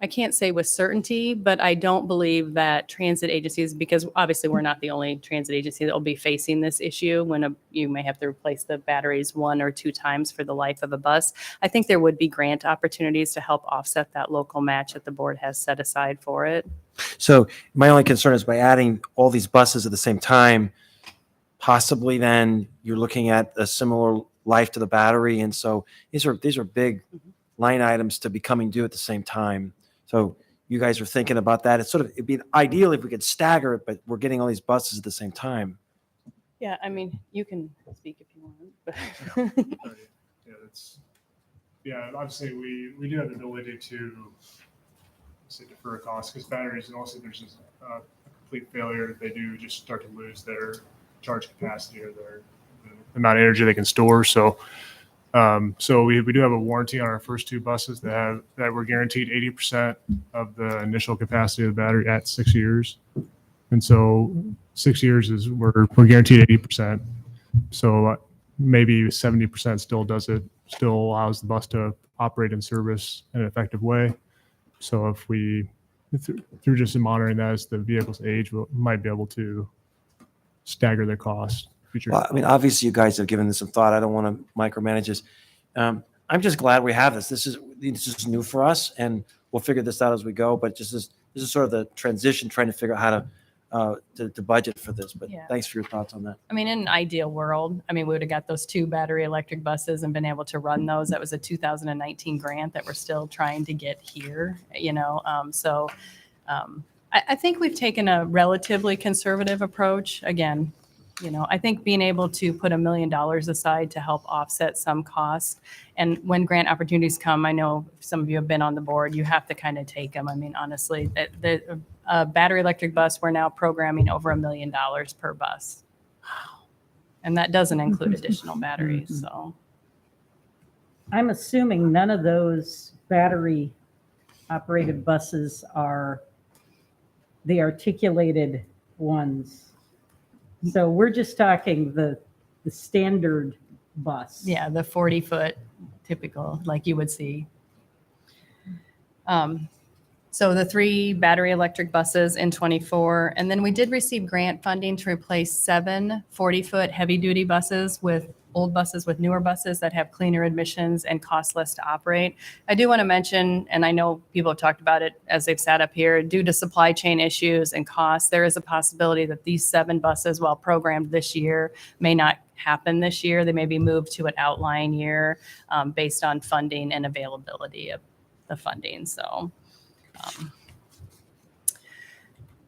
I can't say with certainty, but I don't believe that transit agencies, because obviously we're not the only transit agency that will be facing this issue when you may have to replace the batteries 1 or 2 times for the life of a bus. I think there would be grant opportunities to help offset that local match that the board has set aside for it. So my only concern is by adding all these buses at the same time, possibly then you're looking at a similar life to the battery. And so these are big line items to be coming due at the same time. So you guys are thinking about that. It'd be ideal if we could stagger it, but we're getting all these buses at the same time. Yeah, I mean, you can speak if you want. Yeah, obviously we do have the ability to defer costs because batteries, and also there's just a complete failure, they do just start to lose their charge capacity or the amount of energy they can store. So we do have a warranty on our first 2 buses that we're guaranteed 80% of the initial capacity of the battery at 6 years. And so 6 years is we're guaranteed 80%. So maybe 70% still allows the bus to operate in service in an effective way. So if we, through just monitoring that as the vehicles age, we might be able to stagger their cost. Well, I mean, obviously you guys have given this some thought. I don't want to micromanage this. I'm just glad we have this. This is new for us, and we'll figure this out as we go. But this is sort of the transition, trying to figure out how to budget for this. But Yeah. thanks for your thoughts on that. I mean, in an ideal world, I mean, we would have got those 2 battery electric buses and been able to run those. That was a 2019 grant that we're still trying to get here, I think we've taken a relatively conservative approach. Again, I think being able to put $1 million aside to help offset some costs, and when grant opportunities come, I know some of you have been on the board, you have to kind of take them. I mean, honestly, the battery electric bus, we're now programming over $1 million per bus. Wow. And that doesn't include additional batteries, so. I'm assuming none of those battery operated buses are the articulated ones. So we're just talking the standard bus. Yeah, the 40-foot typical, like you would see. So the 3 battery electric buses in 24, and then we did receive grant funding to replace 7 40-foot heavy-duty buses with old buses with newer buses that have cleaner emissions and cost less to operate. I do want to mention, and I know people have talked about it as they've sat up here, due to supply chain issues and costs, there is a possibility that these 7 buses, while programmed this year, may not happen this year. They may be moved to an outlying year based on funding and availability of the funding. So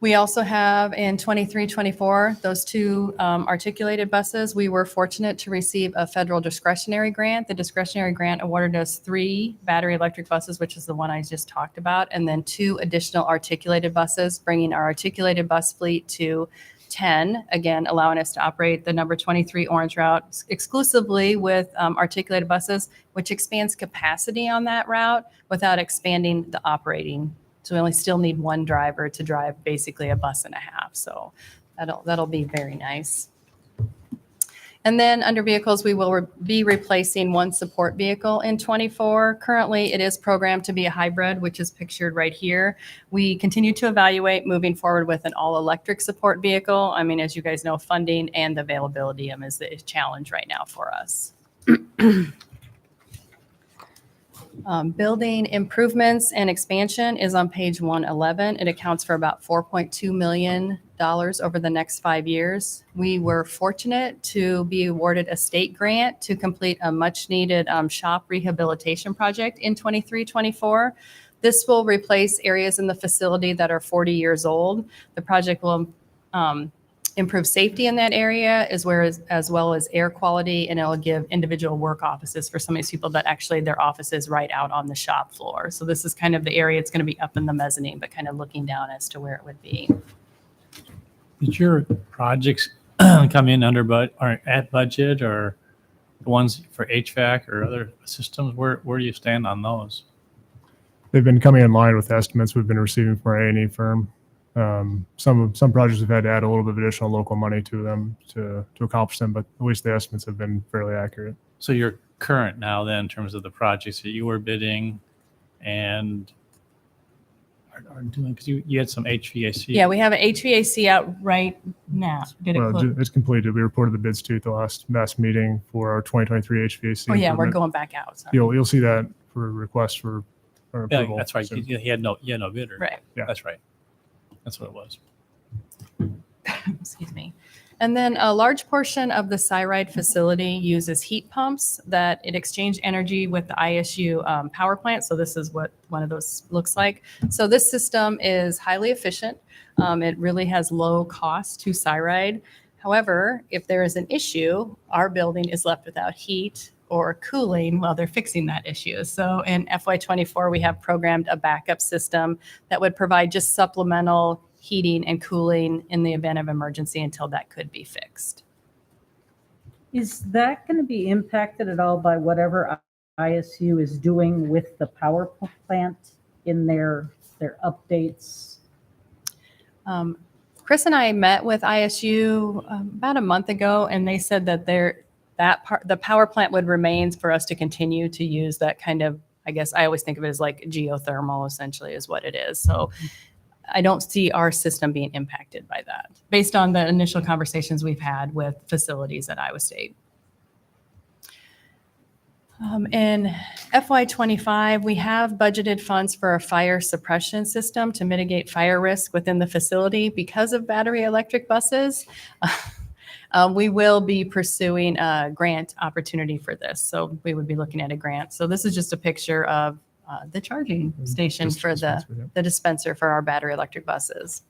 We also have in 23, 24, those two articulated buses. We were fortunate to receive a federal discretionary grant. The discretionary grant awarded us 3 battery electric buses, which is the one I just talked about, and then 2 additional articulated buses, bringing our articulated bus fleet to 10, again, allowing us to operate the number 23 Orange route exclusively with articulated buses, which expands capacity on that route without expanding the operating. So we only still need 1 driver to drive basically a bus and a half. So that'll be very nice. And then under vehicles, we will be replacing 1 support vehicle in 24. Currently, it is programmed to be a hybrid, which is pictured right here. We continue to evaluate moving forward with an all-electric support vehicle. I mean, as you guys know, funding and the availability of them is the challenge right now for us. Building improvements and expansion is on page 111. It accounts for about $4.2 million over the next 5 years. We were fortunate to be awarded a state grant to complete a much-needed shop rehabilitation project in 23-24. This will replace areas in the facility that are 40 years old. The project will improve safety in that area as well as air quality, and it'll give individual work offices for some of these people that actually their office is right out on the shop floor. So this is kind of the area. It's going to be up in the mezzanine, but kind of looking down as to where it would be. Did your projects come in under or at budget, or the ones for HVAC or other systems? Where do you stand on those? They've been coming in line with estimates we've been receiving from our A&E firm. Some projects have had to add a little bit of additional local money to them to accomplish them, but at least the estimates have been fairly accurate. So you're current now then in terms of the projects that you were bidding and are doing, because you had some HVAC. Yeah, we have an HVAC out right now. Did it Well, close? it's completed. We reported the bids to you at the last meeting for our 2023 HVAC. Oh, yeah, we're improvement. going back out. Sorry. You'll see that for request for our Yeah, approval. that's right. soon. He had no bidder. Right. Yeah. That's right. That's what it was. Excuse me. And then a large portion of the Cyride facility uses heat pumps that it exchange energy with the ISU power plant. So this is what one of those looks like. So this system is highly efficient. It really has low cost to Cyride. However, if there is an issue, our building is left without heat or cooling while they're fixing that issue. So in FY24, we have programmed a backup system that would provide just supplemental heating and cooling in the event of emergency until that could be fixed. Is that going to be impacted at all by whatever ISU is doing with the power plant in their updates? Chris and I met with ISU about a month ago, and they said that the power plant would remain for us to continue to use that kind of, I guess I always think of it as like geothermal, essentially, is what it is. So I don't see our system being impacted by that, based on the initial conversations we've had with facilities at Iowa State. In FY25, we have budgeted funds for a fire suppression system to mitigate fire risk within the facility because of battery electric buses. We will be pursuing a grant opportunity for this. So we would be looking at a grant. So this is just a picture of the charging station for the dispenser for our battery electric buses.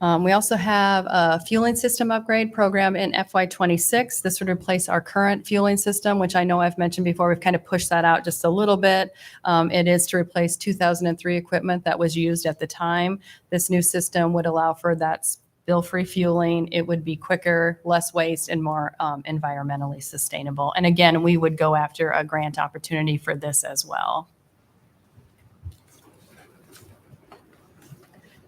We also have a fueling system upgrade program in FY26. This would replace our current fueling system, which I know I've mentioned before. We've kind of pushed that out just a little bit. It is to replace 2003 equipment that was used at the time. This new system would allow for that spill-free fueling. It would be quicker, less waste, and more environmentally sustainable. And again, we would go after a grant opportunity for this as well.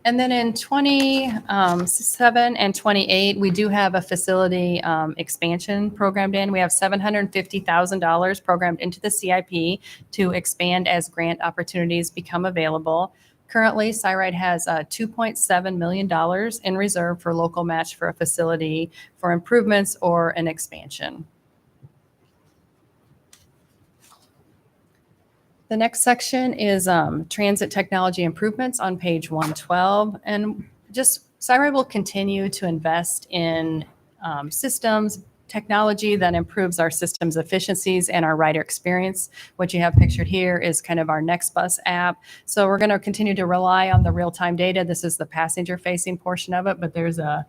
And then in 27 and 28, we do have a facility expansion programmed in. We have $750,000 programmed into the CIP to expand as grant opportunities become available. Currently, Cyride has $2.7 million in reserve for local match for a facility for improvements or an expansion. The next section is transit technology improvements on page 112. And just Cyride will continue to invest in systems, technology that improves our system's efficiencies and our rider experience. What you have pictured here is kind of our Next Bus app. So we're going to continue to rely on the real-time data. This is the passenger-facing portion of it, but there's a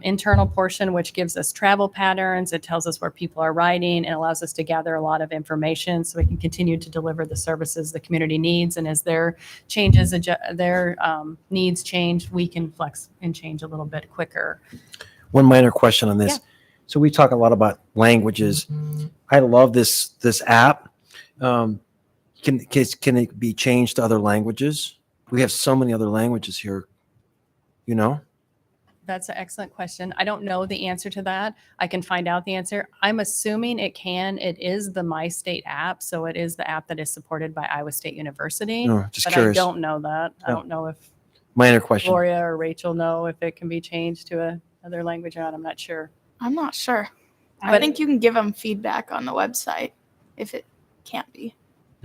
internal portion which gives us travel patterns. It tells us where people are riding and allows us to gather a lot of information so we can continue to deliver the services the community needs. And as their changes, their needs change, we can flex and change a little bit quicker. One minor question on this. Yeah. So we talk a lot about languages. I love this app. Can it be changed to other languages? We have so many other languages here, you know? That's an excellent question. I don't know the answer to that. I can find out the answer. I'm assuming it can. It is the My State app, so it is the app that is supported by Iowa State University. No, just but curious. I don't know that. I No. don't know if Minor question. Gloria or Rachel know if it can be changed to another language or not. I'm not sure. I'm not sure. I But- think you can give them feedback on the website if it can't be.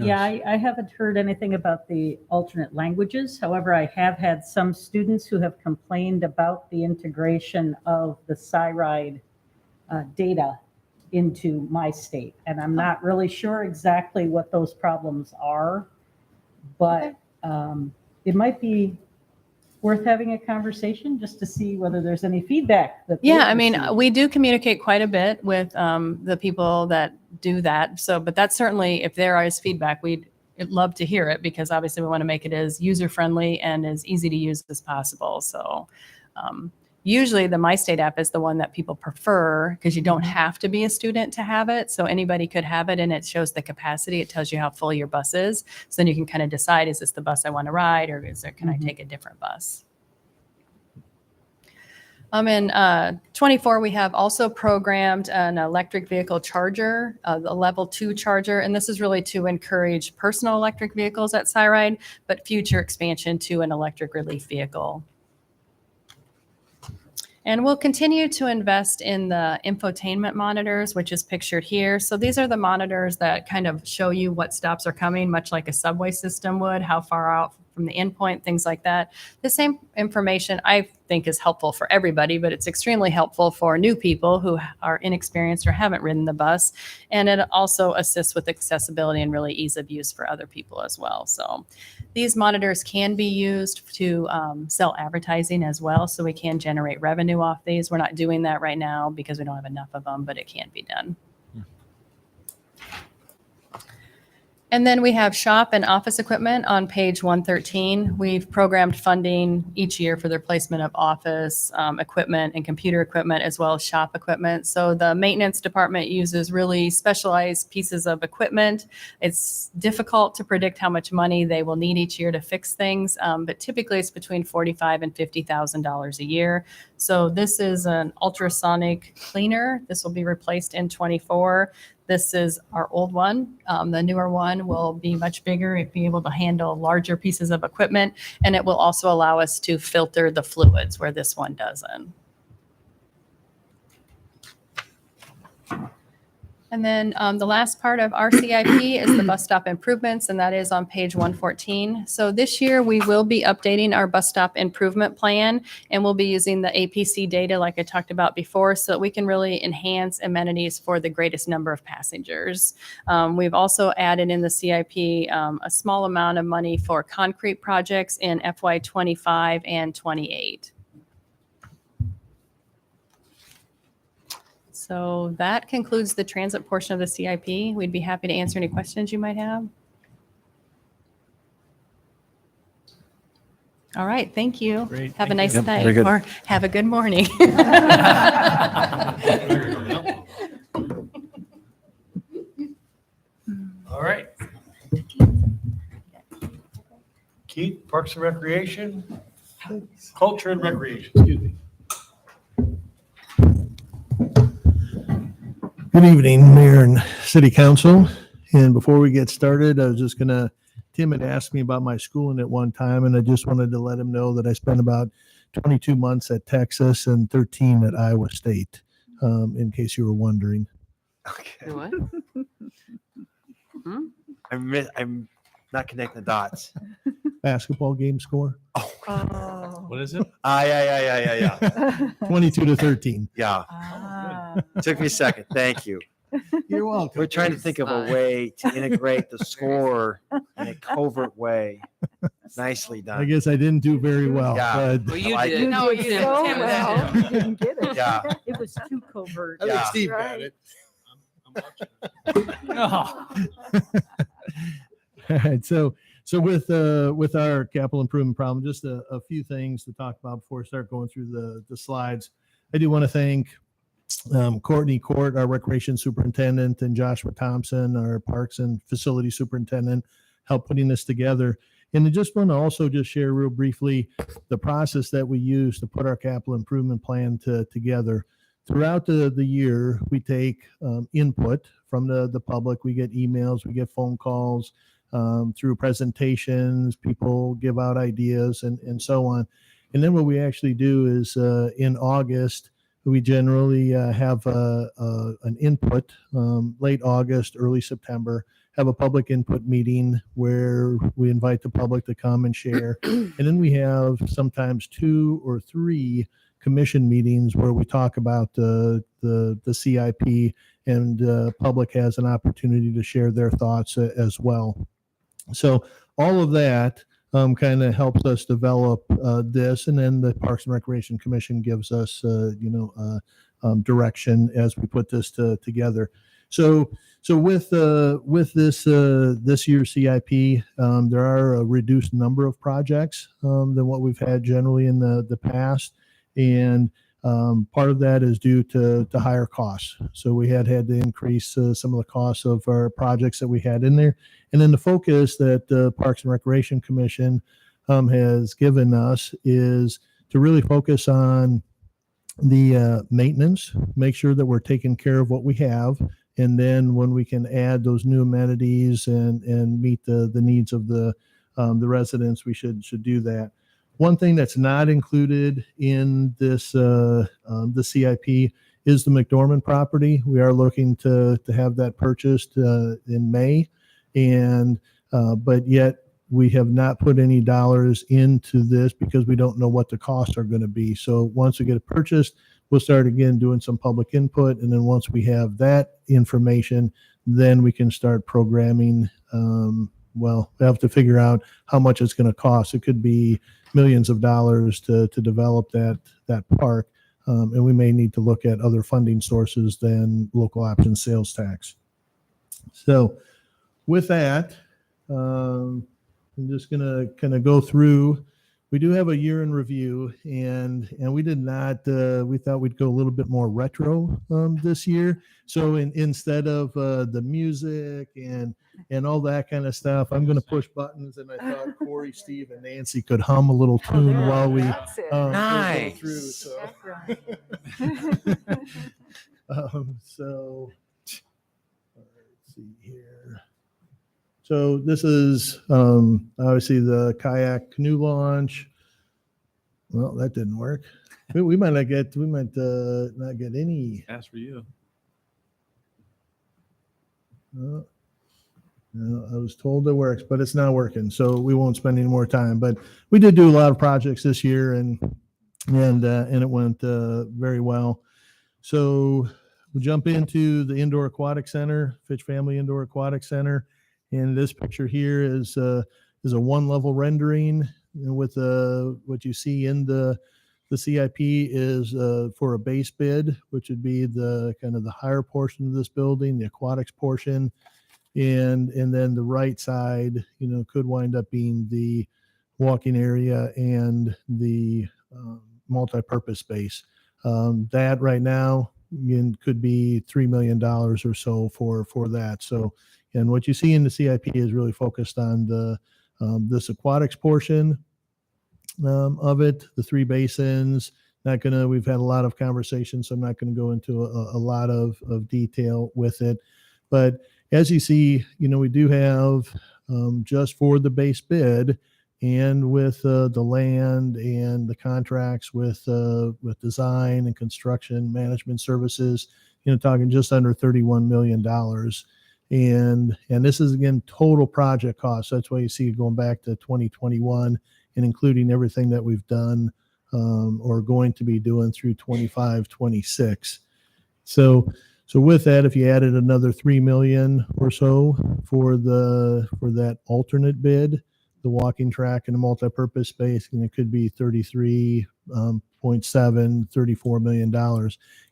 Yeah, I haven't heard anything about the alternate languages. However, I have had some students who have complained about the integration of the SciRide data into My State. And I'm not really sure exactly what those problems are, but it might be worth having a conversation just to see whether there's any feedback. Yeah, I mean, we do communicate quite a bit with the people that do that. So, but that's certainly, if there is feedback, we'd love to hear it because obviously we want to make it as user-friendly and as easy to use as possible. So usually the My State app is the one that people prefer because you don't have to be a student to have it. So anybody could have it and it shows the capacity. It tells you how full your bus is. So then you can kind of decide, is this the bus I want to ride or can I take a different bus? In 24, we have also programmed an electric vehicle charger, the level 2 charger, and this is really to encourage personal electric vehicles at SciRide, but future expansion to an electric relief vehicle. And we'll continue to invest in the infotainment monitors, which is pictured here. So these are the monitors that kind of show you what stops are coming, much like a subway system would, how far out from the endpoint, things like that. The same information I think is helpful for everybody, but it's extremely helpful for new people who are inexperienced or haven't ridden the bus. And it also assists with accessibility and really ease of use for other people as well. So these monitors can be used to sell advertising as well. So we can generate revenue off these. We're not doing that right now because we don't have enough of them, but it can be done. And then we have shop and office equipment on page 113. We've programmed funding each year for the replacement of office equipment and computer equipment as well as shop equipment. So the maintenance department uses really specialized pieces of equipment. It's difficult to predict how much money they will need each year to fix things, but typically it's between $45,000 and $50,000 a year. So this is an ultrasonic cleaner. This will be replaced in 24. This is our old one. The newer one will be much bigger. It'll be able to handle larger pieces of equipment, and it will also allow us to filter the fluids where this one doesn't. And then the last part of our CIP is the bus stop improvements, and that is on page 114. So this year we will be updating our bus stop improvement plan, and we'll be using the APC data like I talked about before so that we can really enhance amenities for the greatest number of passengers. We've also added in the CIP a small amount of money for concrete projects in FY 25 and 28. So that concludes the transit portion of the CIP. We'd be happy to answer any questions you might have. All right, thank you. Great, Have a thank nice you. Yep, night very good. or have a good morning. All right. Keith, Parks and Recreation, Culture and Recreation, excuse me. Good evening, Mayor and City Council. And before we get started, I was just gonna, Tim had asked me about my schooling at one time, and I just wanted to let him know that I spent about 22 months at Texas and 13 at Iowa State, in case you were wondering. Okay. What? I'm not connecting the dots. Basketball game score, Oh. What is it? Yeah. 22-13. Yeah. Ah. Took me a second. Thank you. You're welcome. We're trying to think of a way to integrate the score in a covert way. Nicely I done. guess I didn't do very well, Yeah. but Well, you like did. it. No, Tim- you Tim did so did. well. You didn't get it. Yeah. It was too covert. I think Yeah. Steve got Right. it. Oh. All right, so with our capital improvement problem, just a few things to talk about before I start going through the slides. I do want to thank Courtney Court, our recreation superintendent, and Joshua Thompson, our parks and facility superintendent, helped putting this together. And I just want to also just share real briefly the process that we use to put our capital improvement plan together. Throughout the year, we take input from the public. We get emails, we get phone calls, through presentations, people give out ideas and so on. And then what we actually do is in August, we generally have an input, late August, early September, have a public input meeting where we invite the public to come and share. And then we have sometimes 2 or 3 commission meetings where we talk about the CIP, and public has an opportunity to share their thoughts as well. So all of that kind of helps us develop this, and then the Parks and Recreation Commission gives us direction as we put this together. So with this year's CIP, there are a reduced number of projects than what we've had generally in the past, and part of that is due to higher costs. So we had to increase some of the costs of our projects that we had in there. And then the focus that the Parks and Recreation Commission has given us is to really focus on the maintenance, make sure that we're taking care of what we have. And then when we can add those new amenities and meet the needs of the residents, we should do that. One thing that's not included in this the CIP is the McDormand property. We are looking to have that purchased in May, and but yet we have not put any dollars into this because we don't know what the costs are going to be. So once we get it purchased, we'll start again doing some public input, and then once we have that information, then we can start programming. Well, we have to figure out how much it's going to cost. It could be millions of dollars to develop that park, and we may need to look at other funding sources than local option sales tax. So with that, I'm just going to kind of go through. We do have a year in review, and we did not. We thought we'd go a little bit more retro this year. So instead of the music and all that kind of stuff, I'm going to push buttons. And I thought Corey, Steve, and Nancy could hum a little tune while we go through. So, so let's see here. So this is obviously the kayak canoe launch. Well, that didn't work. We might not get any. Ask for you. No, I was told it works, but it's not working. So we won't spend any more time. But we did do a lot of projects this year, and it went very well. So we'll jump into the Indoor Aquatic Center, Fitch Family Indoor Aquatic Center. And this picture here is a one-level rendering with what you see in the CIP is for a base bid, which would be the kind of the higher portion of this building, the aquatics portion, and then the right side, could wind up being the walking area and the multi-purpose space. That right now could be $3 million or so for that. So. And what you see in the CIP is really focused on this aquatics portion of it, the 3 basins. We've had a lot of conversations, so I'm not going to go into a lot of detail with it. But as you see, we do have just for the base bid and with the land and the contracts with design and construction management services, talking just under $31 million. And this is, again, total project cost. That's why you see it going back to 2021 and including everything that we've done or going to be doing through 25, 26. So with that, if you added another 3 million or so for that alternate bid, the walking track and the multipurpose space, and it could be 33.7, $34 million.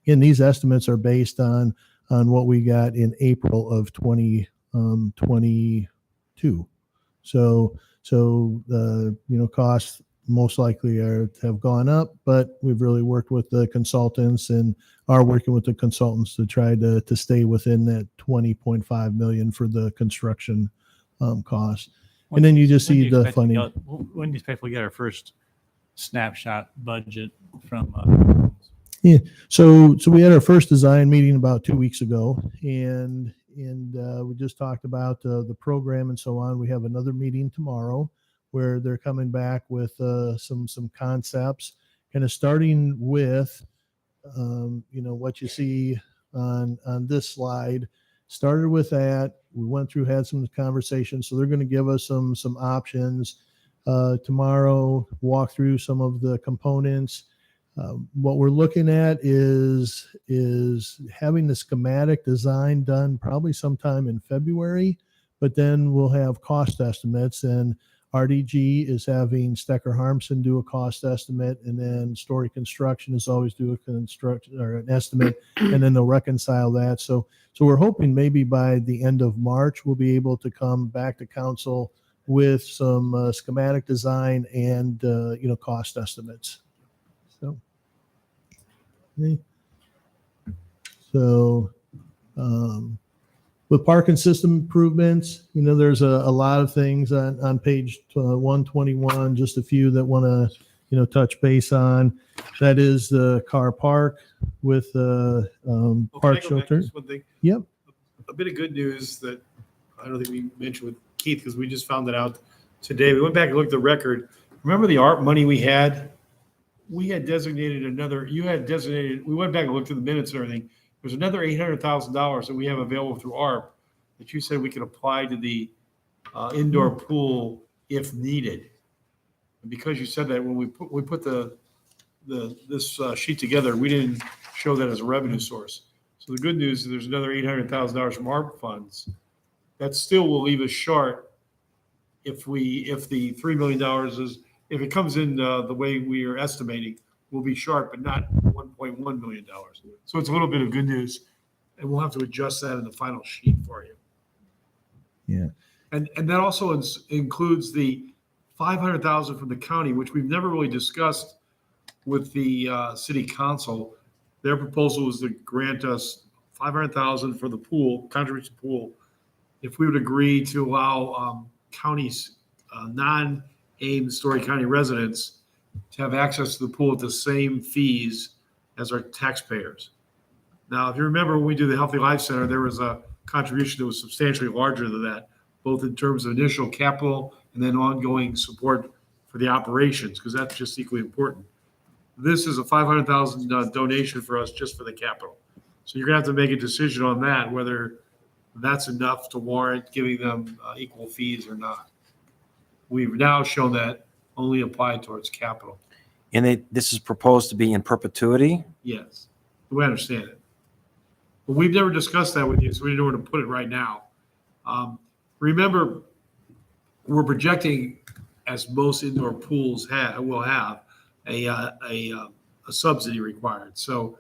And these estimates are based on what we got in April of 2022. So the costs most likely have gone up, but we've really worked with the consultants and are working with the consultants to try to stay within that 20.5 million for the construction cost. And then you just see the funding. When do you expect we get our first snapshot budget from? Yeah. So we had our first design meeting about 2 weeks ago, and we just talked about the program and so on. We have another meeting tomorrow where they're coming back with some concepts, kind of starting with what you see on this slide. Started with that. We went through, had some conversations. So they're going to give us some options tomorrow. Walk through some of the components. What we're looking at is having the schematic design done probably sometime in February, but then we'll have cost estimates, and RDG is having Stecker Harmson do a cost estimate, and then Story Construction is always do a construction or an estimate, and then they'll reconcile that. So we're hoping maybe by the end of March we'll be able to come back to council with some schematic design and cost estimates. So. Okay. So with parking system improvements, there's a lot of things on page 121, just a few that want to, touch base on. That is the car park with the park shelter. Yep. A bit of good news that I don't think we mentioned with Keith, because we just found it out today. We went back and looked at the record. Remember the ARP money we had? We had designated we went back and looked at the minutes and everything. There's another $800,000 that we have available through ARP that you said we could apply to the indoor pool if needed. And because you said that, when we put this sheet together, we didn't show that as a revenue source. So the good news is there's another $800,000 from ARP funds. That still will leave us short if the $3 million if it comes in the way we are estimating, we'll be short, but not $1.1 million. So it's a little bit of good news, and we'll have to adjust that in the final sheet for you. Yeah. And that also includes the $500,000 from the county, which we've never really discussed with the city council. Their proposal was to grant us $500,000 for the pool, contribution pool, if we would agree to allow counties, non-Ames Story County residents to have access to the pool at the same fees as our taxpayers. Now, if you remember when we do the Healthy Life Center, there was a contribution that was substantially larger than that, both in terms of initial capital and then ongoing support for the operations, because that's just equally important. This is a $500,000 donation for us just for the capital. So you're gonna have to make a decision on that, whether that's enough to warrant giving them equal fees or not. We've now shown that only applied towards capital. And this is proposed to be in perpetuity? Yes, we understand it. But we've never discussed that with you, so we didn't know where to put it right now. Remember, we're projecting, as most indoor pools will have, a subsidy required. So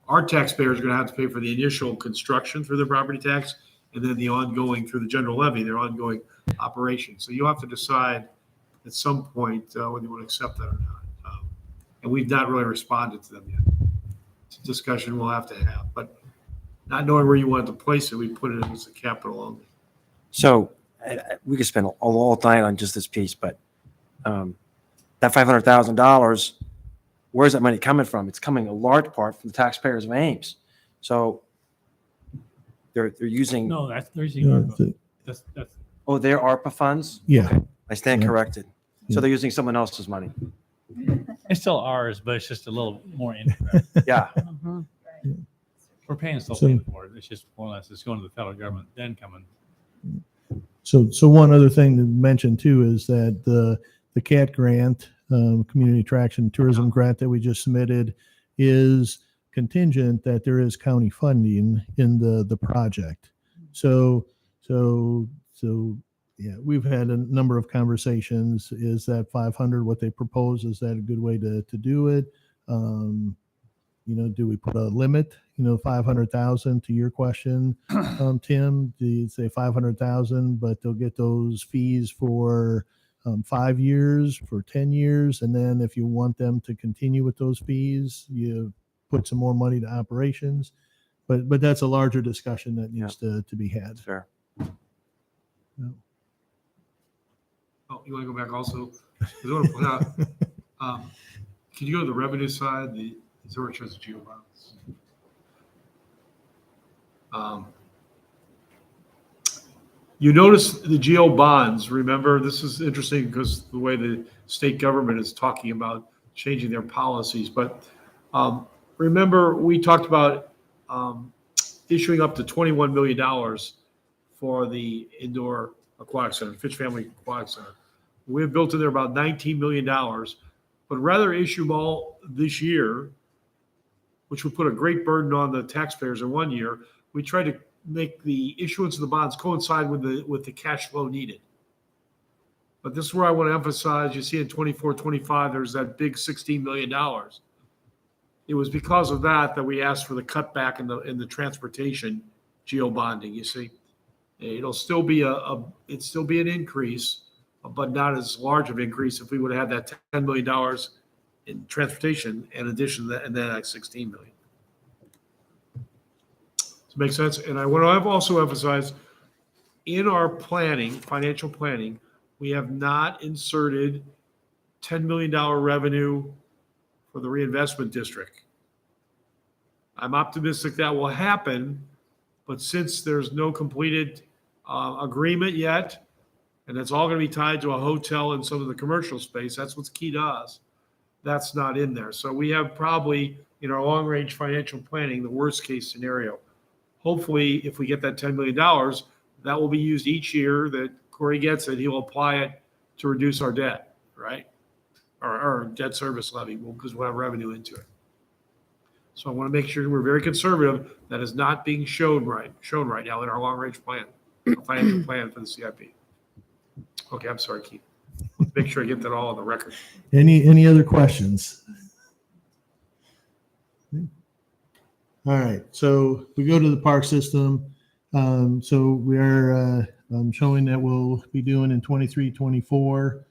our taxpayers are going to have to pay for the initial construction through the property tax, and then the ongoing through the general levy, their ongoing operation. So you'll have to decide at some point whether you want to accept that or not. And we've not really responded to them yet. It's a discussion we'll have to have, but not knowing where you want to place it, we put it as a capital only. So we could spend all night on just this piece, but that $500,000, where's that money coming from? It's coming a large part from the taxpayers of Ames. So they're using. No, they're using. That's Oh, they're ARPA funds? Yeah. Okay. I stand Yeah. corrected. So they're using someone else's money. It's still ours, but it's just a little more indirect. Yeah. We're paying So- for it. It's just more or less it's going to the federal government, then coming. So one other thing to mention too is that the CAT grant, Community Attraction and Tourism grant that we just submitted, is contingent that there is county funding in the project. So yeah, we've had a number of conversations. Is that 500 what they propose? Is that a good way to do it? Do we put a limit, 500,000 to your question, Tim? Do you say 500,000, but they'll get those fees for 5 years, for 10 years? And then if you want them to continue with those fees, you put some more money to operations. But that's a larger discussion that needs to be had. Fair. Oh, you want to go back also? I want to point out, can you go to the revenue side? It's where it shows the geo bonds. You notice the geo bonds. Remember, this is interesting because the way the state government is talking about changing their policies. But remember, we talked about issuing up to $21 million for the indoor aquatic center, Fitch Family Aquatic Center. We have built in there about $19 million, but rather issue them all this year, which would put a great burden on the taxpayers in 1 year. We try to make the issuance of the bonds coincide with the cash flow needed. But this is where I want to emphasize, you see in 24, 25, there's that big $16 million. It was because of that we asked for the cutback in the transportation geo bonding. You see, it'll still be an increase, but not as large of an increase if we would have had that $10 million in transportation in addition to that, and then like 16 million. Does it make sense? And I want to also emphasize in our planning, financial planning, we have not inserted $10 million revenue for the reinvestment district. I'm optimistic that will happen, but since there's no completed agreement yet, and it's all going to be tied to a hotel and some of the commercial space, that's what's key to us. That's not in there. So we have probably in our long-range financial planning, the worst case scenario. Hopefully, if we get that $10 million, that will be used each year that Corey gets it. He'll apply it to reduce our debt, right? Or debt service levy, because we'll have revenue into it. So I want to make sure we're very conservative. That is not being shown right now in our long-range plan, our financial plan for the CIP. Okay, I'm sorry, Keith. Make sure I get that all on the record. Any other questions? All right, so we go to the park system. So we are showing that we'll be doing in 23, 24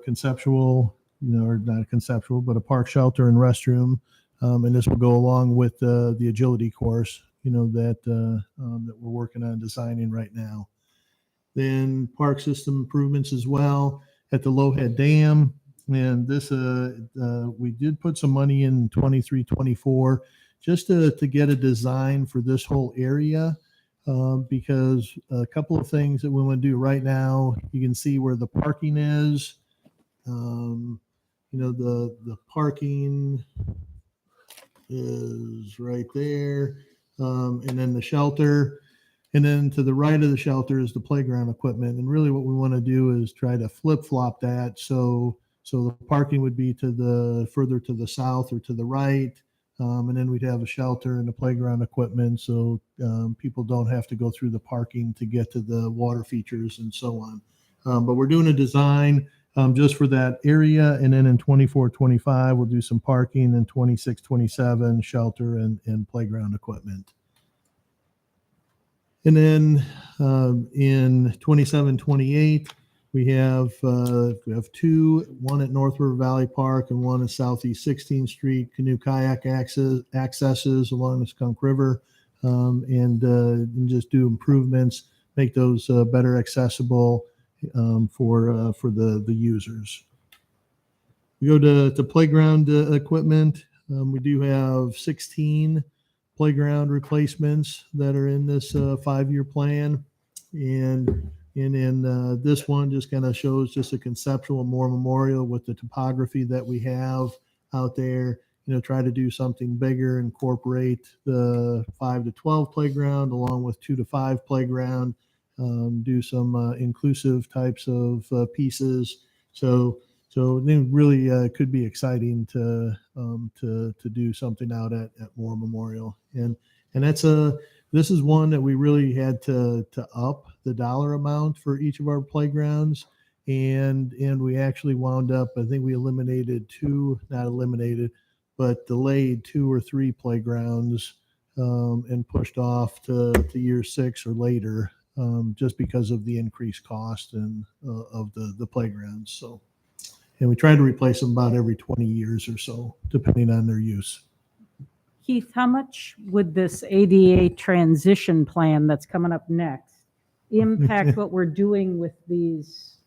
conceptual, or not conceptual, but a park shelter and restroom. And this will go along with the agility course, that we're working on designing right now. Then park system improvements as well at the Lowhead Dam. And this, we did put some money in 23, 24 just to get a design for this whole area. Because a couple of things that we want to do right now, you can see where the parking is. The parking is right there. And then the shelter. And then to the right of the shelter is the playground equipment. And really what we want to do is try to flip-flop that. So the parking would be further to the south or to the right. And then we'd have a shelter and the playground equipment. So people don't have to go through the parking to get to the water features and so on. But we're doing a design just for that area. And then in 24, 25, we'll do some parking, and 26, 27, shelter and playground equipment. And then in 27, 28, we have two, one at North River Valley Park and one at Southeast 16th Street, canoe kayak accesses along the Skunk River, and just do improvements, make those better accessible for the users. We go to playground equipment. We do have 16 playground replacements that are in this 5-year plan. And in this one just kind of shows just a conceptual, more memorial with the topography that we have out there. Try to do something bigger, incorporate the 5 to 12 playground along with 2 to 5 playground, do some inclusive types of pieces. So So it really could be exciting to do something out at Moore Memorial. And this is one that we really had to up the dollar amount for each of our playgrounds. And we actually wound up, I think we not eliminated, but delayed 2 or 3 playgrounds and pushed off to year 6 or later, just because of the increased cost and of the playgrounds. So, and we try to replace them about every 20 years or so, depending on their use. Keith, how much would this ADA transition plan that's coming up next impact what we're doing with these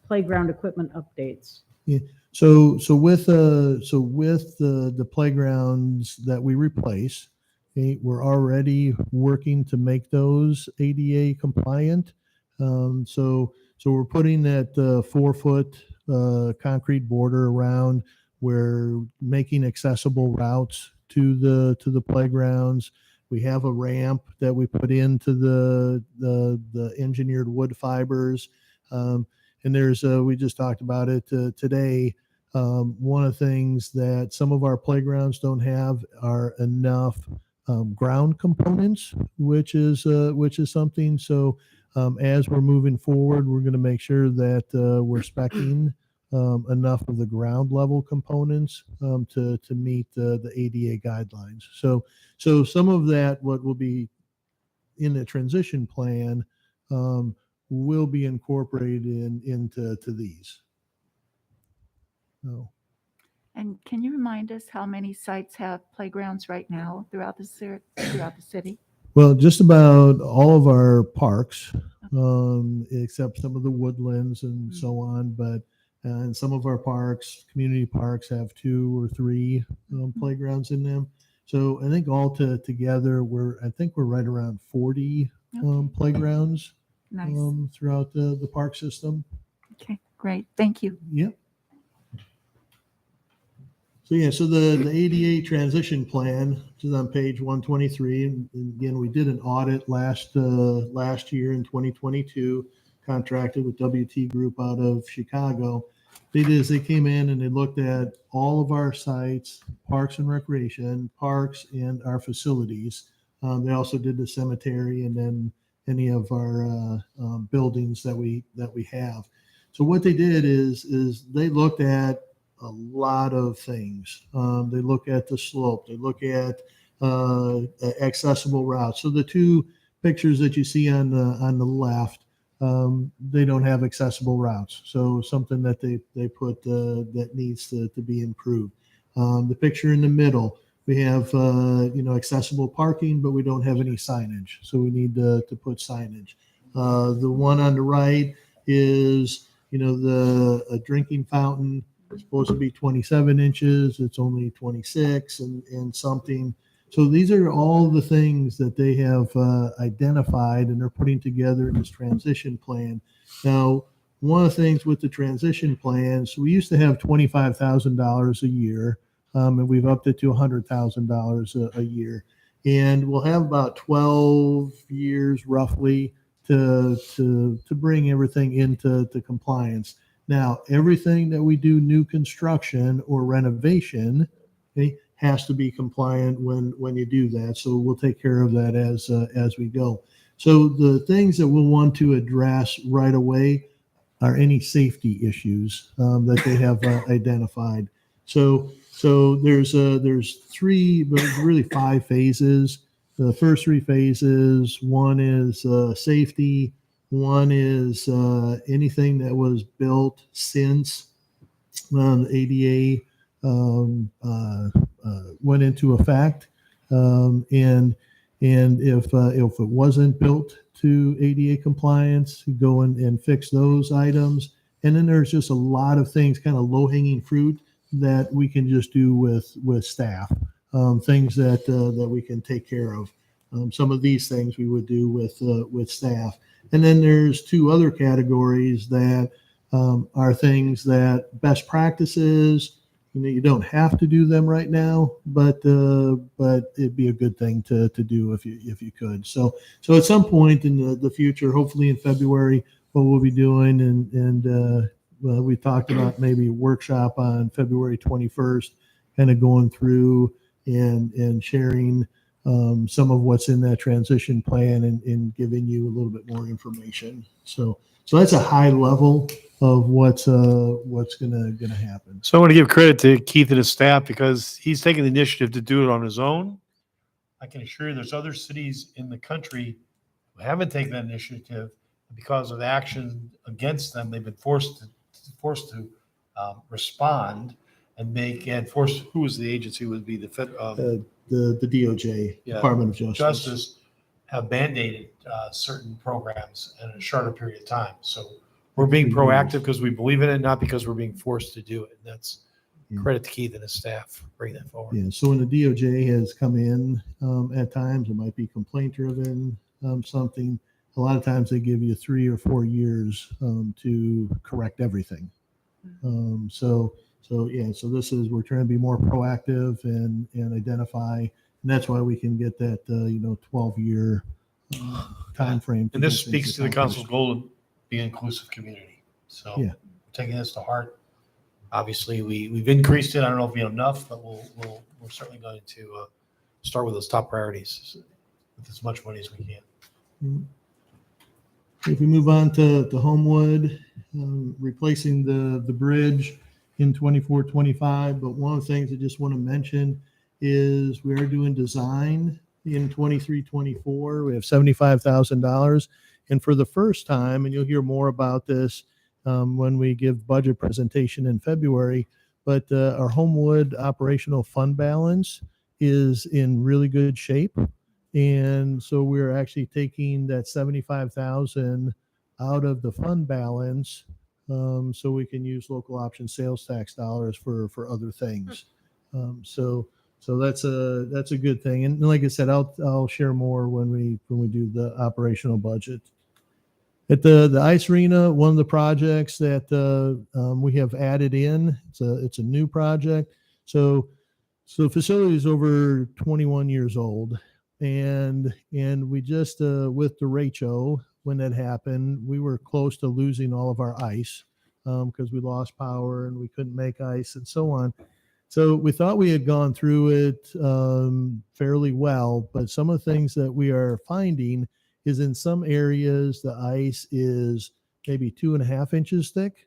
playground equipment updates? Yeah. So with the playgrounds that we replace, okay, we're already working to make those ADA compliant. So we're putting that 4-foot concrete border around. We're making accessible routes to the playgrounds. We have a ramp that we put into the engineered wood fibers. And there's we just talked about it today. One of the things that some of our playgrounds don't have are enough ground components, which is something. So as we're moving forward, we're going to make sure that we're speccing enough of the ground level components to meet the ADA guidelines. So some of that, what will be in the transition plan, will be incorporated into these. So. And can you remind us how many sites have playgrounds right now throughout the city? Well, just about all of our parks, except some of the woodlands and so on. But and some of our parks, community parks, have 2 or 3 playgrounds in them. So I think all together, we're right around 40 playgrounds. Nice. Throughout the park system. Okay, great. Thank you. Yep. So the ADA transition plan, which is on page 123, and again, we did an audit last year in 2022, contracted with WT Group out of Chicago. They came in and they looked at all of our sites, parks and recreation, parks, and our facilities. They also did the cemetery and then any of our buildings that we have. So what they did is they looked at a lot of things. They look at the slope. They look at accessible routes. So the 2 pictures that you see on the left, they don't have accessible routes. So something that they put that needs to be improved. The picture in the middle, we have accessible parking, but we don't have any signage. So we need to put signage. The one on the right is a drinking fountain. It's supposed to be 27 inches. It's only 26 and something. So these are all the things that they have identified and they're putting together in this transition plan. Now, one of the things with the transition plans, we used to have $25,000 a year, and we've upped it to $100,000 a year. And we'll have about 12 years roughly to bring everything into compliance. Now, everything that we do, new construction or renovation, okay, has to be compliant when you do that. So we'll take care of that as we go. So the things that we'll want to address right away are any safety issues that they have identified. So there's 3, but really 5 phases. The first 3 phases, one is safety. One is anything that was built since ADA went into effect, and if it wasn't built to ADA compliance, go in and fix those items. And then there's just a lot of things, kind of low-hanging fruit that we can just do with staff, things that we can take care of. Some of these things we would do with staff. And then there's 2 other categories that are things that best practices. You don't have to do them right now, but it'd be a good thing to do if you could. So at some point in the future, hopefully in February, what we'll be doing and we talked about maybe a workshop on February 21st, kind of going through and sharing some of what's in that transition plan and giving you a little bit more information. So that's a high level of what's gonna happen. So I want to give credit to Keith and his staff because he's taken the initiative to do it on his own. I can assure you there's other cities in the country who haven't taken that initiative. Because of action against them, they've been forced to respond and force, who was the agency would be the The DOJ, Department of Justice. Have mandated certain programs in a shorter period of time. So we're being proactive because we believe in it, not because we're being forced to do it. And that's credit to Keith and his staff for bringing that forward. Yeah. So when the DOJ has come in at times, it might be complaint driven, something. A lot of times they give you 3 or 4 years to correct everything. So we're trying to be more proactive and identify, and that's why we can get that 12-year time frame. And this speaks to the council's goal of being an inclusive community. So Yeah. taking this to heart. Obviously, we've increased it. I don't know if we have enough, but we're certainly going to start with those top priorities with as much money as we can. If we move on to Homewood, replacing the bridge in 24-25, but one of the things I just want to mention is we are doing design in 23-24. We have $75,000. And for the first time, and you'll hear more about this when we give budget presentation in February, but our Homewood operational fund balance is in really good shape. And so we're actually taking that 75,000 out of the fund balance so we can use local option sales tax dollars for other things. So that's a good thing. And like I said, I'll share more when we do the operational budget. At the ice arena, one of the projects that we have added in, it's a new project. So the facility is over 21 years old. And we just with derecho, when that happened, we were close to losing all of our ice because we lost power and we couldn't make ice and so on. So we thought we had gone through it fairly well, but some of the things that we are finding is in some areas the ice is maybe 2.5 inches thick,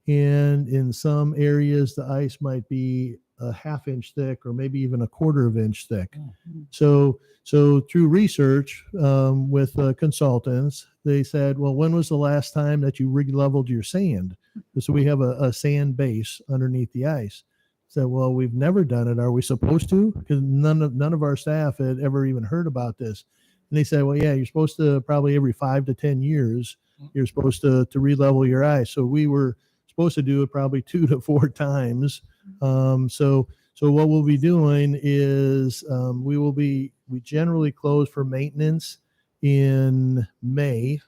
and in some areas the ice might be a 1/2 inch thick or maybe even 1/4 inch thick. So through research with consultants, they said, well, when was the last time that you re-leveled your sand? So we have a sand base underneath the ice. Said, well, we've never done it. Are we supposed to? Because none of our staff had ever even heard about this. And they said, well, yeah, you're supposed to probably every 5 to 10 years, you're supposed to re-level your ice. So we were supposed to do it probably 2 to 4 times. So what we'll be doing is we generally close for maintenance in May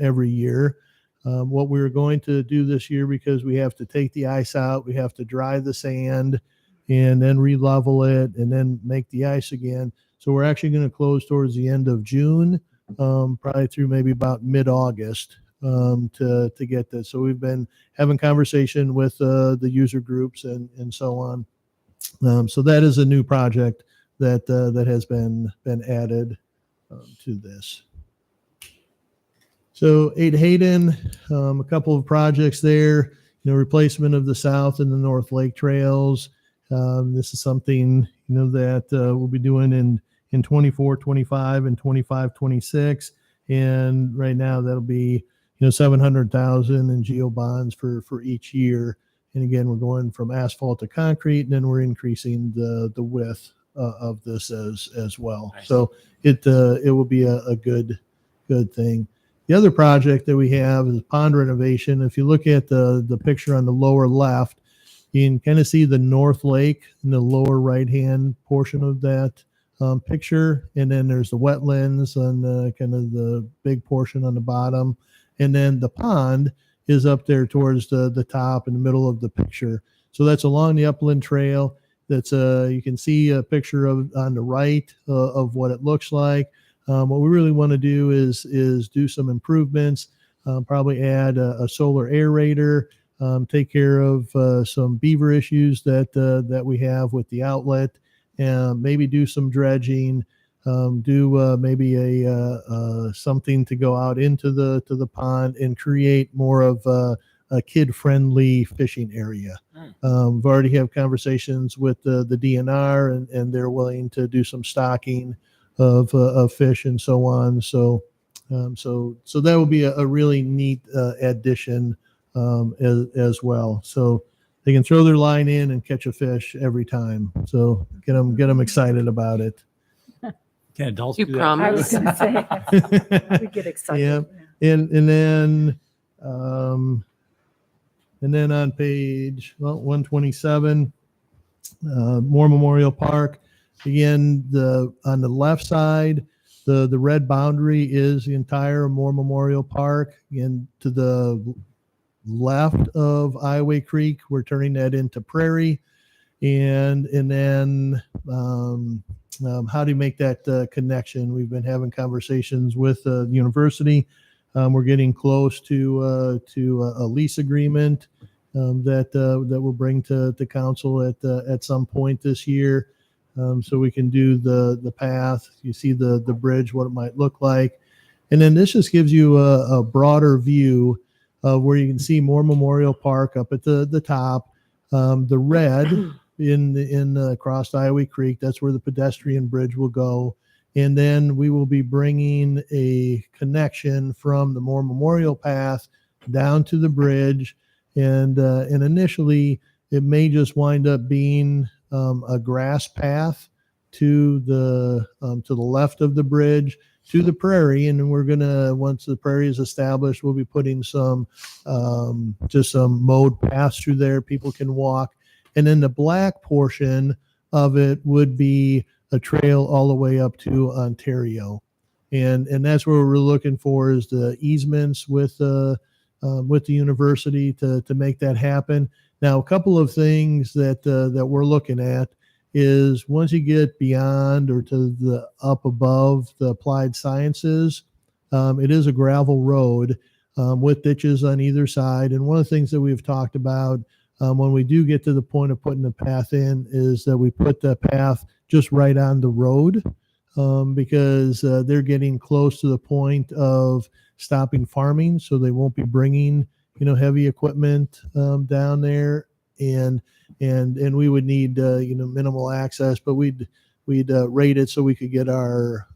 every year. What we're going to do this year, because we have to take the ice out, we have to dry the sand and then re-level it and then make the ice again. So we're actually going to close towards the end of June, probably through maybe about mid-August to get this. So we've been having conversation with the user groups and so on. So that is a new project that has been added to this. So 8 Hayden, a couple of projects there, replacement of the South and the North Lake trails. This is something, that we'll be doing in 24, 25 and 25, 26. And right now that'll be, 700,000 in geo bonds for each year. And again, we're going from asphalt to concrete, and then we're increasing the width of this as well. Nice. So it will be a good thing. The other project that we have is pond renovation. If you look at the picture on the lower left, you can kind of see the North Lake in the lower right-hand portion of that picture. And then there's the wetlands on kind of the big portion on the bottom. And then the pond is up there towards the top in the middle of the picture. So that's along the upland trail. That's you can see a picture of on the right of what it looks like. What we really want to do is do some improvements, probably add a solar aerator, take care of some beaver issues that we have with the outlet, and maybe do some dredging, do maybe a something to go out into the pond and create more of a kid-friendly fishing area. We've already have conversations with the DNR, and they're willing to do some stocking of fish and so on. So that will be a really neat addition as well. So they can throw their line in and catch a fish every time. So get them excited about it. Can adults You do that? promise? I was going to say, we get excited. Yeah. And then on page 127, Moore Memorial Park. Again, on the left side, the red boundary is the entire Moore Memorial Park. And to the left of Iowa Creek, we're turning that into prairie. And then how do you make that connection? We've been having conversations with the university. We're getting close to a lease agreement that we'll bring to council at some point this year, so we can do the path. You see the bridge, what it might look like, and then this just gives you a broader view of where you can see Moore Memorial Park up at the top. The red in across Iowa Creek, that's where the pedestrian bridge will go. And then we will be bringing a connection from the Moore Memorial Path down to the bridge. And initially, it may just wind up being a grass path to the left of the bridge to the prairie. And then we're gonna, once the prairie is established, we'll be putting some just some mowed paths through there people can walk. And then the black portion of it would be a trail all the way up to Ontario, and that's where we're looking for is the easements with the university to make that happen. Now, a couple of things that we're looking at is once you get beyond or to the up above the applied sciences, it is a gravel road with ditches on either side. And one of the things that we've talked about when we do get to the point of putting the path in is that we put the path just right on the road, because they're getting close to the point of stopping farming, so they won't be bringing heavy equipment down there, and we would need minimal access, but we'd rate it so we could get our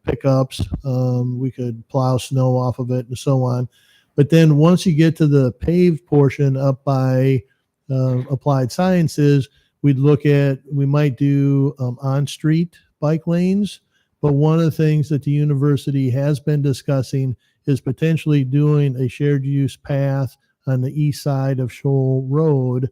pickups, we could plow snow off of it and so on. But then once you get to the paved portion up by applied sciences, we might do on-street bike lanes. But one of the things that the university has been discussing is potentially doing a shared use path on the east side of Shoal Road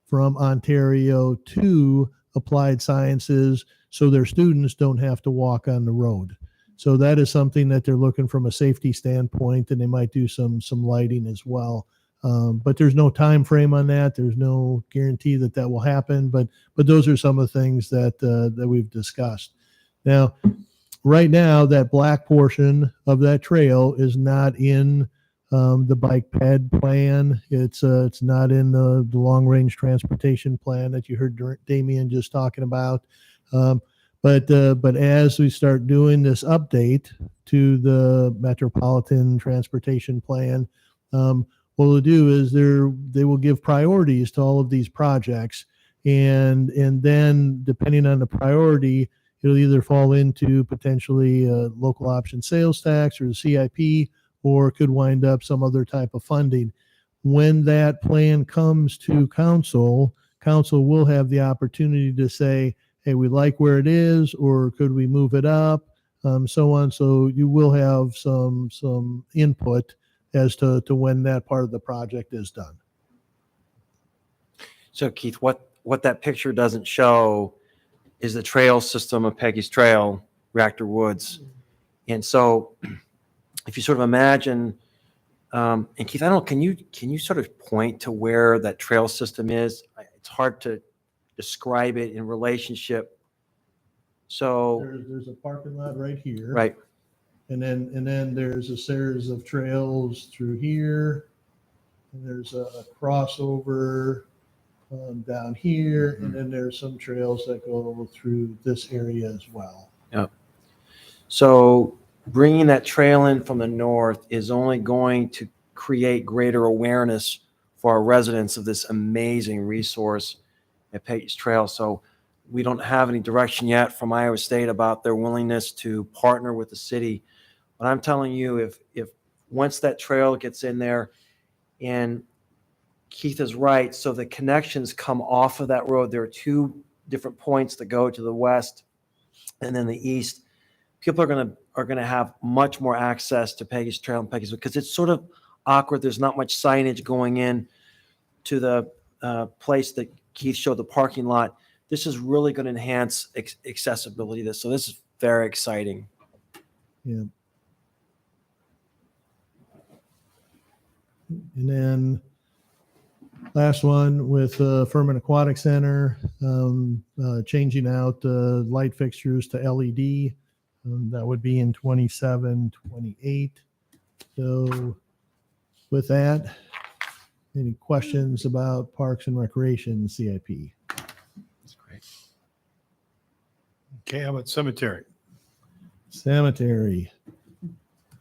from Ontario to applied sciences, so their students don't have to walk on the road. So that is something that they're looking from a safety standpoint, and they might do some lighting as well. But there's no time frame on that. There's no guarantee that will happen. But those are some of the things that we've discussed. Now, right now, that black portion of that trail is not in the bike ped plan. It's not in the long range transportation plan that you heard Damien just talking about. But as we start doing this update to the metropolitan transportation plan, what we'll do is they will give priorities to all of these projects, and then depending on the priority, it'll either fall into potentially a local option sales tax or the CIP, or could wind up some other type of funding. When that plan comes to council will have the opportunity to say, hey, we like where it is, or could we move it up, so on. So you will have some input as to when that part of the project is done. So Keith, what that picture doesn't show is the trail system of Peggy's Trail, Reactor Woods. And so if you sort of imagine, and Keith, can you sort of point to where that trail system is? It's hard to describe it in relationship. So there's a parking lot right here. Right. And then there's a series of trails through here And there's a crossover down here, and then there's some trails that go through this area as well. Yep. So bringing that trail in from the north is only going to create greater awareness for our residents of this amazing resource at Peyton's Trail. So we don't have any direction yet from Iowa State about their willingness to partner with the city. But I'm telling you, if once that trail gets in there, and Keith is right, so the connections come off of that road. There are two different points that go to the west and then the east. People are gonna have much more access to Peggy's Trail and Peggy's, because it's sort of awkward. There's not much signage going in to the place that Keith showed, the parking lot. This is really going to enhance accessibility to this. So this is very exciting. Yeah. And then last one with Furman Aquatic Center, changing out the light fixtures to LED. That would be in 27, 28. So with that, any questions about Parks and Recreation CIP? That's great. Okay, how about cemetery? Cemetery.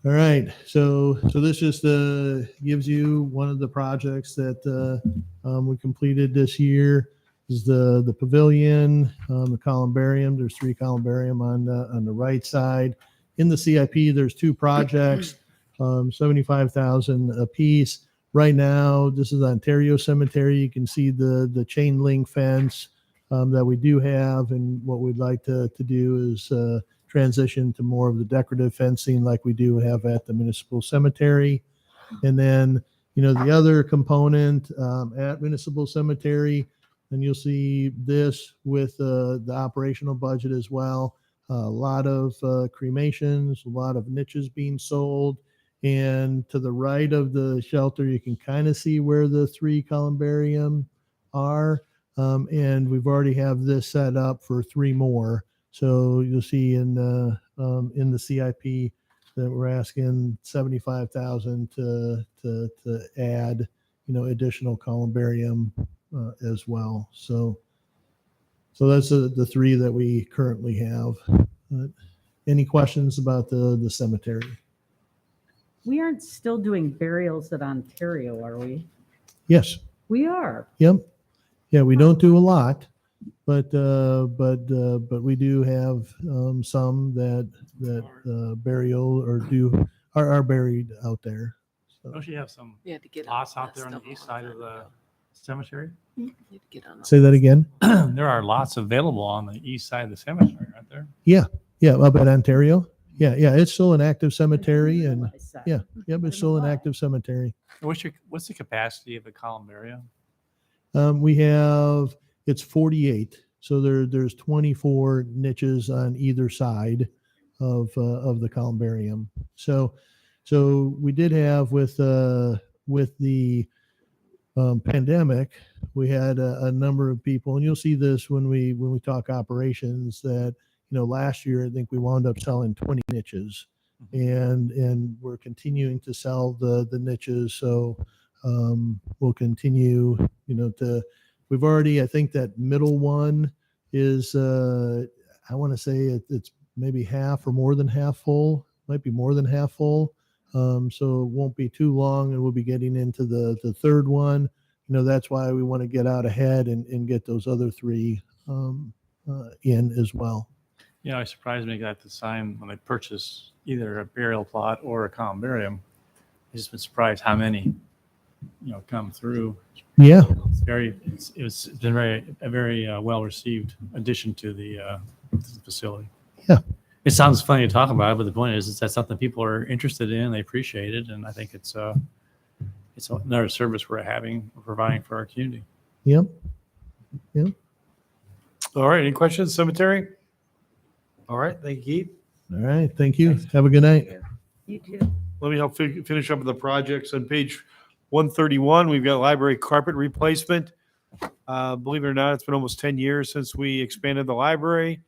All right, so this just gives you one of the projects that we completed this year. Is the pavilion, the columbarium. There's 3 columbarium on the right side. In the CIP, there's 2 projects, 75,000 a piece. Right now, this is Ontario Cemetery. You can see the chain link fence that we do have, and what we'd like to do is transition to more of the decorative fencing like we do have at the municipal cemetery. And then, the other component at municipal cemetery, and you'll see this with the operational budget as well. A lot of cremations, a lot of niches being sold. And to the right of the shelter, you can kind of see where the 3 columbarium are. And we've already have this set up for 3 more. So you'll see in the CIP that we're asking 75,000 to add, additional columbarium as well. So that's the 3 that we currently have. Any questions about the cemetery? We aren't still doing burials at Ontario, are we? Yes. We are. Yep. Yeah, we don't do a lot, but we do have some that burial or are buried out there. So. Don't you have some We had to get lots on out there on the east side of the cemetery? You had to get on Say that again. There are lots available on the east side of the cemetery, aren't there? Yeah, up at Ontario. Yeah, it's still an active cemetery, and it's still an active cemetery. What's the capacity of the columbarium? We have, it's 48. So there's 24 niches on either side of the columbarium. So we did have with the pandemic, we had a number of people, and you'll see this when we talk operations, that last year I think we wound up selling 20 niches, and we're continuing to sell the niches. So we'll continue, we've already, I think that middle one is, I want to say it's maybe half or more than half full, might be more than half full. So it won't be too long, and we'll be getting into the third one. That's why we want to get out ahead and get those other 3 in as well. It surprised me at the time when I purchased either a burial plot or a columbarium. I've just been surprised how many, come through. Yeah. It's been a very well received addition to the facility. Yeah. It sounds funny to talk about it, but the point is that's something people are interested in. They appreciate it, and I think it's another service we're providing for our community. Yep. All right, any questions, cemetery? All right, thank you, Keith. All right. Thank you. Have a good night. You too. Let me help finish up with the projects. On page 131, we've got library carpet replacement. Believe it or not, it's been almost 10 years since we expanded the library.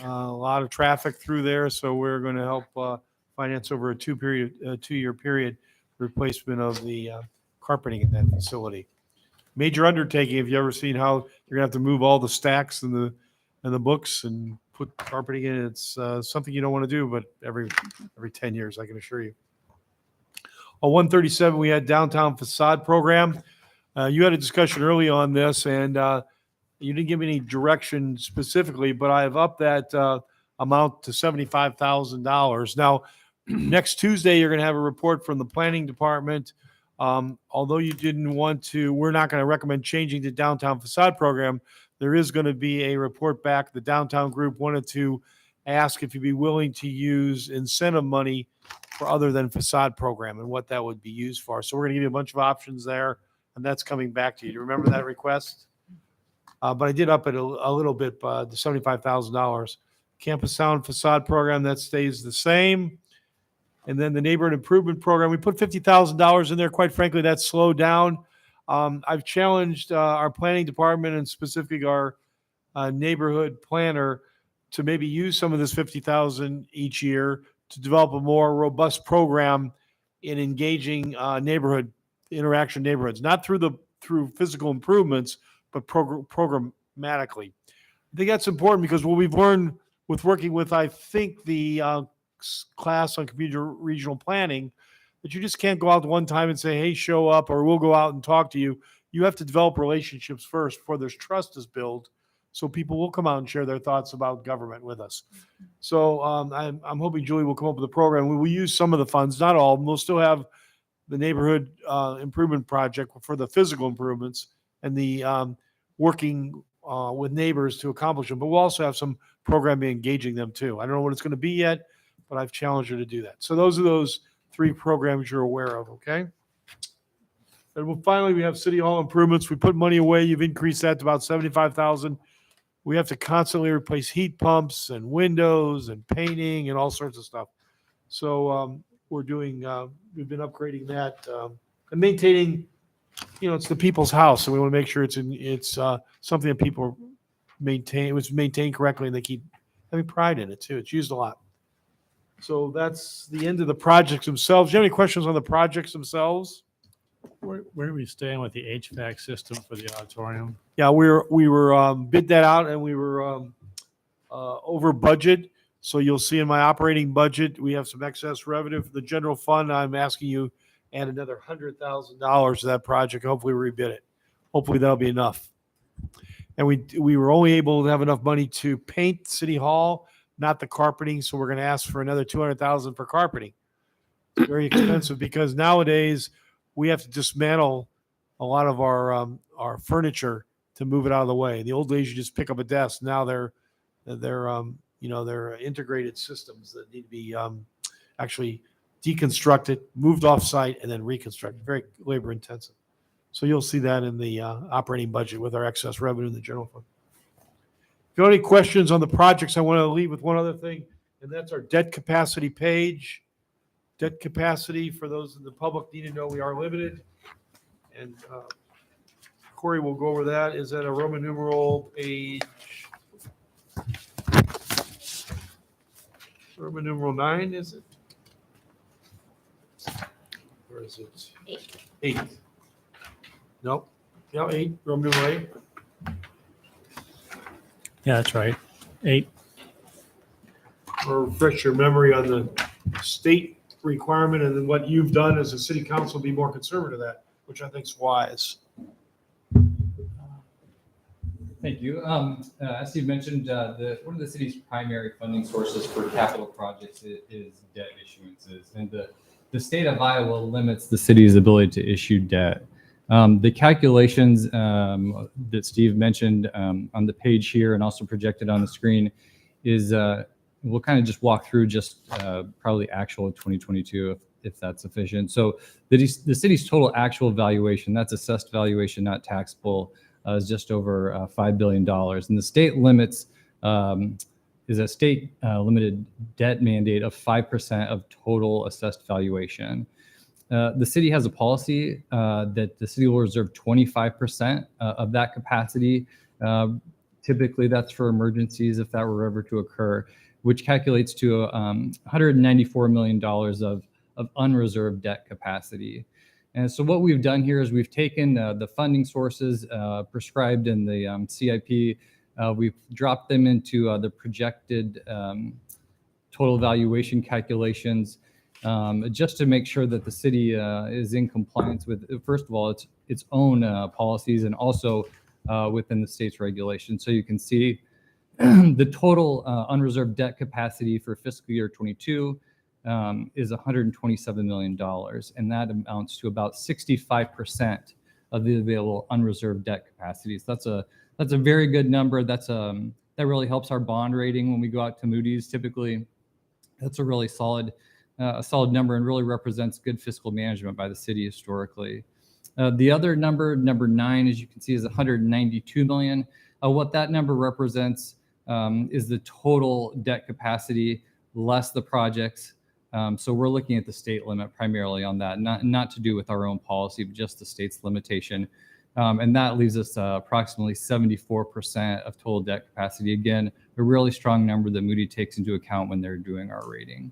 A lot of traffic through there, so we're going to help finance over a 2-year period replacement of the carpeting in that facility. Major undertaking. Have you ever seen how you're gonna have to move all the stacks and the books and put carpeting in? It's something you don't want to do, but every 10 years, I can assure you. On 137, we had downtown facade program. You had a discussion early on this, and you didn't give me any direction specifically, but I have upped that amount to $75,000. Now, next Tuesday, you're going to have a report from the planning department. Although you didn't want to, we're not going to recommend changing the downtown facade program. There is going to be a report back. The downtown group wanted to ask if you'd be willing to use incentive money for other than facade program and what that would be used for. So we're going to give you a bunch of options there, and that's coming back to you. Do you remember that request? But I did up it a little bit, to $75,000. Campus Sound facade program, that stays the same. And then the neighborhood improvement program, we put $50,000 in there. Quite frankly, that's slowed down. I've challenged our planning department and specifically our neighborhood planner to maybe use some of this $50,000 each year to develop a more robust program in engaging neighborhood interaction neighborhoods, not through physical improvements, but programmatically. I think that's important because what we've learned with working with, I think, the class on community regional planning, that you just can't go out one time and say, hey, show up, or we'll go out and talk to you. You have to develop relationships first before there's trust is built, so people will come out and share their thoughts about government with us. So I'm hoping Julie will come up with a program. We will use some of the funds, not all. We'll still have the neighborhood improvement project for the physical improvements and the working with neighbors to accomplish them. But we'll also have some programming engaging them too. I don't know what it's going to be yet, but I've challenged her to do that. So those are those 3 programs you're aware of, okay? And finally, we have City Hall improvements. We put money away. You've increased that to about $75,000. We have to constantly replace heat pumps and windows and painting and all sorts of stuff. So we're doing, we've been upgrading that and maintaining, it's the people's house. So we want to make sure it's something that people maintain, it was maintained correctly, and they keep having pride in it too. It's used a lot. So that's the end of the projects themselves. Do you have any questions on the projects themselves? Where are we staying with the HVAC system for the auditorium? Yeah, we were bid that out, and we were over budget. So you'll see in my operating budget, we have some excess revenue for the general fund. I'm asking you add another $100,000 to that project. Hopefully we rebid it. Hopefully that'll be enough. And we were only able to have enough money to paint City Hall, not the carpeting. So we're going to ask for another $200,000 for carpeting. It's very expensive because nowadays we have to dismantle a lot of our furniture to move it out of the way. In the old days, you just pick up a desk. Now they're integrated systems that need to be actually deconstructed, moved off site, and then reconstructed. Very labor intensive. So you'll see that in the operating budget with our excess revenue in the general fund. If you have any questions on the projects, I want to leave with one other thing, and that's our debt capacity page. Debt capacity, for those in the public need to know, we are limited. And Corey will go over that. Is that a Roman numeral page? Roman numeral 9, is it? Or is it? 8. Nope. Yeah, 8. Roman numeral 8. Yeah, that's right. 8. Or refresh your memory on the state requirement, and then what you've done as a city council, be more conservative of that, which I think is wise. Thank you. As Steve mentioned, one of the city's primary funding sources for capital projects is debt issuances, and the state of Iowa limits the city's ability to issue debt. The calculations that Steve mentioned on the page here and also projected on the screen is we'll kind of just walk through just probably actual 2022 if that's sufficient. So the city's total actual valuation, that's assessed valuation, not taxable, is just over $5 billion. And the state limits is a state limited debt mandate of 5% of total assessed valuation. The city has a policy that the city will reserve 25% of that capacity. Typically, that's for emergencies if that were ever to occur, which calculates to $194 million of unreserved debt capacity. And so what we've done here is we've taken the funding sources prescribed in the CIP, we've dropped them into the projected total valuation calculations, just to make sure that the city is in compliance with, first of all, its own policies and also within the state's regulations. So you can see the total unreserved debt capacity for fiscal year 22 is $127 million, and that amounts to about 65% of the available unreserved debt capacity. So that's a very good number. That really helps our bond rating when we go out to Moody's. Typically, that's a really solid number and really represents good fiscal management by the city historically. The other number 9, as you can see, is 192 million. What that number represents is the total debt capacity less the projects. So we're looking at the state limit primarily on that, not to do with our own policy, but just the state's limitation. And that leaves us approximately 74% of total debt capacity. Again, a really strong number that Moody takes into account when they're doing our rating.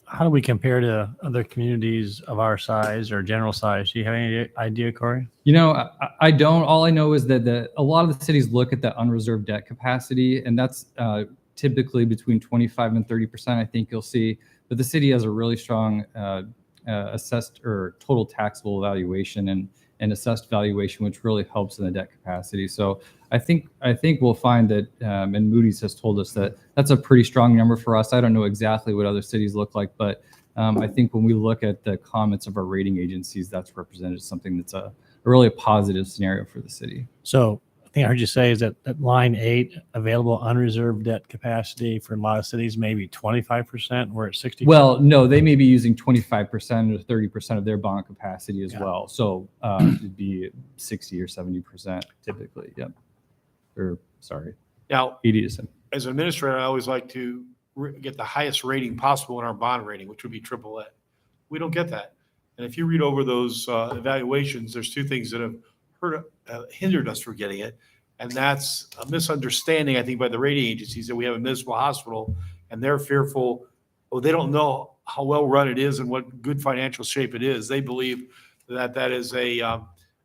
How do we compare to other communities of our size or general size? Do you have any idea, Corey? You know, I don't. All I know is that a lot of the cities look at the unreserved debt capacity, and that's typically between 25 and 30%, I think you'll see. But the city has a really strong assessed or total taxable valuation and assessed valuation, which really helps in the debt capacity. So I think we'll find that, and Moody's has told us that that's a pretty strong number for us. I don't know exactly what other cities look like, but I think when we look at the comments of our rating agencies, that's represented as something that's a really positive scenario for the city. So I think I heard you say is that line 8, available unreserved debt capacity for a lot of cities, maybe 25%, we're at 60%. Well, no, they may be using 25% or 30% of their bond capacity as well. So it'd be 60 or 70% typically. Yep. Or sorry. Now, 80 to 70. As an administrator, I always like to get the highest rating possible in our bond rating, which would be AAA. We don't get that. And if you read over those evaluations, there's 2 things that have hindered us from getting it. And that's a misunderstanding, I think, by the rating agencies that we have a municipal hospital and they're fearful, they don't know how well run it is and what good financial shape it is. They believe that is an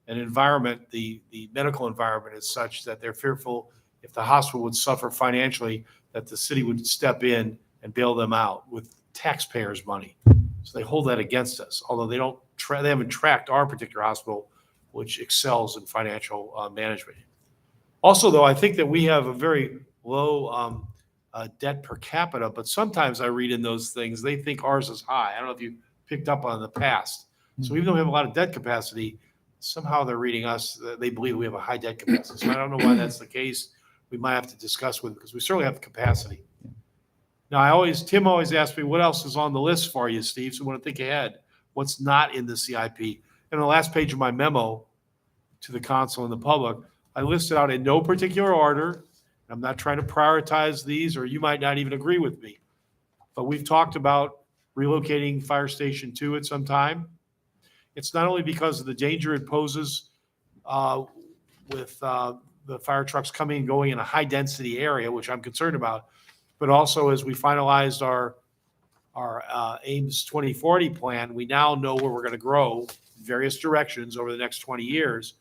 environment, the medical environment is such that they're fearful if the hospital would suffer financially, that the city would step in and bail them out with taxpayers' money. So they hold that against us, although they haven't tracked our particular hospital, which excels in financial management. Also, though, I think that we have a very low debt per capita, but sometimes I read in those things, they think ours is high. I don't know if you picked up on the past. So even though we have a lot of debt capacity, somehow they're reading us, they believe we have a high debt capacity. So I don't know why that's the case. We might have to discuss with, because we certainly have the capacity. Now, Tim always asks me, what else is on the list for you, Steve? So I want to think ahead. What's not in the CIP? And on the last page of my memo to the council and the public, I listed out in no particular order. I'm not trying to prioritize these, or you might not even agree with me. But we've talked about relocating Fire Station 2 at some time. It's not only because of the danger it poses with the fire trucks coming and going in a high-density area, which I'm concerned about, but also as we finalized our Ames 2040 plan, we now know where we're going to grow in various directions over the next 20 years.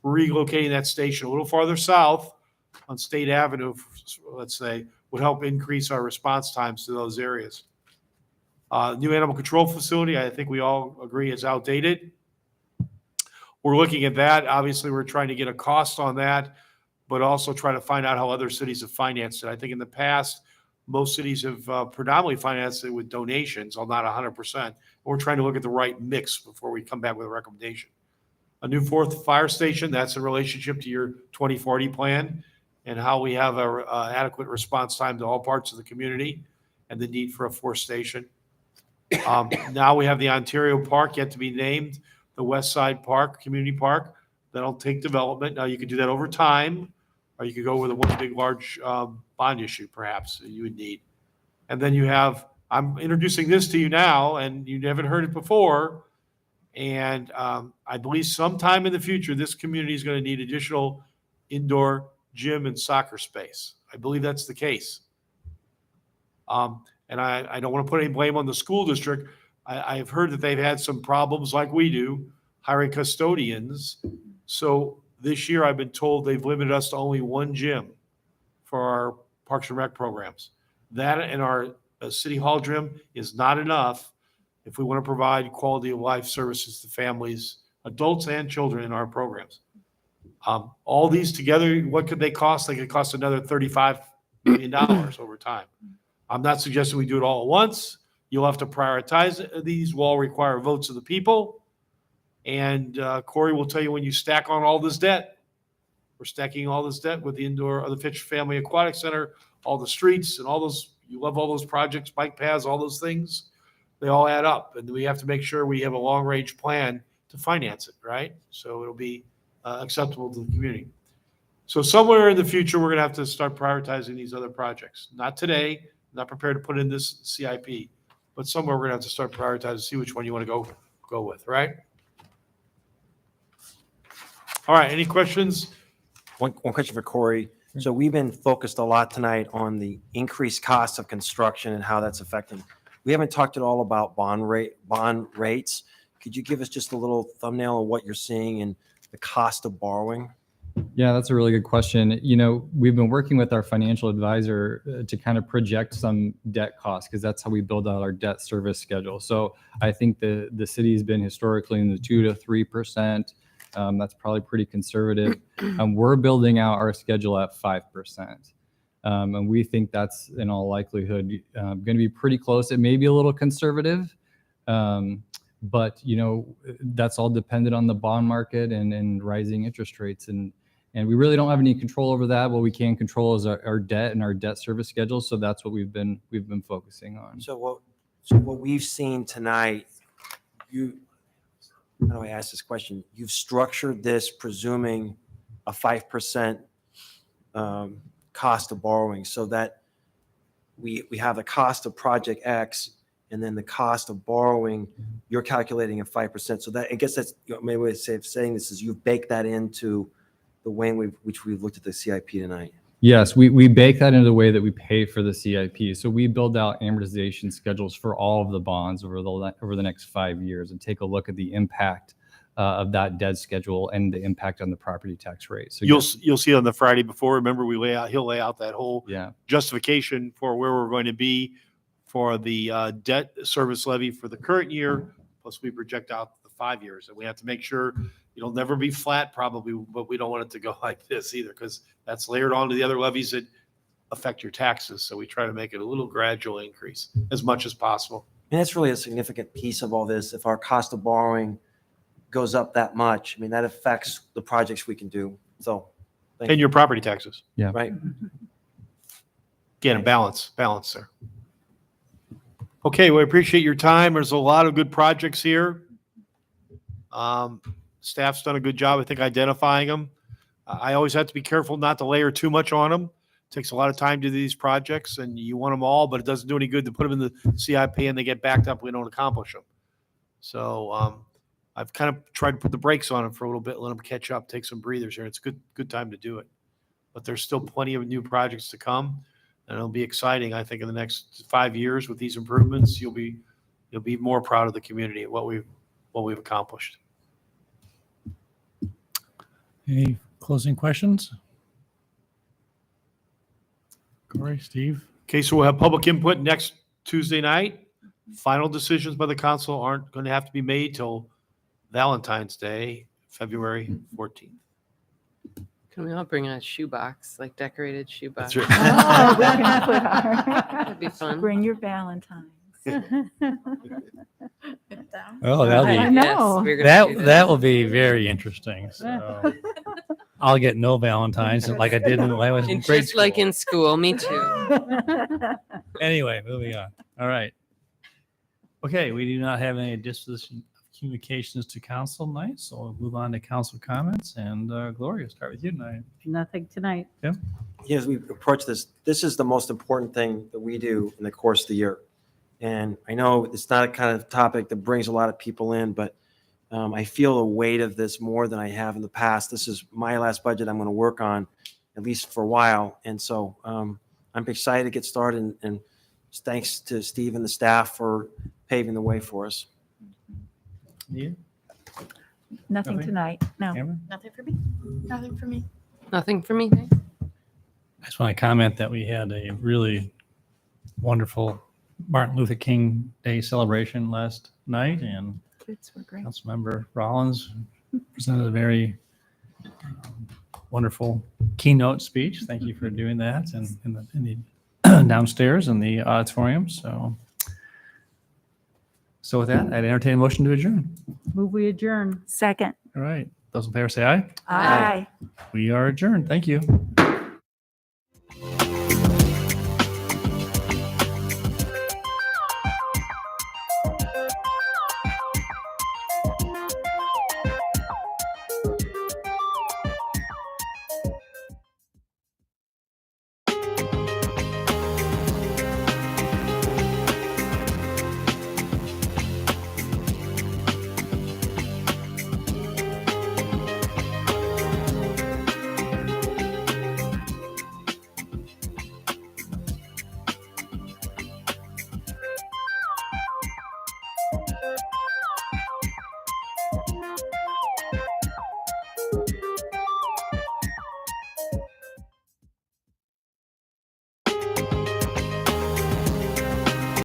Relocating that station a little farther south on State Avenue, let's say, would help increase our response times to those areas. New animal control facility, I think we all agree is outdated. We're looking at that. Obviously, we're trying to get a cost on that, but also try to find out how other cities have financed it. I think in the past, most cities have predominantly financed it with donations, although not 100%. We're trying to look at the right mix before we come back with a recommendation. A new 4th fire station, that's in relationship to your 2040 plan and how we have an adequate response time to all parts of the community and the need for a 4th station. Now we have the Ontario Park yet to be named, the West Side Park, Community Park. That'll take development. Now you could do that over time, or you could go with a one big large bond issue perhaps you would need. And then you have, I'm introducing this to you now and you haven't heard it before. And I believe sometime in the future, this community is going to need additional indoor gym and soccer space. I believe that's the case. And I don't want to put any blame on the school district. I've heard that they've had some problems like we do hiring custodians. So this year I've been told they've limited us to only one gym for our Parks and Rec programs. That and our City Hall gym is not enough if we want to provide quality of life services to families, adults and children in our programs. All these together, what could they cost? They could cost another $35 million over time. I'm not suggesting we do it all at once. You'll have to prioritize these. Will all require votes of the people. And Corey will tell you when you stack on all this debt. We're stacking all this debt with the indoor, the Fitch Family Aquatic Center, all the streets and all those, you love all those projects, bike paths, all those things. They all add up. And we have to make sure we have a long-range plan to finance it, right? So it'll be acceptable to the community. So somewhere in the future, we're going to have to start prioritizing these other projects. Not today, not prepared to put in this CIP, but somewhere we're going to have to start prioritizing, see which one you want to go with, right? All right, any questions? One question for Corey. So we've been focused a lot tonight on the increased cost of construction and how that's affecting. We haven't talked at all about bond rates. Could you give us just a little thumbnail of what you're seeing in the cost of borrowing? Yeah, that's a really good question. You know, we've been working with our financial advisor to kind of project some debt costs because that's how we build out our debt service schedule. So I think the city has been historically in the 2 to 3%. That's probably pretty conservative. We're building out our schedule at 5%. And we think that's in all likelihood going to be pretty close. It may be a little conservative, but you know, that's all dependent on the bond market and rising interest rates. And we really don't have any control over that. What we can control is our debt and our debt service schedule. So that's what we've been focusing on. So what we've seen tonight, how do I ask this question? You've structured this presuming a 5% cost of borrowing so that we have the cost of project X and then the cost of borrowing, you're calculating at 5%. So that, I guess that's, you know, maybe way of saying this is you've baked that into the way which we've looked at the CIP tonight. Yes, we bake that into the way that we pay for the CIP. So we build out amortization schedules for all of the bonds over the next 5 years and take a look at the impact of that debt schedule and the impact on the property tax rate. So You'll see on the Friday before. Remember, he'll lay out that whole yeah. justification for where we're going to be for the debt service levy for the current year. Plus, we project out the 5 years, and we have to make sure it'll never be flat, probably, but we don't want it to go like this either, because that's layered onto the other levies that affect your taxes. So we try to make it a little gradual increase as much as possible. And that's really a significant piece of all this. If our cost of borrowing goes up that much, I mean, that affects the projects we can do. So, And your property taxes. Yeah. Right. Again, a balance there. Okay, we appreciate your time. There's a lot of good projects here. Staff's done a good job, I think, identifying them. I always have to be careful not to layer too much on them. It takes a lot of time to do these projects, and you want them all, but it doesn't do any good to put them in the CIP and they get backed up. We don't accomplish them. So I've kind of tried to put the brakes on them for a little bit, let them catch up, take some breathers here. It's a good time to do it. But there's still plenty of new projects to come, and it'll be exciting. I think in the next 5 years with these improvements, you'll be more proud of the community at what we've accomplished. Any closing questions? Corey, Steve? Okay, so we'll have public input next Tuesday night. Final decisions by the council aren't going to have to be made till Valentine's Day, February 14th. Can we all bring a shoebox, like decorated shoebox? That's Oh, we can put our- That'd be fun. Bring your Valentines. Oh, that'll be I know. Yes, we're gonna do that will be very interesting. So I'll get no Valentines like I did when I was in And grade just school. like in school, me too. Anyway, moving on. All right. Okay, we do not have any disposition of communications to council tonight, so we'll move on to council comments. And Gloria, start with you tonight. Nothing tonight. Yeah. As we approach this is the most important thing that we do in the course of the year. And I know it's not a kind of topic that brings a lot of people in, but I feel the weight of this more than I have in the past. This is my last budget I'm going to work on, at least for a while. And so I'm excited to get started and thanks to Steve and the staff for paving the way for us. Nothing Nothing? tonight, no. Amber? Nothing for me. Nothing for me. Nothing for me. I just want to comment that we had a really wonderful Martin Luther King Day celebration last night, and Kids were great. Councilmember Rollins presented a very wonderful keynote speech. Thank you for doing that, and in the downstairs in the auditorium. So with that, I'd entertain a motion to adjourn. Move we adjourn. Second. All right. Those in favor say aye. Aye. We are adjourned. Thank you.